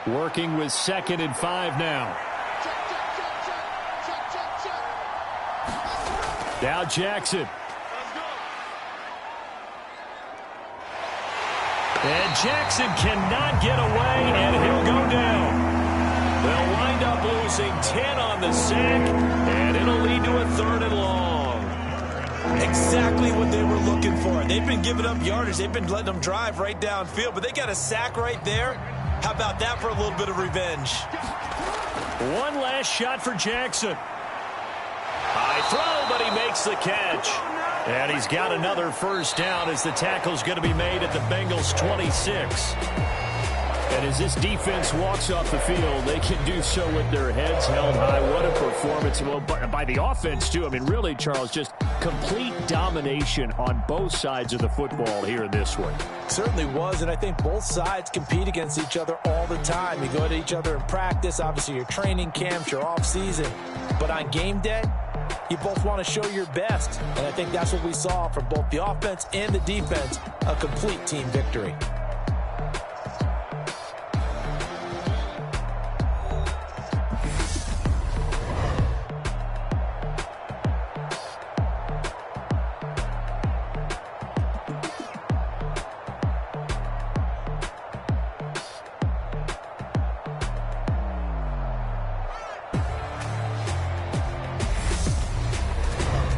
Working with 2nd and 5 now. Now Jackson. And Jackson cannot get away, and he'll go down. They'll wind up losing 10 on the sack, and it'll lead to a 3rd and long. Exactly what they were looking for. They've been giving up yardage. They've been letting them drive right downfield, but they got a sack right there. How about that for a little bit of revenge? One last shot for Jackson. High throw, but he makes the catch. And he's got another first down as the tackle's going to be made at the Bengals 26. And as this defense walks off the field, they can do so with their heads held high. What a performance by the offense, too. I mean, really, Charles, just complete domination on both sides of the football here in this one. Certainly was, and I think both sides compete against each other all the time. You go at each other in practice, obviously your training camps, your off-season. But on game day, you both want to show your best. And I think that's what we saw from both the offense and the defense, a complete team victory.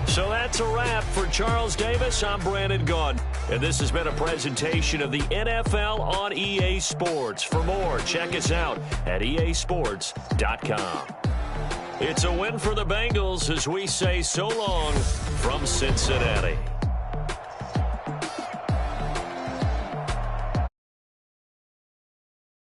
So that's a wrap for Charles Davis. I'm Brandon Gunn, and this has been a presentation of the NFL on EA Sports. For more, check us out at easports.com. It's a win for the Bengals as we say so long from Cincinnati.